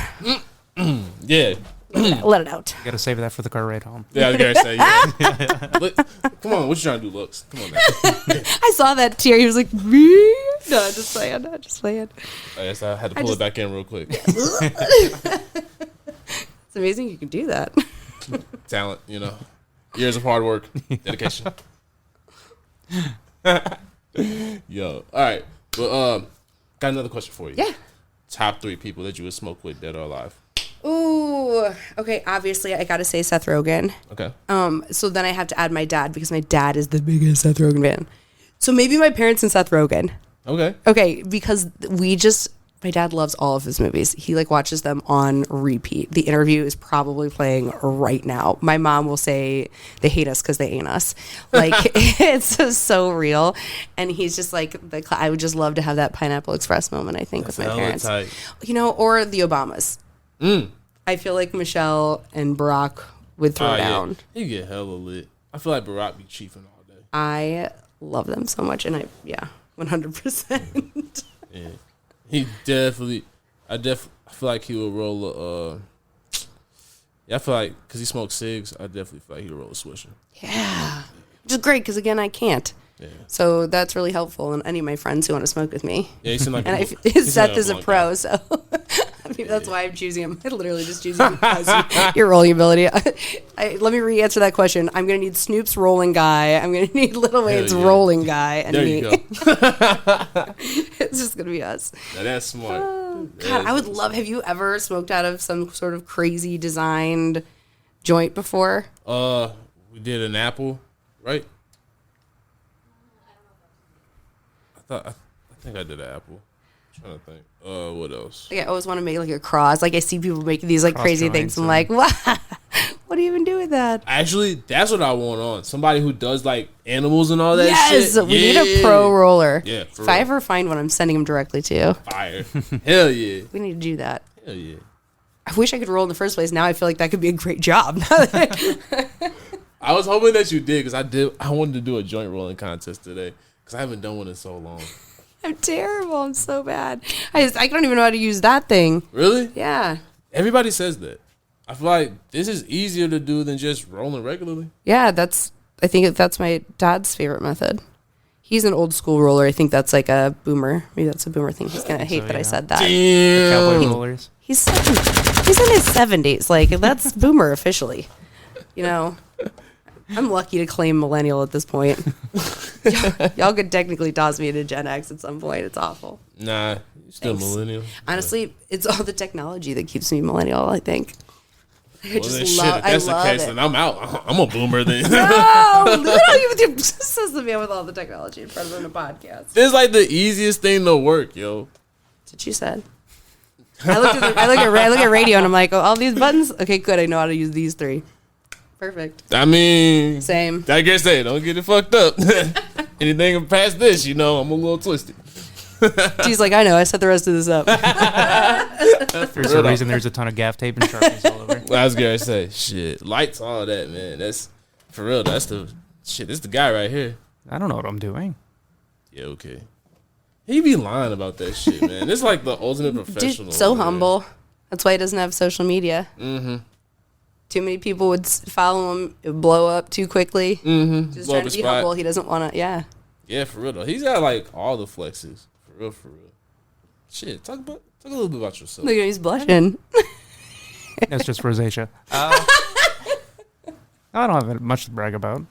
Yeah. Let it out. Gotta save that for the car ride home. Yeah, I was gonna say, yeah. Look, come on, what you trying to do, Lux? Come on now. I saw that tear. He was like, me? No, just playing. No, just playing. I guess I had to pull it back in real quick. It's amazing you can do that. Talent, you know. Years of hard work, dedication. Yo, all right. Well, got another question for you. Yeah. Top 3 people that you would smoke with, dead or alive. Ooh. Okay, obviously I gotta say Seth Rogen. Okay. So then I have to add my dad because my dad is the biggest Seth Rogen fan. So maybe my parents and Seth Rogen. Okay. Okay, because my dad loves all of his movies. He like watches them on repeat. The Interview is probably playing right now. My mom will say they hate us because they ain't us. Like it's just so real. And he's just like I would just love to have that Pineapple Express moment. I think with my parents, tight. you know, or the Obamas. I feel like Michelle and Barack would throw down. Yeah. He get hella lit. I feel like Barack be chiefing all day. I love them so much, and 100%. Yeah. He definitely, I feel like he would roll I feel like, because he smokes cigs, I definitely feel like he would roll a Swisher. Yeah. Which is great, because again, I can't. Yeah. So that's really helpful, and any of my friends who want to smoke with me. Yeah, he seemed like and Seth is a pro, so I mean, that's why I'm choosing him. I literally just choose him because your rolling ability. Let me re-answer that question. I'm going to need Snoop's rolling guy. I'm going to need Lil Wayne's rolling guy. And there me. you go. It's just going to be us. Now that's smart. God, I would love. Have you ever smoked out of some sort of crazy designed joint before? We did an apple, right? I think I did an apple. I'm trying to think. What else? Like, I always want to make like a cross. Like I see people making these like Cross crazy joints, things. I'm like, what? What do you even do with that? Actually, that's what I want on. Somebody who does like animals and all that Yes, shit. we need a pro roller. Yeah, if I ever find one, I'm sending him directly to you. Fire. Hell yeah. We need to do that. Hell yeah. I wish I could roll in the first place. Now I feel like that could be a great job. I was hoping that you did because I wanted to do a joint rolling contest today because I haven't done one in so long. I'm terrible. I'm so bad. I don't even know how to use that thing. Really? Yeah. Everybody says that. I feel like this is easier to do than just rolling regularly. Yeah, I think that's my dad's favorite method. He's an old school roller. I think that's like a boomer. Maybe that's a boomer thing. He's going to hate that I said that. Damn. Cowboy rollers. He's in his 70s. Like, that's boomer officially. You know? I'm lucky to claim millennial at this point. Y'all could technically toss me into Gen X at some point. It's awful. Nah, you're still millennial. Honestly, it's all the technology that keeps me millennial, I think. If that's the case, then I'm out. I'm a boomer then. No, you says the man with all the technology in front of him in a podcast. This is like the easiest thing to work, yo. That's what you said. I look at radio and I'm like, oh, all these buttons? Okay, good. I know how to use these 3. Perfect. I mean, same. I guess don't get it fucked up. Anything past this, I'm a little twisted. She's like, I know. I set the rest of this up. There's a reason there's a ton of gaff tape and Sharpies all over. Well, I was gonna say, shit, lights, all of that, man. That's for real. That's the shit. This the guy right here. I don't know what I'm doing. Yeah, okay. He be lying about that shit, man. It's like the ultimate professional. Dude, so man. humble. That's why he doesn't have social media. Mm-hmm. Too many people would follow him. It would blow up too quickly. Mm-hmm. Just trying to be humble. He doesn't want to. Yeah. Yeah, for real though. He's got like all the flexes. For real, for real. Shit, talk a little bit about yourself. Look at him, he's blushing. That's just rosacea. I don't have much to brag about.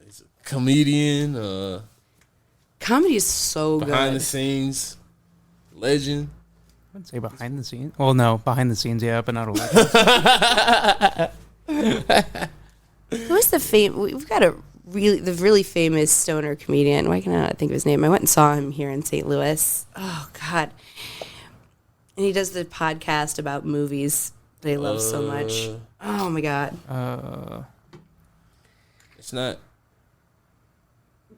He's a comedian. Comedy is so good. Behind the scenes, legend. I wouldn't say behind the scenes. Well, no, behind the scenes, yeah, but not a lot. Who's the We've got the really famous stoner comedian. Why can I not think of his name? I went and saw him here in St. Louis. Oh God! And he does the podcast about movies that I love so much. Oh my God! It's not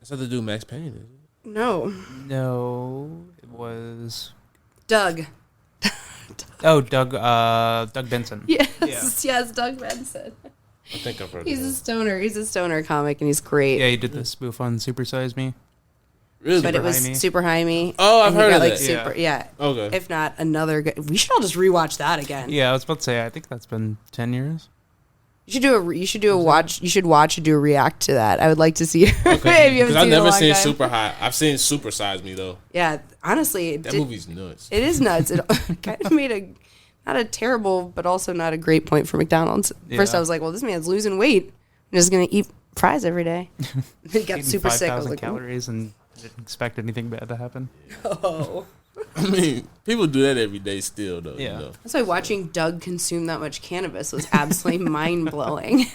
the dude Max Payne, is it? No, it was Doug. Doug Benson. Yes, Doug Benson. I think I've heard He's a stoner. He's a stoner comic, and he's great. Yeah, he did the spoof on Super Size Me. Really? But it was High Me? Super High Me. Oh, I've And he heard got, of like that. super, yeah. Okay. If not another good, we should all just rewatch that again. Yeah, I was about to say, I think that's been 10 years. You should do a watch. You should watch and do a react to that. I would like to see. Okay. If you haven't Because I've seen it in a never long seen time. Super High. I've seen Super Size Me though. Yeah, honestly, That movie's nuts. it is nuts. It kind of made a not a terrible, but also not a great point for McDonald's. First, Yeah. I was like, well, this man's losing weight. I'm just gonna eat fries every day. He got Eating super sick. I was 5,000 like, calories and didn't expect anything bad to happen. oh. I mean, people do that every day still though. Yeah. You know? That's why watching Doug consume that much cannabis was absolutely mind blowing.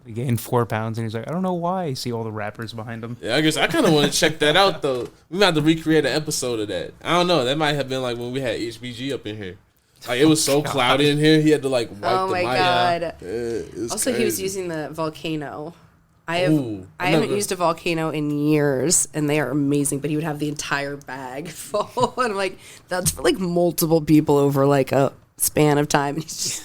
He gained 4 pounds and he's like, I don't know why. You see all the rappers behind him. Yeah, I guess I kind of want to check that out though. We might have to recreate an episode of that. I don't know. That might have been like when we had HBG up in here. Like it was so cloudy in here, he had to like wipe Oh the my mic. god! Yeah, it was Also, he was crazy. using the volcano. I Ooh, I haven't never- used a volcano in years, and they are amazing. But he would have the entire bag full, and I'm like, that's for like multiple people over like a span of time, and he's just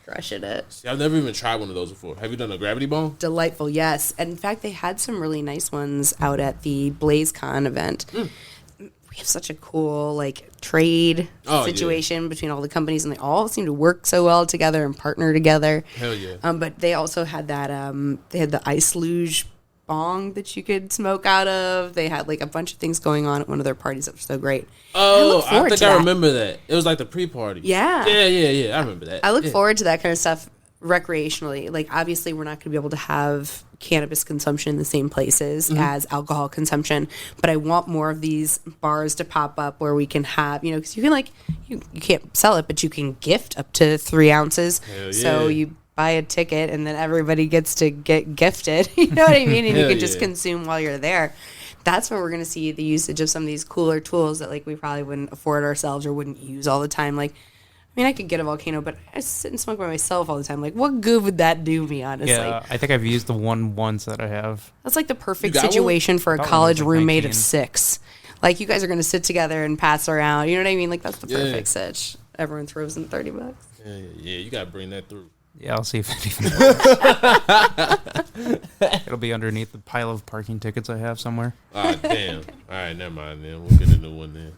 crushing it. See, I've never even tried one of those before. Have you done a gravity bone? Delightful, yes. And in fact, they had some really nice ones out at the BlazeCon event. We have such a cool like trade Oh, situation between all the companies, and they all seem to work so well together and partner together. Hell yeah. But they also had that. They had the ice luge bong that you could smoke out of. They had like a bunch of things going on at one of their parties that were so great. Oh, I forward think to I that. remember that. It was like the pre-party. Yeah. Yeah. I remember that. I look Yeah. forward to that kind of stuff recreationally. Like, obviously, we're not going to be able to have cannabis consumption in the same places as alcohol consumption, but I want more of these bars to pop up where we can have, you know, because you can like, you can't sell it, but you can gift up to 3 ounces. Hell So yeah. you buy a ticket and then everybody gets to get gifted. You know what I mean? And you Hell can just yeah. consume while you're there. That's where we're going to see the usage of some of these cooler tools that like we probably wouldn't afford ourselves or wouldn't use all the time. Like, I mean, I could get a volcano, but I sit and smoke by myself all the time. Like, what good would that do me, honestly? Yeah, I think I've used the one once that I have. That's like the perfect You got one? situation for a That one college was like roommate 19. of 6. Like, you guys are going to sit together and pass around. You know what I mean? Like, that's the Yeah. perfect sitch. Everyone throws in $30. Yeah, you gotta bring that through. Yeah, I'll see if anything. It'll be underneath the pile of parking tickets I have somewhere. Ah, damn. All right, never mind then. We'll get a new one then.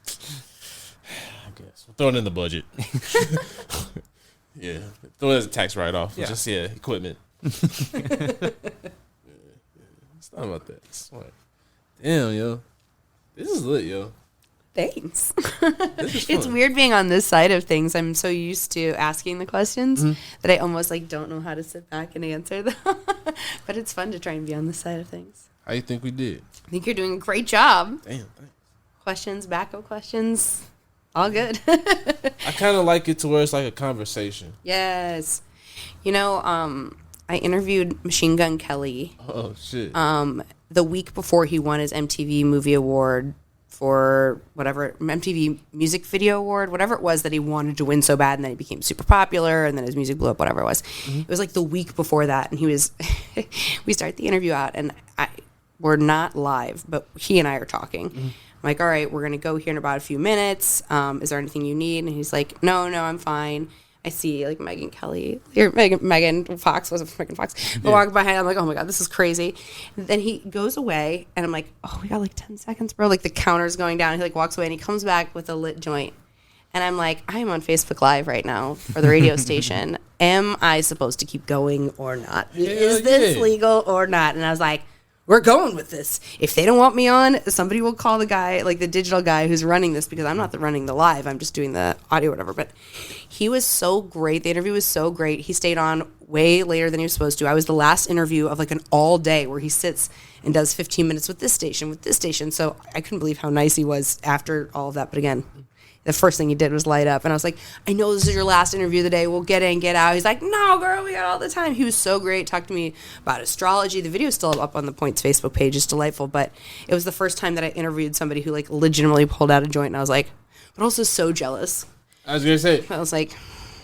I guess we'll throw it in the budget. Yeah, throw it as a tax write-off. Yeah. Just equipment. It's not about that. It's like, damn, yo, this is lit, yo. Thanks. This is It's fun. weird being on this side of things. I'm so used to asking the questions that I almost like don't know how to sit back and answer them. But it's fun to try and be on this side of things. How you think we did? I think you're doing a great job. Damn, thanks. Questions, backup questions, all good. I kind of like it to where it's like a conversation. Yes. You know, I interviewed Machine Gun Kelly Oh shit. the week before he won his MTV Movie Award for whatever, MTV Music Video Award, whatever it was that he wanted to win so bad, and then he became super popular, and then his music blew up, whatever it was. It was like the week before that, and he was, we start the interview out, and we're not live, but he and I are talking. I'm like, all right, we're going to go here in about a few minutes. Is there anything you need? And he's like, no, I'm fine. I see like Megan Kelly or Megan Fox wasn't Megan Fox. But walking behind, I'm like, oh my god, this is crazy. And then he goes away, and I'm like, oh, we got like 10 seconds, bro. Like the counter's going down. He like walks away, and he comes back with a lit joint. And I'm like, I am on Facebook Live right now for the radio station. Am I supposed to keep going or not? Is this yeah. legal or not? And I was like, we're going with this. If they don't want me on, somebody will call the guy, like the digital guy who's running this, because I'm not running the live. I'm just doing the audio or whatever. But he was so great. The interview was so great. He stayed on way later than he was supposed to. I was the last interview of like an all day where he sits and does 15 minutes with this station. So I couldn't believe how nice he was after all of that. But again, the first thing he did was light up. And I was like, I know this is your last interview of the day. We'll get in, get out. He's like, no, girl, we got all the time. He was so great. Talked to me about astrology. The video is still up on the Points Facebook page. It's delightful. But it was the first time that I interviewed somebody who like legitimately pulled out a joint. And I was like, but also so jealous. I was gonna say, I was like,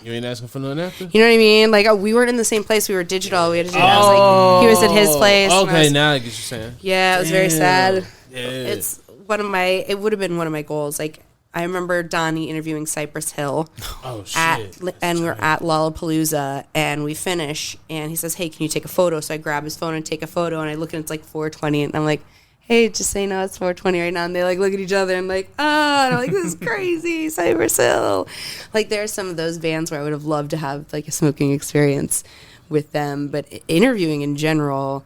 you ain't asking for nothing after. you know what I mean? Like, we weren't in the same place. We were digital. We had to do it. I was like, he was at his place. and I Okay, was- now I get you saying. yeah, it was very sad. Yeah. It's it would have been one of my goals. Like, I remember Donnie interviewing Cypress Hill. Oh shit! And we're at Lollapalooza, and we finish, and he says, "Hey, can you take a photo?" So I grab his phone and take a photo, and I look, and it's like 4:20, and I'm like, "Hey, just so you know, it's 4:20 right now." And they like look at each other, and I'm like, "Oh," and I'm like, "This is crazy, Cypress Hill." Like, there's some of those bands where I would have loved to have like a smoking experience with them, but interviewing in general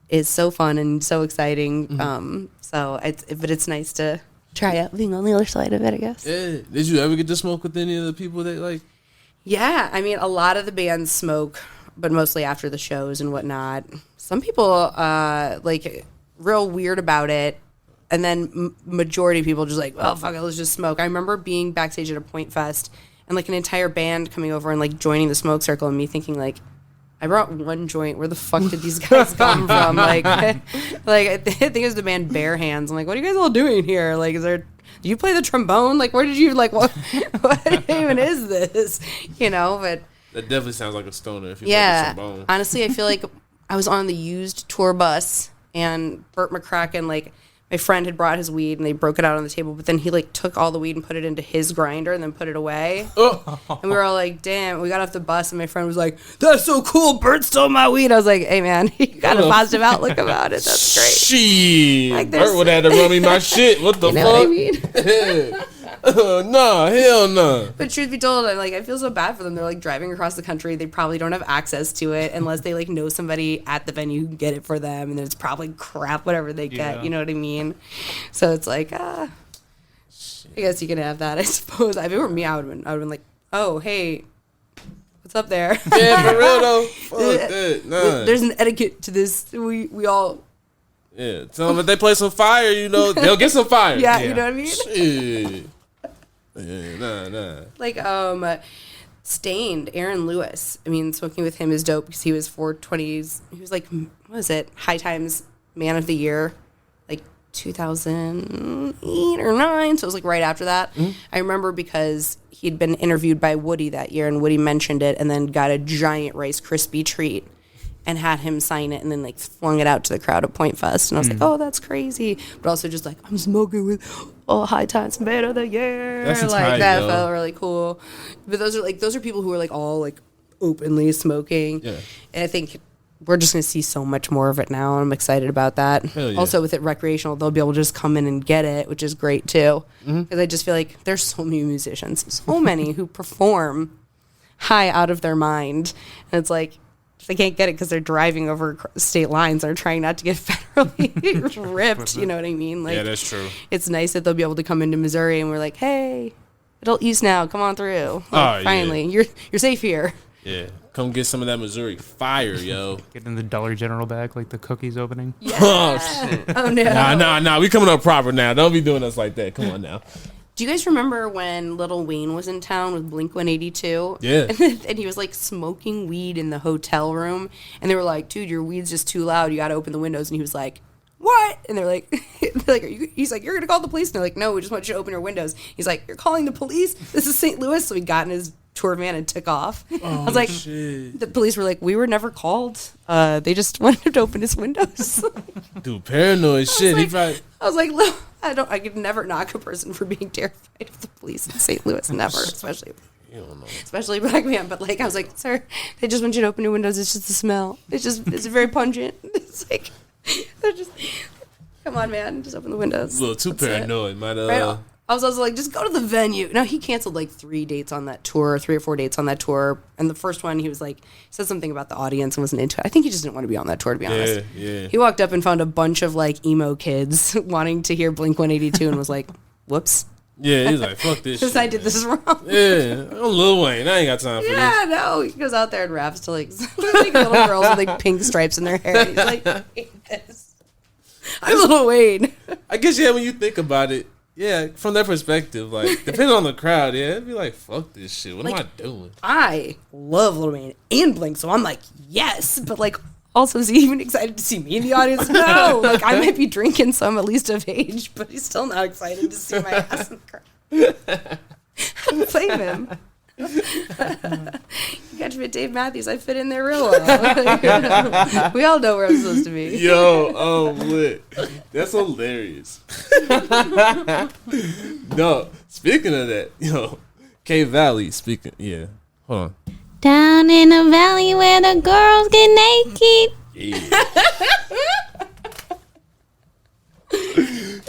is so fun and so exciting. But it's nice to try out being on the other side of it, I guess. Yeah. Did you ever get to smoke with any of the people that like? Yeah, I mean, a lot of the bands smoke, but mostly after the shows and whatnot. Some people like real weird about it, and then majority of people just like, well, fuck it, let's just smoke. I remember being backstage at a Point Fest and like an entire band coming over and like joining the smoke circle, and me thinking like, I brought one joint. Where the fuck did these guys come from? Like I think it was the band Bare Hands. I'm like, what are you guys all doing here? Like, do you play the trombone? Like, where did you, like, what even is this? You know, but. That definitely sounds like a stoner if you play the trombone. Honestly, I feel like I was on the used tour bus, and Burt McCracken, like, my friend had brought his weed, and they broke it out on the table, but then he, like, took all the weed and put it into his grinder and then put it away. Oh. And we were all like, damn. We got off the bus, and my friend was like, that's so cool. Burt stole my weed. I was like, hey, man, you got a positive outlook about it. That's great. Shit. Like, Burt would have to run me my shit. What the you know fuck? What I mean? No, hell no. But truth be told, I feel so bad for them. They're like driving across the country. They probably don't have access to it unless they like know somebody at the venue who can get it for them, and then it's probably crap whatever they get. You know what I mean? So it's like, I guess you can have that. I suppose. If it were me, I would have been like, oh hey, what's up there? Yeah, for real though. Fuck that. Nah. There's an etiquette to this. We all. Yeah, tell them if they play some fire, you know, they'll get some fire. Yeah, you know what I mean? Shit. Yeah, nah. Like, Stained, Aaron Lewis. I mean, smoking with him is dope because he was 420s. He was like, what was it? High Times Man of the Year, like 2008 or 9. So it was like right after that. Mm-hmm. I remember because he'd been interviewed by Woody that year, and Woody mentioned it, and then got a giant Rice Krispie treat and had him sign it, and then like flung it out to the crowd at Point Fest. And I was like, oh, that's crazy. But also just like, I'm smoking with High Times Man of the Year. That's like tight, that yo. felt really cool. But those are people who are like all like openly smoking. Yeah. And I think we're just gonna see so much more of it now. And I'm excited about that. Hell yeah. Also with it recreational, they'll be able to just come in and get it, which is great too. Because I just feel like there's so many musicians, so many who perform high out of their mind. And it's like, they can't get it because they're driving over state lines. They're trying not to get federally ripped. You know what I mean? Like, yeah, that's true. It's nice that they'll be able to come into Missouri, and we're like, hey, adult use now. Come on through. Like, finally, you're safe here. Yeah, come get some of that Missouri fire, yo. Get in the Dollar General bag like the cookies opening. Yeah. Oh shit. Oh no. Nah. We coming up proper now. Don't be doing us like that. Come on now. Do you guys remember when Lil Wayne was in town with Blink-182? Yeah. And he was like smoking weed in the hotel room, and they were like, dude, your weed's just too loud. You got to open the windows. And he was like, what? And they're like, he's like, you're going to call the police? And they're like, no, we just want you to open your windows. He's like, you're calling the police? This is St. Louis. So he got in his tour van and took off. I was like, shit. The police were like, we were never called. They just wanted him to open his windows. Dude, paranoid shit. I was like, look, I could never knock a person for being terrified of the police in St. Louis. Never, especially a black man. But like, I was like, sir, they just want you to open your windows. It's just the smell. It's very pungent. It's like, they're just, come on, man, just open the windows. A little too paranoid, might right? I was also like, just go to the venue. No, he canceled like 3 or 4 dates on that tour. And the first one, he was like, said something about the audience and wasn't into it. I think he just didn't want to be on that tour, to be honest. Yeah. He walked up and found a bunch of like emo kids wanting to hear Blink-182 and was like, whoops. Yeah, he's like, fuck this shit. I did this wrong. Yeah, I'm Lil Wayne. I ain't got time for this. Yeah, no. He goes out there and raps to like little girls with like pink stripes in their hair. He's like, I hate this. I'm Lil Wayne. I guess, yeah, when you think about it, yeah, from that perspective, like, depending on the crowd, yeah, it'd be like, fuck this shit. What am I doing? I love Lil Wayne and Blink, so I'm like, yes. But, like, also, is he even excited to see me in the audience? No. Like, I might be drinking, so I'm at least of age, but he's still not excited to see my ass in the crowd. I blame him. You catch me at Dave Matthews, I fit in there real well. We all know where I'm supposed to be. Yo, lit. That's hilarious. No, speaking of that, K Valley. Hold on. Down in the valley where the girls get naked. Yeah.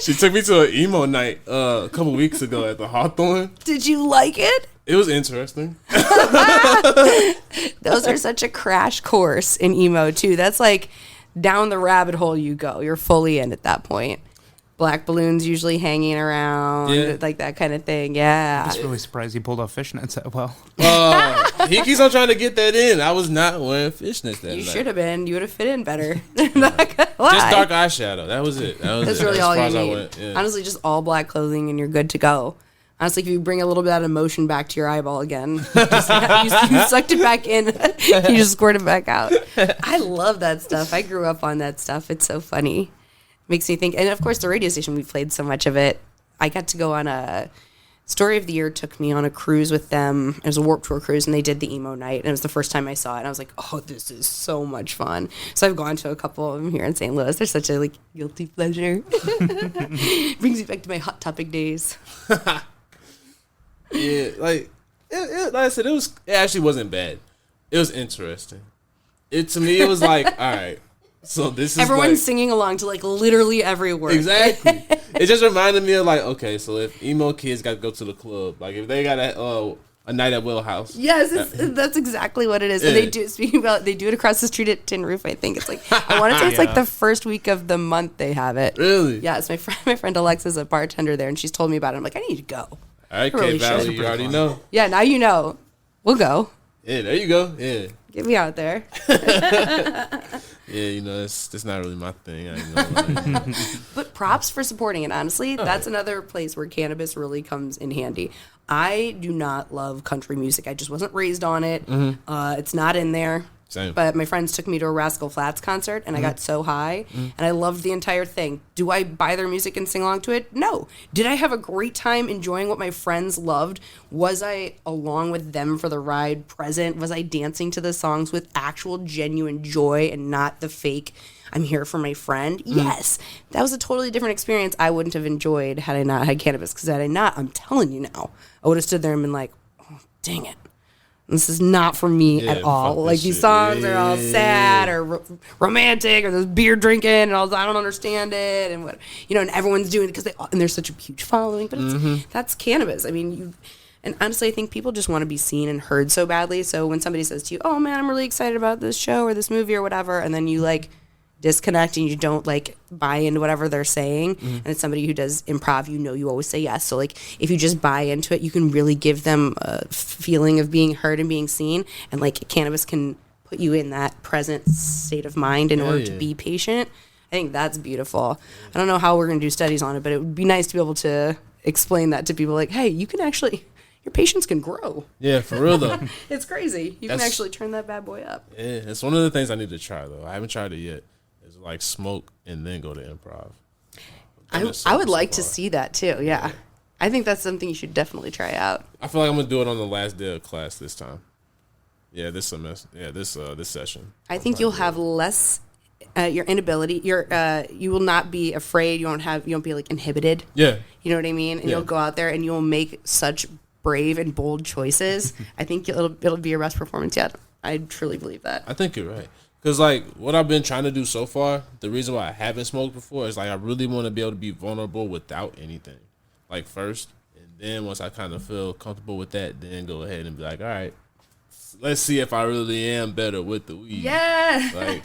She took me to an emo night a couple weeks ago at the Hawthorne. Did you like it? It was interesting. Those are such a crash course in emo too. That's like down the rabbit hole you go. You're fully in at that point. Black balloons usually hanging around, like that kind of thing. Yeah. I'm just really surprised he pulled off fishnets that well. He keeps on trying to get that in. I was not wearing fishnets that night. You should have been. You would have fit in better. Not gonna lie. Just dark eyeshadow. That was it. That's really all you need. Yeah. Honestly, just all black clothing and you're good to go. Honestly, if you bring a little bit of emotion back to your eyeball again, you sucked it back in, you just squirt it back out. I love that stuff. I grew up on that stuff. It's so funny. Makes me think. And of course, the radio station, we played so much of it. I got to go on a Story of the Year, took me on a cruise with them. It was a Warped Tour cruise, and they did the emo night. And it was the first time I saw it. And I was like, oh, this is so much fun. So I've gone to a couple of them here in St. Louis. They're such a guilty pleasure. Brings me back to my Hot Topic days. Yeah, like I said, it actually wasn't bad. It was interesting. To me, it was like, all right. So this is everyone's singing along to literally every word. Exactly. It just reminded me of okay, so if emo kids got to go to the club, if they got a night at Will House. Yes, that's exactly what it is. Yeah. And they do. Speaking about, they do it across the street at Tin Roof. I think it's I want to say it's the first week of the month they have it. Really? Yeah, it's my friend Alexa's a bartender there, and she's told me about it. I'm like, I need to go. All right, really K Valley, you already know. Yeah, now you know. We'll go. Yeah, there you go. Yeah. Get me out there. Yeah, it's not really my thing. I ain't gonna lie. But props for supporting it, honestly. That's another place where cannabis really comes in handy. I do not love country music. I just wasn't raised on it. It's not in there. Same. But my friends took me to a Rascal Flatts concert, and I got so high, and I loved the entire thing. Do I buy their music and sing along to it? No. Did I have a great time enjoying what my friends loved? Was I along with them for the ride, present? Was I dancing to the songs with actual genuine joy and not the fake, I'm here for my friend? Yes. That was a totally different experience I wouldn't have enjoyed had I not had cannabis, because had I not, I'm telling you now, I would have stood there and been like, oh, dang it. This is not for me at all. These songs are all sad or romantic, or there's beer drinking, and I don't understand it, and and everyone's doing it because and there's such a huge following. But that's cannabis. I mean, and honestly, I think people just want to be seen and heard so badly. So when somebody says to you, "Oh man, I'm really excited about this show or this movie or whatever," and then you disconnect and you don't buy into whatever they're saying, and it's somebody who does improv, you always say yes. So if you just buy into it, you can really give them a feeling of being heard and being seen, and cannabis can put you in that present state of mind in order to be patient. I think that's beautiful. I don't know how we're going to do studies on it, but it would be nice to be able to explain that to people, hey, you can actually, your patience can grow. Yeah, for real though. It's crazy. You can actually turn that bad boy up. Yeah, it's one of the things I need to try though. I haven't tried it yet. Smoke and then go to improv. I would like to see that too. Yeah. I think that's something you should definitely try out. I feel like I'm gonna do it on the last day of class this time. Yeah, this semester. Yeah, this session. I think you'll have less your inability. You will not be afraid. You won't be inhibited. Yeah. You know what I mean? And you'll go out there and you'll make such brave and bold choices. I think it'll be your best performance yet. I truly believe that. I think you're right. Because, what I've been trying to do so far, the reason why I haven't smoked before is, I really want to be able to be vulnerable without anything. First. And then once I kind of feel comfortable with that, then go ahead and be all right, let's see if I really am better with the weed. Yeah.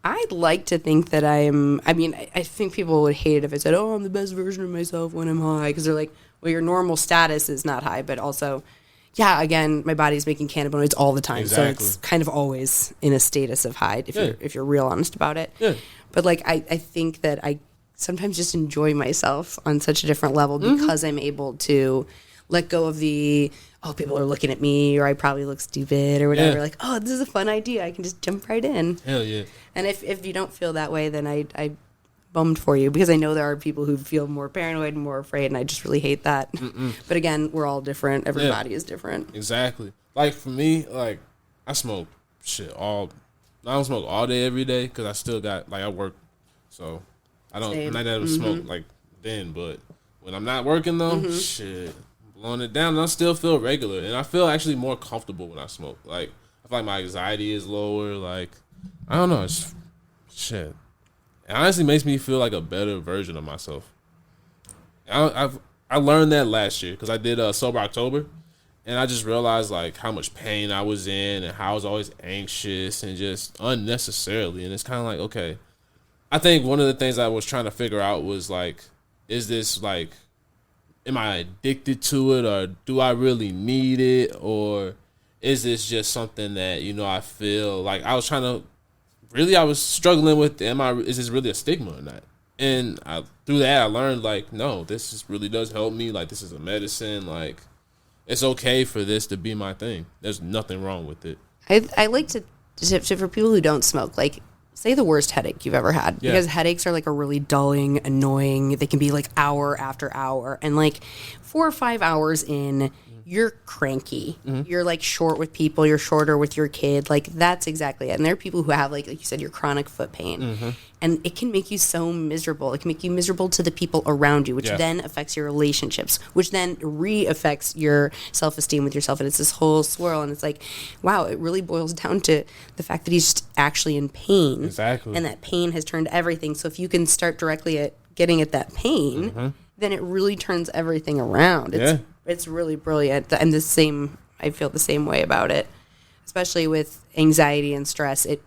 I'd like to think that I think people would hate it if I said, oh, I'm the best version of myself when I'm high. Because they're like, well, your normal status is not high, but also... Yeah, again, my body's making cannabinoids all the time, so it's kind of always in a status of high if you're real honest about it. Yeah. But I think that I sometimes just enjoy myself on such a different level because I'm able to let go of the people are looking at me or I probably look stupid or whatever. Yeah. This is a fun idea. I can just jump right in. Hell yeah. And if you don't feel that way, then I bummed for you because I know there are people who feel more paranoid and more afraid, and I just really hate that. But again, we're all different. Everybody is different. Exactly. For me, I smoke I don't smoke all day every day because I still got I work, so I don't. Same. I never smoke like then, but when I'm not working though, shit, I'm blowing it down, and I still feel regular, and I feel actually more comfortable when I smoke. Like I feel like my anxiety is lower. Like I don't know, it's shit. It honestly makes me feel like a better version of myself. I learned that last year because I did Sober October, and I just realized like how much pain I was in and how I was always anxious and just unnecessarily. And it's kind of like, okay, I think one of the things I was trying to figure out was like, is this like, am I addicted to it, or do I really need it, or is this just something that, you know, I feel like I was struggling with, is this really a stigma or not? And through that I learned like, no, really does help me. Like this is a medicine. Like it's okay for this to be my thing. There's nothing wrong with it. I like to for people who don't smoke, like say the worst headache you've ever had, because headaches are like a really dulling, annoying. They can be like hour after hour, and like 4 or 5 hours in, you're cranky. You're like short with people. You're shorter with your kid. Like that's exactly it. And there are people who have like you said, your chronic foot pain, and it can make you so miserable. It can make you miserable to the people around you, which then affects your relationships, which then affects your self-esteem with yourself. And it's this whole swirl. And it's like, wow, it really boils down to the fact that he's just actually in pain. Exactly. And that pain has turned everything. So if you can start directly at getting at that pain, then it really turns everything around. It's really brilliant. And I feel the same way about it, especially with anxiety and stress. It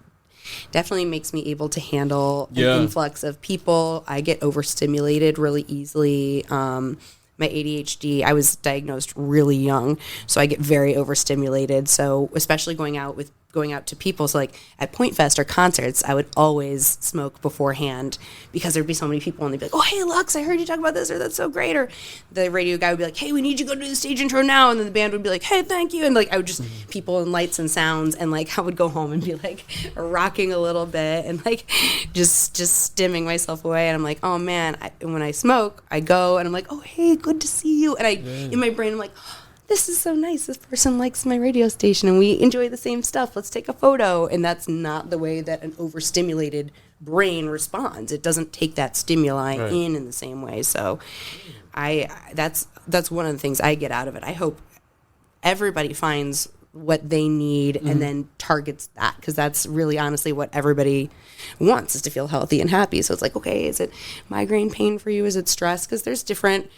definitely makes me able to handle an influx of people. I get overstimulated really easily. My ADHD, I was diagnosed really young, so I get very overstimulated. So especially going out to people, so like at Point Fest or concerts, I would always smoke beforehand because there'd be so many people and they'd be like, oh, hey, Lux, I heard you talk about this, or that's so great. Or the radio guy would be like, hey, we need you to go do the stage intro now. And then the band would be like, hey, thank you. And like I would just, people and lights and sounds, and like I would go home and be like rocking a little bit and like just stimming myself away. And I'm like, oh man, when I smoke, I go and I'm like, oh, hey, good to see you. And in my brain, I'm like, this is so nice. This person likes my radio station and we enjoy the same stuff. Let's take a photo. And that's not the way that an overstimulated brain responds. It doesn't take that stimuli in the same way. So that's one of the things I get out of it. I hope everybody finds what they need and then targets that, because that's really honestly what everybody wants, is to feel healthy and happy. So it's like, okay, is it migraine pain for you? Is it stress? Because there's different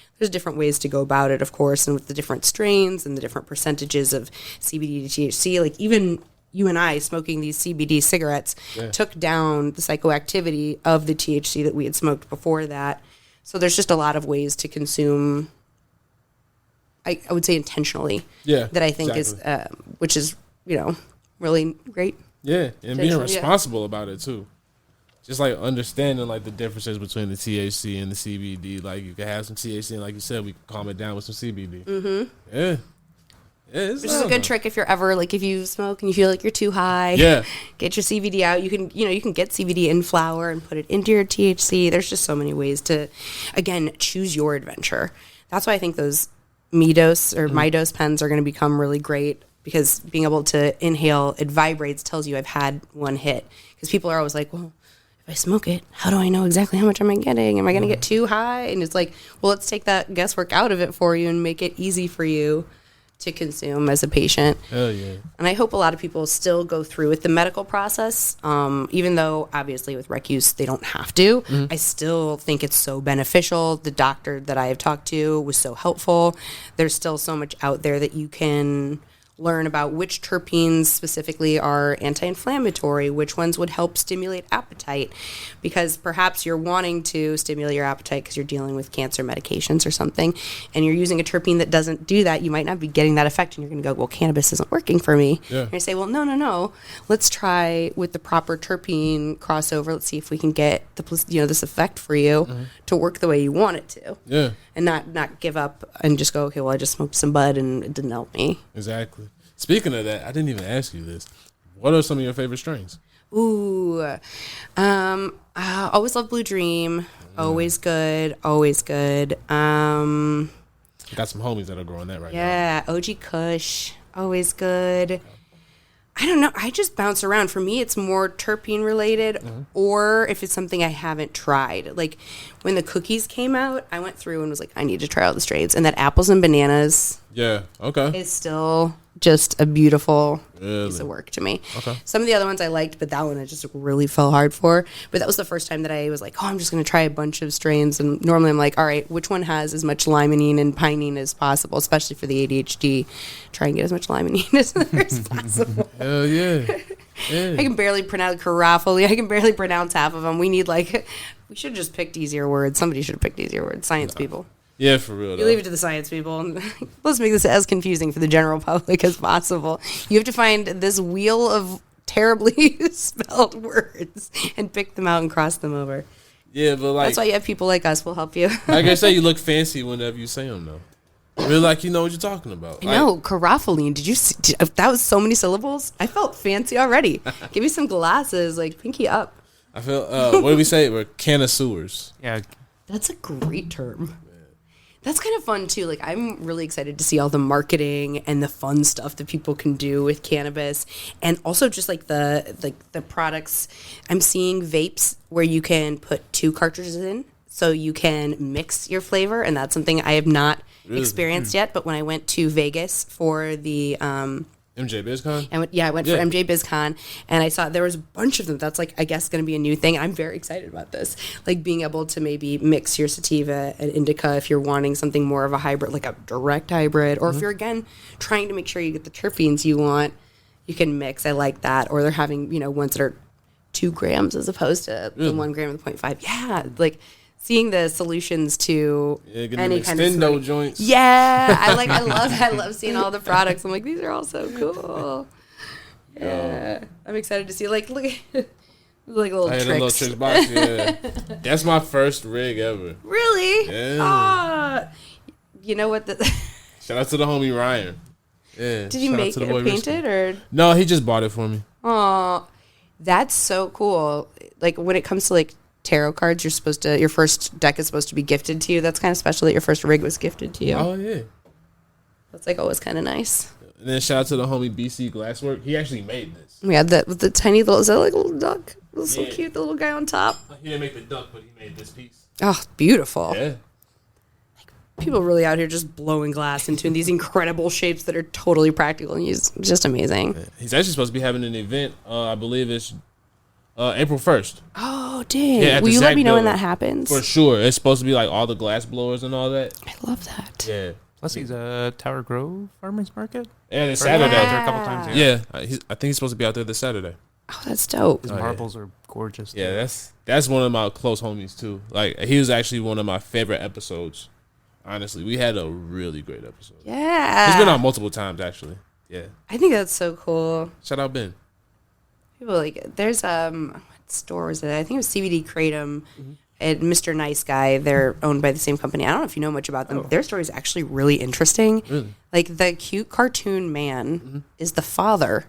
ways to go about it, of course, and with the different strains and the different percentages of CBD to THC. Like even you and I smoking these CBD cigarettes took down the psychoactivity of the THC that we had smoked before that. So there's just a lot of ways to consume, I would say intentionally, that I think is, which is, really great. Yeah, and being responsible about it too. Just like understanding like the differences between the THC and the CBD. Like you can have some THC and like you said, we can calm it down with some CBD. Yeah. Which is a good trick if you're ever like, if you smoke and you feel like you're too high. Get your CBD out. You can get CBD in flower and put it into your THC. There's just so many ways to, again, choose your adventure. That's why I think those MiDose or MiDose pens are going to become really great, because being able to inhale, it vibrates, tells you I've had one hit. Because people are always like, well, if I smoke it, how do I know exactly how much am I getting? Am I going to get too high? And it's like, well, let's take that guesswork out of it for you and make it easy for you to consume as a patient. Hell yeah. And I hope a lot of people still go through with the medical process, even though obviously with rec use they don't have to. I still think it's so beneficial. The doctor that I have talked to was so helpful. There's still so much out there that you can learn about which terpenes specifically are anti-inflammatory, which ones would help stimulate appetite, because perhaps you're wanting to stimulate your appetite because you're dealing with cancer medications or something, and you're using a terpene that doesn't do that. You might not be getting that effect, and you're going to go, well, cannabis isn't working for me. And you say, well, no. Let's try with the proper terpene crossover. Let's see if we can get this effect for you to work the way you want it to. And not give up and just go, okay, well, I just smoked some bud and it didn't help me. Exactly. Speaking of that, I didn't even ask you this. What are some of your favorite strains? Ooh, I always love Blue Dream. Always good. Got some homies that are growing that right now. Yeah, OG Kush. Always good. I don't know. I just bounce around. For me, it's more terpene related, or if it's something I haven't tried. Like when the cookies came out, I went through and was like, I need to try all the strains. And that apples and bananas Yeah. Okay. is still just a beautiful Really? piece of work to me. Okay. Some of the other ones I liked, but that one I just really fell hard for. But that was the first time that I was like, oh, I'm just going to try a bunch of strains. And normally I'm like, all right, which one has as much limonene and pinene as possible, especially for the ADHD. Try and get as much limonene as there as possible. Hell yeah. Yeah. I can barely pronounce carafe. I can barely pronounce half of them. We need we should have just picked easier words. Somebody should have picked easier words. Science people. Yeah, for real. You leave it to the science people. Let's make this as confusing for the general public as possible. You have to find this wheel of terribly spelled words and pick them out and cross them over. Yeah, but like That's why you have people like us. We'll help you. like I say, you look fancy whenever you say them, though. Really, like you know what you're talking about. No, carafoline. Did you see? That was so many syllables. I felt fancy already. Give me some glasses, like pinky up. I feel. What do we say? We're connoisseurs. Yeah. That's a great term. That's kind of fun too. Like I'm really excited to see all the marketing and the fun stuff that people can do with cannabis, and also just like the products. I'm seeing vapes where you can put 2 cartridges in, so you can mix your flavor, and that's something I have not experienced yet. But when I went to Vegas for the MJ BizCon? I went for MJ BizCon, and I saw there was a bunch of them. That's like, I guess, going to be a new thing. I'm very excited about this. Like being able to maybe mix your sativa and indica if you're wanting something more of a hybrid, like a direct hybrid, or if you're, again, trying to make sure you get the terpenes you want, you can mix. I like that. Or they're having, ones that are 2 grams as opposed to the 1 gram with 0.5. Yeah, like seeing the solutions to any kind of extendo joints. Yeah, I love seeing all the products. I'm like, these are all so cool. Yeah, I'm excited to see. Like, look at little I had tricks. a little trick box. Yeah, that's my first rig ever. Really? Yeah. Ah, you know what? Shout out to the homie Ryan. Yeah. Did he make it or paint it or? No, he just bought it for me. Oh, that's so cool. Like when it comes to like tarot cards, your first deck is supposed to be gifted to you. That's kind of special that your first rig was gifted to you. Oh yeah. That's like always kind of nice. And then shout out to the homie BC Glasswork. He actually made this. Yeah, the tiny little, is that like a little duck? It was so cute, the little guy on top. He didn't make the duck, but he made this piece. Oh, beautiful. Yeah. People really out here just blowing glass into these incredible shapes that are totally practical and it's just amazing. He's actually supposed to be having an event. I believe it's April 1st. Oh, dang. Yeah, Will you let me know when that happens? For sure. It's supposed to be like all the glass blowers and all that. I love that. Yeah. Plus, he's a Tower Grove Farmers Market. And it's Or Saturday. out there a couple times. Yeah. I think he's supposed to be out there this Saturday. Oh, that's dope. His marbles are gorgeous. Yeah, that's one of my close homies too. Like he was actually one of my favorite episodes. Honestly, we had a really great episode. Yeah. He's been on multiple times actually. Yeah. I think that's so cool. Shout out Ben. People like, there's, what store was it? I think it was CBD Kratom and Mr. Nice Guy. They're owned by the same company. I don't know if you know much about them. Their story is actually really interesting. Really? Like the cute cartoon man is the father,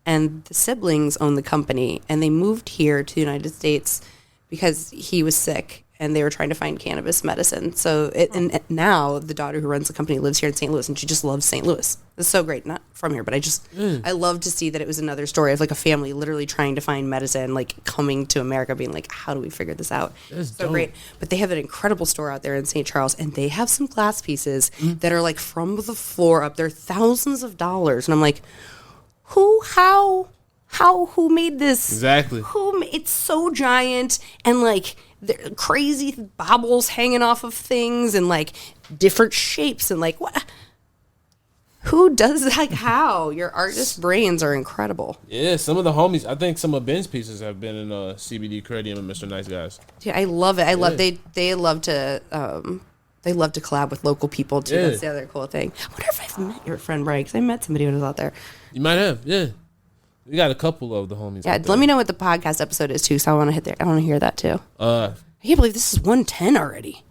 and the siblings own the company, and they moved here to the United States because he was sick and they were trying to find cannabis medicine. So and now the daughter who runs the company lives here in St. Louis, and she just loves St. Louis. It's so great. Not from here, but I love to see that it was another story of like a family literally trying to find medicine, like coming to America, being like, how do we figure this out? That's so dope. great. But they have an incredible store out there in St. Charles, and they have some glass pieces that are like from the floor up. They're thousands of dollars. And I'm like, who made this? Exactly. It's so giant, and like there crazy bobbles hanging off of things and like different shapes and like what? Who does that? Like how? Your artist brains are incredible. Yeah, some of the homies. I think some of Ben's pieces have been in CBD Credium and Mr. Nice Guys. Yeah, I love it. I love they love to collab with local people too. Yeah. That's the other cool thing. I wonder if I've met your friend Brian, because I met somebody when I was out there. You might have, yeah. We got a couple of the homies. Yeah, out there. let me know what the podcast episode is too, so I want to hit there. I want to hear that too. I can't believe this is 110 already.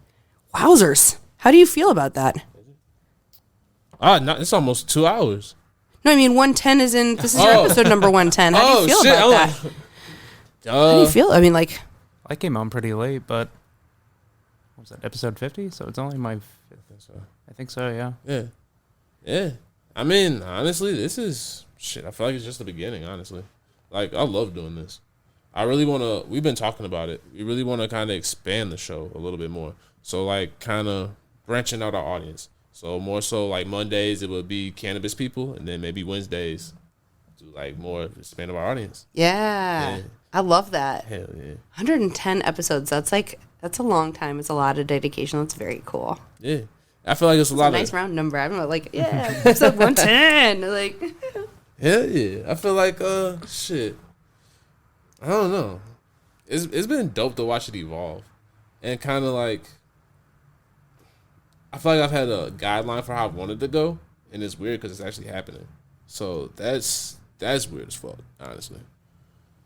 Wowzers! How do you feel about that? No, it's almost 2 hours. No, I mean 110 is in. This is your episode number 110. How do you feel about that? How do you feel? I mean, like, I came on pretty late, but what was that, episode 50? So it's only my. I think so. Yeah. Yeah. I mean, honestly, this is shit. I feel like it's just the beginning, honestly. Like, I love doing this. I really want to, we've been talking about it. We really want to kind of expand the show a little bit more. So, like, kind of branching out our audience. So, more so, like, Mondays, it would be cannabis people. And then maybe Wednesdays, do, like, more expand of our audience. Yeah. I love that. Hell yeah. 110 episodes. That's a long time. It's a lot of dedication. That's very cool. Yeah. I feel like it's a lot It's a nice round number. I'm like, yeah, episode 110. Like, hell yeah. I feel like, shit. I don't know. It's been dope to watch it evolve. And kind of like, I feel like I've had a guideline for how I wanted to go. And it's weird because it's actually happening. So that's weird as fuck, honestly.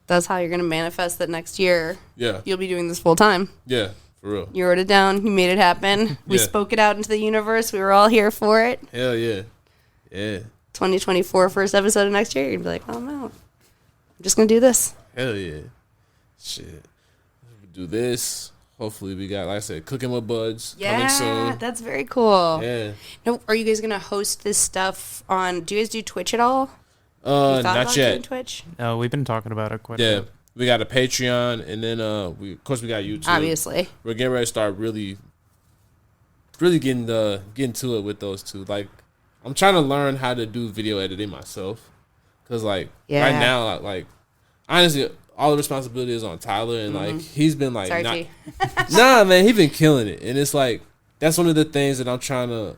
that's how you're going to manifest that next year. Yeah. You'll be doing this full time. Yeah, for real. You wrote it down. You made it happen. We spoke it out into the universe. We were all here for it. Hell yeah. Yeah. 2024, first episode of next year, you're going to be like, oh, I'm out. I'm just going to do this. Hell yeah. Shit. We do this. Hopefully we got, like I said, Cooking with Buds coming soon. That's very cool. Yeah. No, are you guys going to host this stuff on, do you guys do Twitch at all? You thought Not about doing yet. Twitch? No, we've been talking about it quite a Yeah. bit. We got a Patreon, and then we of course we got YouTube. Obviously. We're getting ready to start really getting to it with those two. Like, I'm trying to learn how to do video editing myself, cause like right now, like honestly, all the responsibility is on Tyler, and like he's been like, Sorry, not, T. nah, man, he's been killing it, and it's like that's one of the things that I'm trying to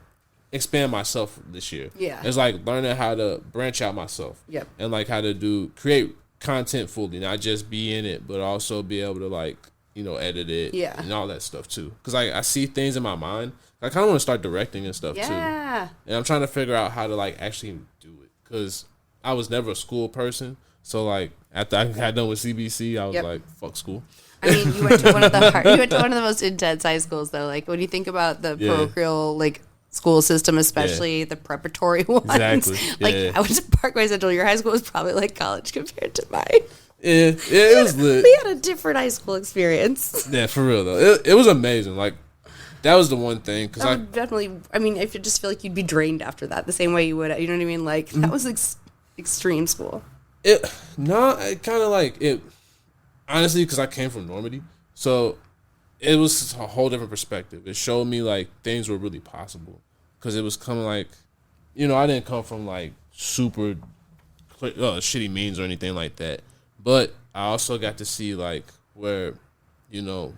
expand myself this year. Yeah. It's like learning how to branch out myself. Yep. And like how to create content fully, not just be in it, but also be able to like, you know, edit it. Yeah. And all that stuff too. Cause like I see things in my mind. I kind of want to start directing and stuff too. Yeah. And I'm trying to figure out how to like actually do it. Cause I was never a school person. So like after I got done with CBC, I was like, fuck school. I mean, you went to one of the most intense high schools though. Like when you think about the parochial like school system, especially the preparatory ones. Exactly. Like I went to Parkway Central. Your high school was probably like college compared to mine. Yeah, it was lit. We had a different high school experience. Yeah, for real though. It was amazing. Like that was the one thing. Cause I would definitely. I mean, I just feel like you'd be drained after that, the same way you would. You know what I mean? Like that was extreme school. It kind of like it. Honestly, because I came from Normandy, so it was a whole different perspective. It showed me like things were really possible. Because it was coming like, you know, I didn't come from like super shitty means or anything like that. But I also got to see like where, you know,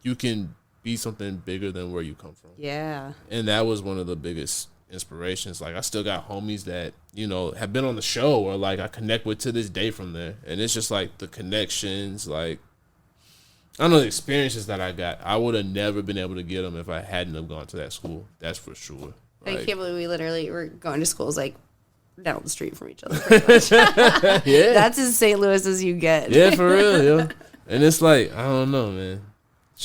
you can be something bigger than where you come from. Yeah. And that was one of the biggest inspirations. Like I still got homies that, you know, have been on the show or like I connect with to this day from there. And it's just like the connections, like, I don't know, the experiences that I got, I would have never been able to get them if I hadn't have gone to that school. That's for sure. I Like, can't believe we literally were going to schools like down the street from each other. Pretty much. yeah. That's as St. Louis as you get. Yeah, for real, yo. And it's like, I don't know, man.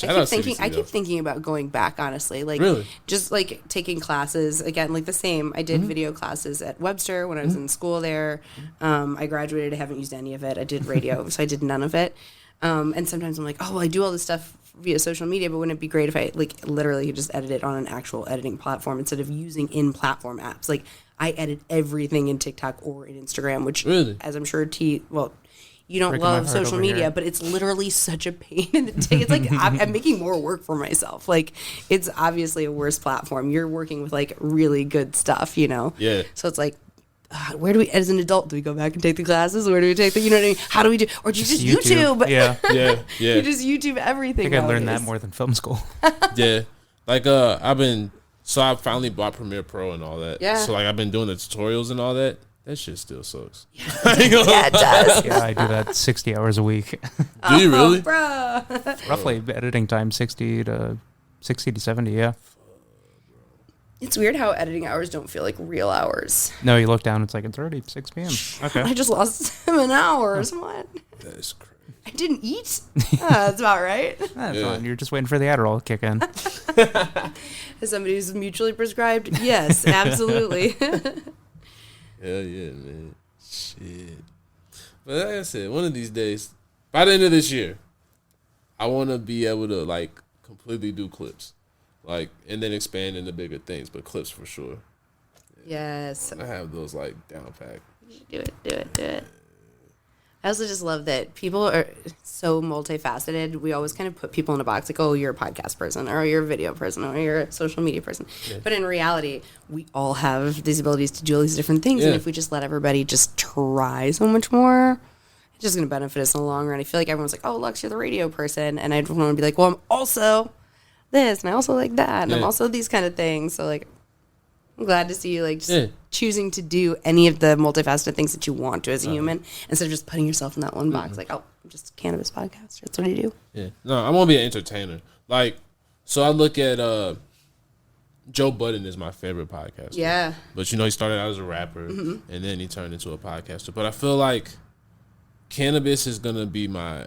I keep thinking about going back, honestly. Like, really? Just like taking classes again, like the same. I did video classes at Webster when I was in school there. I graduated. I haven't used any of it. I did radio, so I did none of it. And sometimes I'm like, oh, well, I do all this stuff via social media, but wouldn't it be great if I like literally could just edit it on an actual editing platform instead of using in-platform apps? Like I edit everything in TikTok or in Instagram, which, as I'm sure you don't love social media, but it's literally such a pain in the dick. It's like I'm making more work for myself. Like it's obviously a worse platform. You're working with like really good stuff, you know? Yeah. So it's like, where do we, as an adult, do we go back and take the classes? Where do we take the, you know what I mean? How do we do, or do you just YouTube? Yeah. Yeah. You just YouTube everything. I think I learned that more than film school. Yeah. Like, I finally bought Premiere Pro and all that. Yeah. So, like, I've been doing the tutorials and all that. That shit still sucks. Yeah, it does. Yeah, I do that 60 hours a week. Do you really? Bro. Roughly editing time 60 to 70, yeah. It's weird how editing hours don't feel like real hours. No, you look down, it's like, it's already 6 p.m. Okay. I just lost 7 hours. What? That's crazy. I didn't eat? That's about right. That's fine. You're just waiting for the Adderall to kick in. As somebody who's mutually prescribed, yes, absolutely. Hell yeah, man. Shit. But like I said, one of these days, by the end of this year, I want to be able to, like, completely do clips. Like, and then expand into bigger things, but clips for sure. Yes. I have those like down pack. Do it. I also just love that people are so multifaceted. We always kind of put people in a box like, oh, you're a podcast person, or you're a video person, or you're a social media person. Yeah. But in reality, we all have these abilities to do all these different things. Yeah. And if we just let everybody just try so much more, it's just going to benefit us in the long run. I feel like everyone's like, oh, Lux, you're the radio person. And I don't want to be like, well, I'm also this, and I also like that, and I'm also these kind of things. So, like, I'm glad to see you like just choosing to do any of the multifaceted things that you want to as a human instead of just putting yourself in that one box. Like, oh, I'm just a cannabis podcaster. That's what I do. Yeah. No, I want to be an entertainer. Like, so I look at Joe Budden is my favorite podcaster. Yeah. But, he started out as a rapper, and then he turned into a podcaster. But I feel like cannabis is going to be I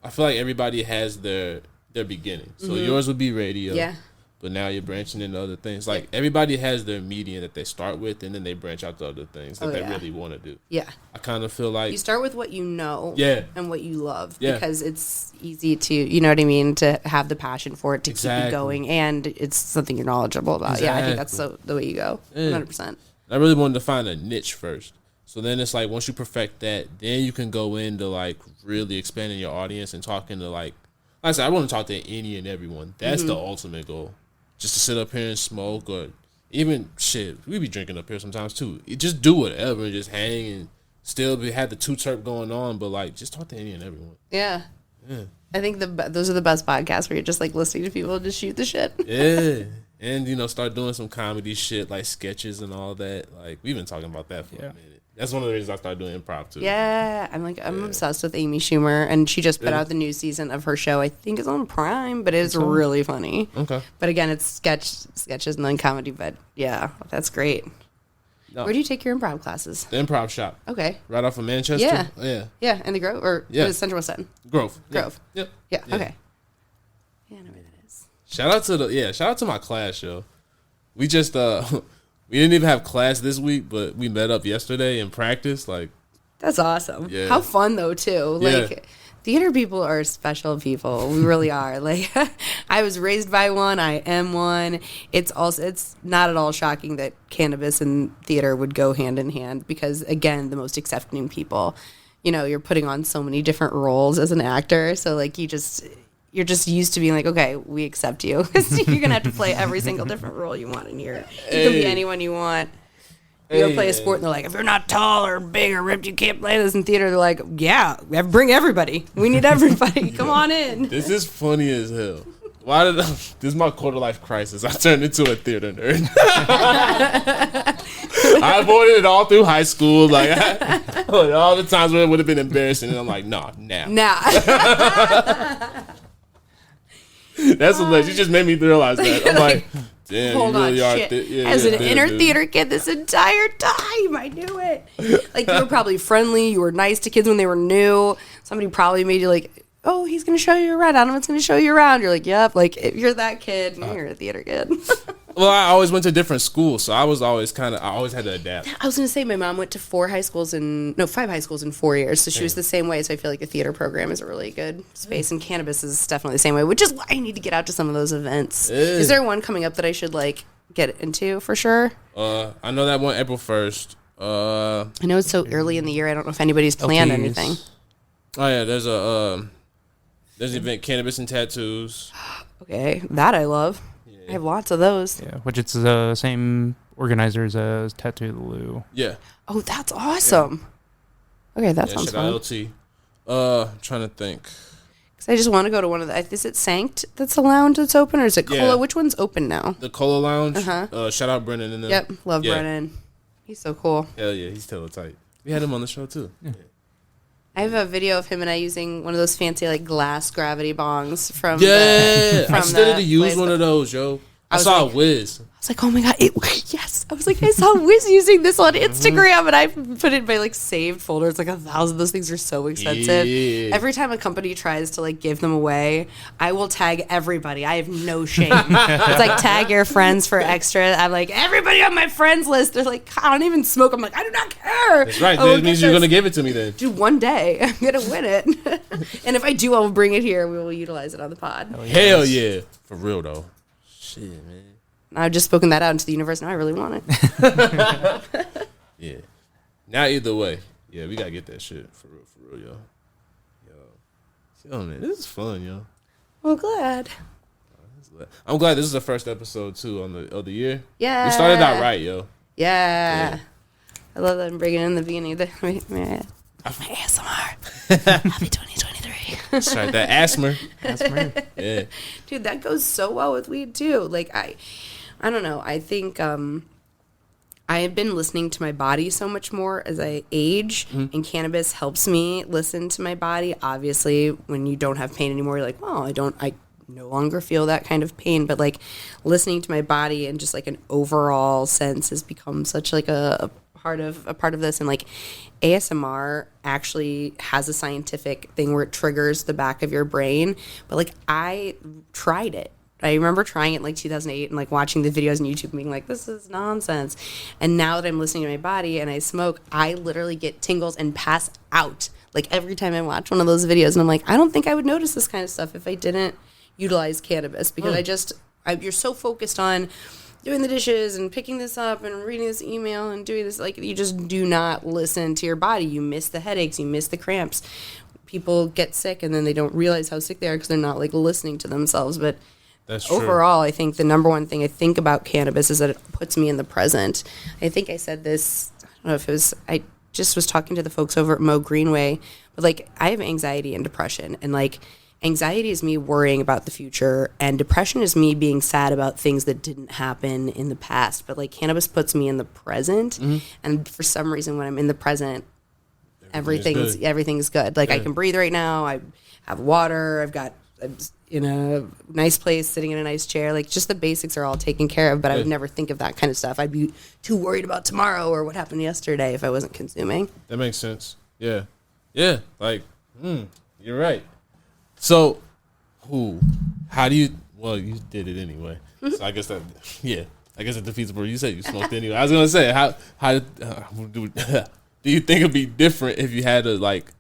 feel like everybody has their beginning. So yours would be radio. Yeah. But now you're branching into other things. Like, everybody has their medium that they start with, and then they branch out to other things that they really want to do. Yeah. I kind of feel like... You start with what you know and what you love. Yeah. Because it's easy to, you know what I mean, to have the passion for it, to keep you going, and it's something you're knowledgeable about. Exactly. Yeah, I think that's the way you go. 100%. I really wanted to find a niche first. So then it's like, once you perfect that, then you can go into, like, really expanding your audience and talking to, like I said, I want to talk to any and everyone. That's the ultimate goal. Just to sit up here and smoke, or even we be drinking up here sometimes too. Just do whatever and just hang and still have the Too T3rp going on, but like just talk to any and everyone. Yeah. I think those are the best podcasts where you're just like listening to people just shoot the shit. Yeah. And start doing some comedy shit like sketches and all that. Like we've been talking about that for a minute. That's one of the reasons I started doing improv too. Yeah, I'm obsessed with Amy Schumer, and she just put out the new season of her show. I think it's on Prime, but it's really funny. Okay. But again, it's sketches and then comedy. But yeah, that's great. No. Where do you take your improv classes? The Improv Shop. Okay. Right off of Manchester. Yeah, in the Grove or Central West End. Grove. Yep. Yeah. Okay. Yeah, I know where that is. Shout out to my class, yo. We just we didn't even have class this week, but we met up yesterday and practiced. Like, that's awesome. Yeah. How fun though too. Like, theater people are special people. We really are. Like, I was raised by one. I am one. It's not at all shocking that cannabis and theater would go hand in hand because, again, the most accepting people. You're putting on so many different roles as an actor. So like you're just used to being like, okay, we accept you. You're going to have to play every single different role you want in here. You can be anyone you want. You go play a sport, and they're like, if you're not tall or big or ripped, you can't play this in theater. They're like, yeah, bring everybody. We need everybody. Come on in. This is funny as hell. This is my quarter life crisis. I turned into a theater nerd. I avoided it all through high school. Like all the times where it would have been embarrassing, and I'm like, nah. That's hilarious. You just made me realize that. I'm like, damn, hold you really on, shit. As an inner theater kid this entire time, I knew it. Like, you were probably friendly. You were nice to kids when they were new. Somebody probably made you like, oh, he's going to show you around. Donovan's going to show you around. You're like, yep. Like, if you're that kid, you're a theater kid. Well, I always went to different schools, so I always had to adapt. I was going to say, my mom went to 5 high schools in 4 years, so she was the same way, so I feel like the theater program is a really good space, and cannabis is definitely the same way, which is why I need to get out to some of those events. Is there one coming up that I should, like, get into for sure? I know that one April 1st. I know it's so early in the year, I don't know if anybody's planned anything. Oh, yeah, there's an event, Cannabis and Tattoos. Okay, that I love. I have lots of those. Yeah, which it's the same organizers as Tattoo the Lou. Yeah. Oh, that's awesome. Yeah. Okay, that sounds fun. LT. I'm trying to think. Because I just want to go to one of the... Is it Sanct that's a lounge that's open, or is it Cola? Yeah. Which one's open now? The Cola Lounge. Uh-huh. Shout out Brennan. And yep, love Brennan. He's so cool. Hell yeah, he's still tight. We had him on the show, too. Yeah. I have a video of him and I using one of those fancy like glass gravity bongs from I still need to use one of those, yo. I saw Wiz. I was like, oh my God, yes. I was like, I saw Wiz using this on Instagram and I put it in my like saved folder. It's like 1,000. Those things are so expensive. Yeah. Every time a company tries to like give them away, I will tag everybody. I have no shame. It's like tag your friends for extra. I'm like, everybody on my friends list. They're like, I don't even smoke. I'm like, I do not care. That's right. That means you're going to give it to me then. Dude, one day I'm going to win it. And if I do, I will bring it here. We will utilize it on the pod. Hell yeah. For real though. Shit, man. I've just spoken that out into the universe. Now I really want it. Yeah. Now either way, yeah, we gotta get that shit for real, yo. Yo, man, this is fun, yo. Well, glad. I'm glad this is the first episode too of the year. Yeah. We started out right, yo. Yeah. I love that I'm bringing in the beginning of my ASMR. Happy 2023. That's right, that asthma. Yeah. Dude, that goes so well with weed too. Like I don't know. I think I have been listening to my body so much more as I age, and cannabis helps me listen to my body. Obviously, when you don't have pain anymore, you're like, well, I no longer feel that kind of pain. But like listening to my body and just like an overall sense has become such like a part of this. And like ASMR actually has a scientific thing where it triggers the back of your brain. But like I tried it. I remember trying it in like 2008 and like watching the videos on YouTube being like, this is nonsense. And now that I'm listening to my body and I smoke, I literally get tingles and pass out like every time I watch one of those videos. And I'm like, I don't think I would notice this kind of stuff if I didn't utilize cannabis, because you're so focused on doing the dishes and picking this up and reading this email and doing this. Like you just do not listen to your body. You miss the headaches, you miss the cramps. People get sick and then they don't realize how sick they are because they're not like listening to themselves. But that's true. Overall, I think the number one thing I think about cannabis is that it puts me in the present. I think I said this, I don't know if it was, I just was talking to the folks over at Mo Greenway, but like I have anxiety and depression, and like anxiety is me worrying about the future, and depression is me being sad about things that didn't happen in the past. But like cannabis puts me in the present, and for some reason when I'm in the present, everything's good. Like I can breathe right now, I have water, I'm in a nice place, sitting in a nice chair. Like just the basics are all taken care of, but I would never think of that kind of stuff. I'd be too worried about tomorrow or what happened yesterday if I wasn't consuming. That makes sense. Yeah. Yeah. Like, you're right. So, how do you, well, you did it anyway. So I guess that defeats the purpose. You said you smoked anyway. I was going to say, how do you think it'd be different if you had to like,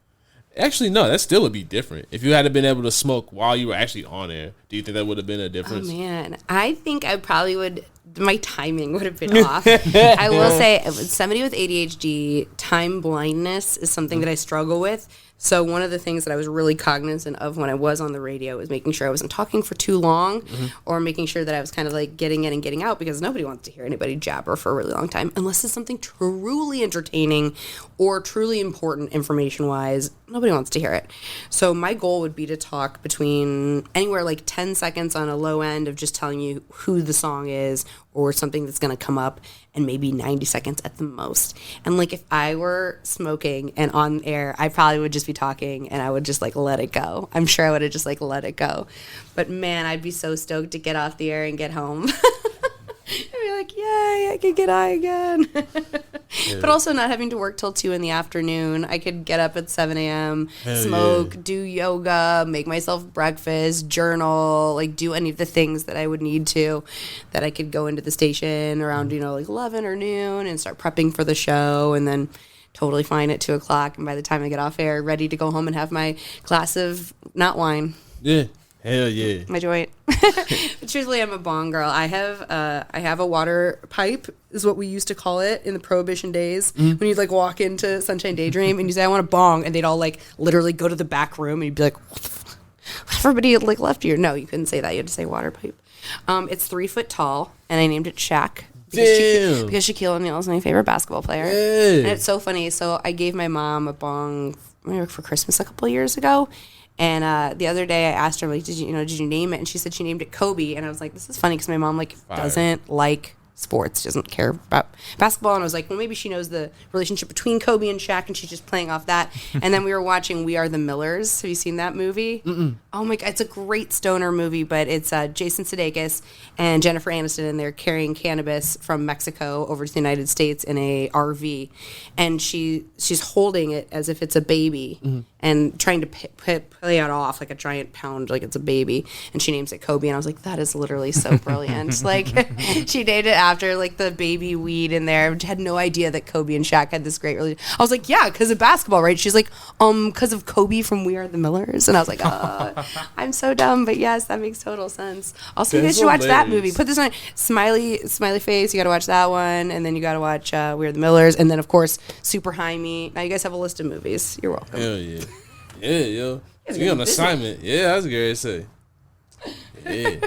actually, no, that still would be different. If you had been able to smoke while you were actually on air, do you think that would have been a difference? Oh, man. I think I probably would, my timing would have been off. I will say, somebody with ADHD, time blindness is something that I struggle with. So one of the things that I was really cognizant of when I was on the radio was making sure I wasn't talking for too long, or making sure that I was kind of like getting in and getting out, because nobody wants to hear anybody jabber for a really long time unless it's something truly entertaining or truly important information-wise. Nobody wants to hear it. So my goal would be to talk between anywhere like 10 seconds on a low end of just telling you who the song is or something that's going to come up, and maybe 90 seconds at the most. And like if I were smoking and on air, I probably would just be talking and I would just like let it go. I'm sure I would have just like let it go. But man, I'd be so stoked to get off the air and get home. I'd be like, yay, I could get high again. But also not having to work till 2 p.m. I could get up at 7 a.m., smoke, do yoga, make myself breakfast, journal, like do any of the things that I would need to, that I could go into the station around, like 11 or noon and start prepping for the show, and then totally fine at 2 o'clock. And by the time I get off air, ready to go home and have my glass of not wine. Yeah. Hell yeah. My joint. But truthfully, I'm a bong girl. I have a water pipe, is what we used to call it in the Prohibition days. When you'd like walk into Sunshine Daydream and you say, I want a bong, and they'd all like literally go to the back room and you'd be like, what the fuck? Everybody like left here. No, you couldn't say that. You had to say water pipe. It's 3 foot tall, and I named it Shaq. Because Shaquille O'Neal is my favorite basketball player. Hey. And it's so funny. So I gave my mom a bong for Christmas a couple of years ago. And the other day I asked her, like, did you name it? And she said she named it Kobe. And I was like, this is funny because my mom doesn't like sports, doesn't care about basketball. And I was like, well, maybe she knows the relationship between Kobe and Shaq, and she's just playing off that. And then we were watching We Are the Millers. Have you seen that movie? Oh my God, it's a great stoner movie, but it's Jason Sudeikis and Jennifer Aniston, and they're carrying cannabis from Mexico over to the United States in a RV, and she's holding it as if it's a baby and trying to play it off like a giant pound, like it's a baby, and she names it Kobe. And I was like, that is literally so brilliant. Like, she named it after, like the baby weed in there. I had no idea that Kobe and Shaq had this great relationship. I was like, yeah, because of basketball, right? She's like, because of Kobe from We Are the Millers. And I was like, I'm so dumb, but yes, that makes total sense. Also, you guys should watch that movie. Put this on Smiley Face. You got to watch that one, and then you got to watch We Are the Millers, and then of course Super High Me. Now you guys have a list of movies. You're welcome. Hell yeah, yeah, yo. You on assignment? Yeah, I was gonna say. Yeah,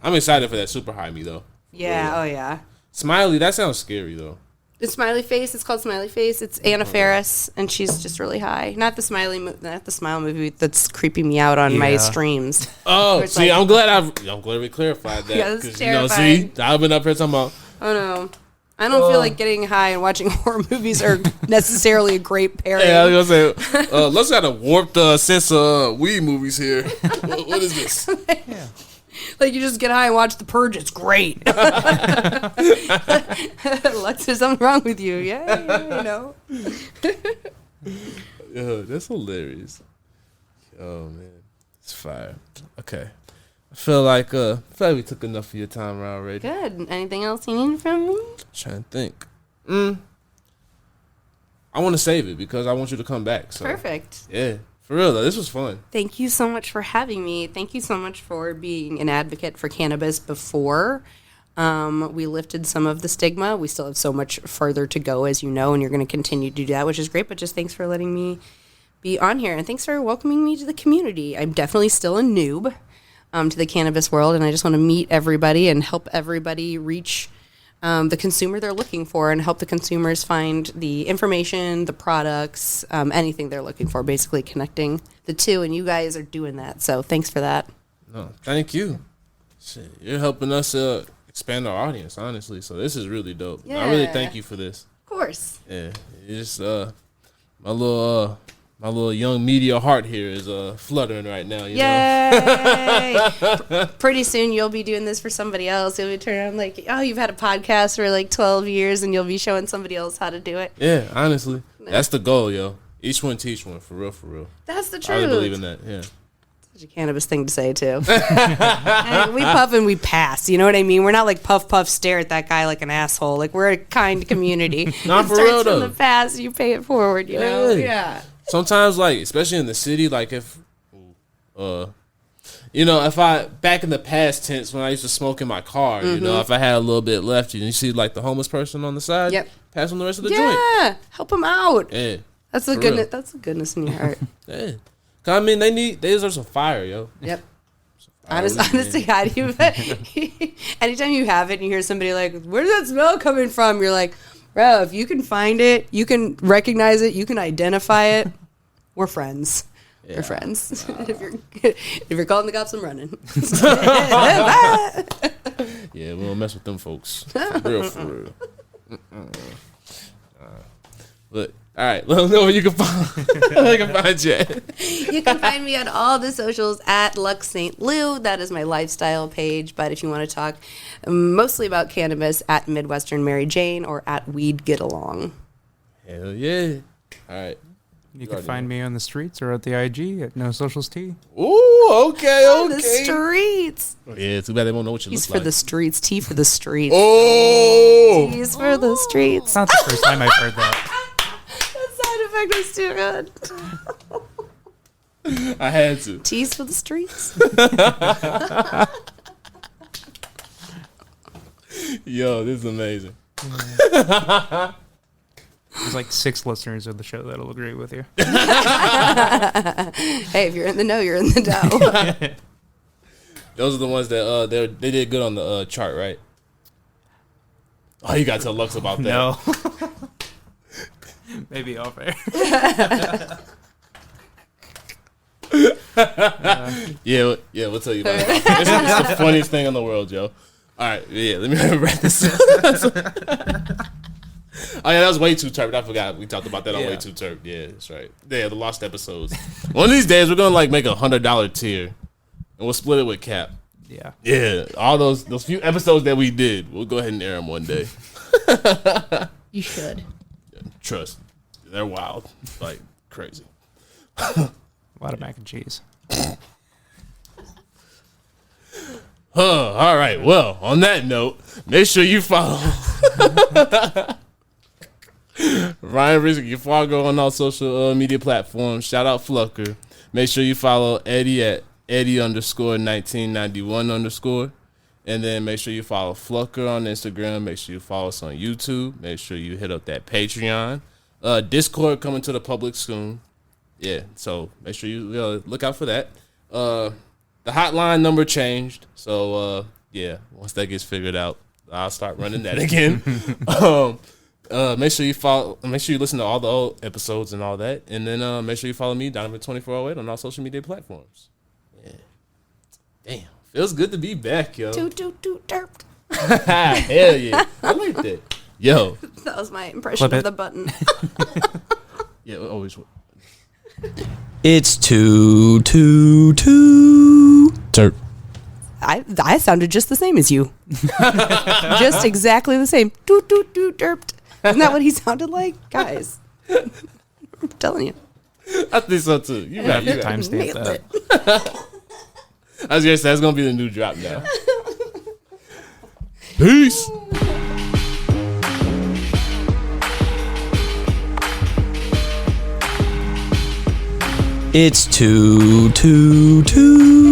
I'm excited for that Super High Me though. Yeah. Oh yeah. Smiley, that sounds scary though. The Smiley Face. It's called Smiley Face. It's Anna Faris, and she's just really high. Not the Smile movie that's creeping me out on my streams. Oh, see, I'm glad we clarified that. Yeah, that's terrifying. See, I've been up here talking about. Oh no. I don't feel like getting high and watching horror movies are necessarily a great pairing. Yeah, I was gonna say, let's got a warped sense of weed movies here. What is this? Yeah. Like you just get high and watch The Purge. It's great. Lex, there's something wrong with you. Yeah, you know. Yeah, that's hilarious. Oh man, it's fire. Okay. I feel like we took enough of your time already. Good. Anything else you need from me? Trying to think. I want to save it because I want you to come back. So. Perfect. Yeah, for real though, this was fun. Thank you so much for having me. Thank you so much for being an advocate for cannabis before we lifted some of the stigma. We still have so much further to go, as you know, and you're going to continue to do that, which is great. But just thanks for letting me be on here, and thanks for welcoming me to the community. I'm definitely still a noob to the cannabis world, and I just want to meet everybody and help everybody reach the consumer they're looking for, and help the consumers find the information, the products, anything they're looking for, basically connecting the two, and you guys are doing that, so thanks for that. No, thank you. Shit, you're helping us expand our audience, honestly, so this is really dope. Yeah. I really thank you for this. Of course. Yeah, it's just my little young media heart here is fluttering right now. You know? Pretty soon you'll be doing this for somebody else. You'll be turning around like, oh, you've had a podcast for like 12 years, and you'll be showing somebody else how to do it. Yeah, honestly, that's the goal, yo. Each one teach one, for real, for real. That's the truth. I really believe in that. Yeah. Such a cannabis thing to say too. And we puff and we pass. You know what I mean? We're not like puff puff stare at that guy like an asshole. Like we're a kind community. Not for real though. From the past, you pay it forward. You know? Yeah. Sometimes, like, especially in the city, like if, if I back in the past tense when I used to smoke in my car, you know, if I had a little bit left, you see like the homeless person on the side, pass on the rest of the joint. Yeah, help them out. Yeah, that's the goodness. That's the goodness in your heart. Yeah, I mean they deserve some fire, yo. Yep. Honestly, anytime you have it and you hear somebody like, "Where's that smell coming from?" You're like, bro, if you can find it, you can recognize it, you can identify it, we're friends. Yeah. We're friends. If you're calling the cops, I'm running. Yeah, we don't mess with them folks. For real, for real. But all right, let them know where you can find. I can find you. You can find me on all the socials at Lux St. That is my lifestyle page. But if you want to talk mostly about cannabis, at Midwestern Mary Jane or at Weed Get Along. Hell yeah! All right. You can find me on the streets or at the IG at No Socials T. Ooh, okay. On the streets. Oh, yeah, too bad they won't know what you He's look like. for the streets. T for the streets. Oh! T's for the streets. It's not the first time I've heard that. That sound effect was too good. I had to. T's for the streets. Yo, this is amazing. There's like 6 listeners of the show that'll agree with you. Hey, if you're in the know, you're in the know. Those are the ones that they did good on the chart, right? Oh, you got to tell Lux about that. No. Maybe off air. Yeah, we'll tell you about it. It's the funniest thing in the world, yo. All right, yeah, let me wrap this up. Oh, yeah, that was way too turped. I forgot. We talked about that on Way Too Turped. Yeah, that's right. Yeah, the lost episodes. One of these days, we're going to, like, make $100 tier, and we'll split it with Cap. Yeah. Yeah, all those few episodes that we did, we'll go ahead and air them one day. You should. Trust. They're wild. Like, crazy. A lot of mac and cheese. All right. Well, on that note, make sure you follow Ryan Rizk. You follow on all social media platforms. Shout out Flucker. Make sure you follow Eddie at Eddie_1991_. And then make sure you follow Flucker on Instagram. Make sure you follow us on YouTube. Make sure you hit up that Patreon. Discord coming to the public soon. Yeah, so make sure you look out for that. The hotline number changed. So, yeah, once that gets figured out, I'll start running that again. Make sure you listen to all the old episodes and all that. And then make sure you follow me, Donovan 2408, on all social media platforms. Yeah. Damn. Feels good to be back, yo. Too T3rpd. Hell yeah. I like that. Yo. That was my impression of the button. Yeah, always. It's Too T3rpd. I sounded just the same as you. Just exactly the same. Too T3rpd. Isn't that what he sounded like? Guys. I'm telling you. I think so too. You got it. Timestamp that. I was gonna say that's gonna be the new drop now. Peace. It's Too T3rpd.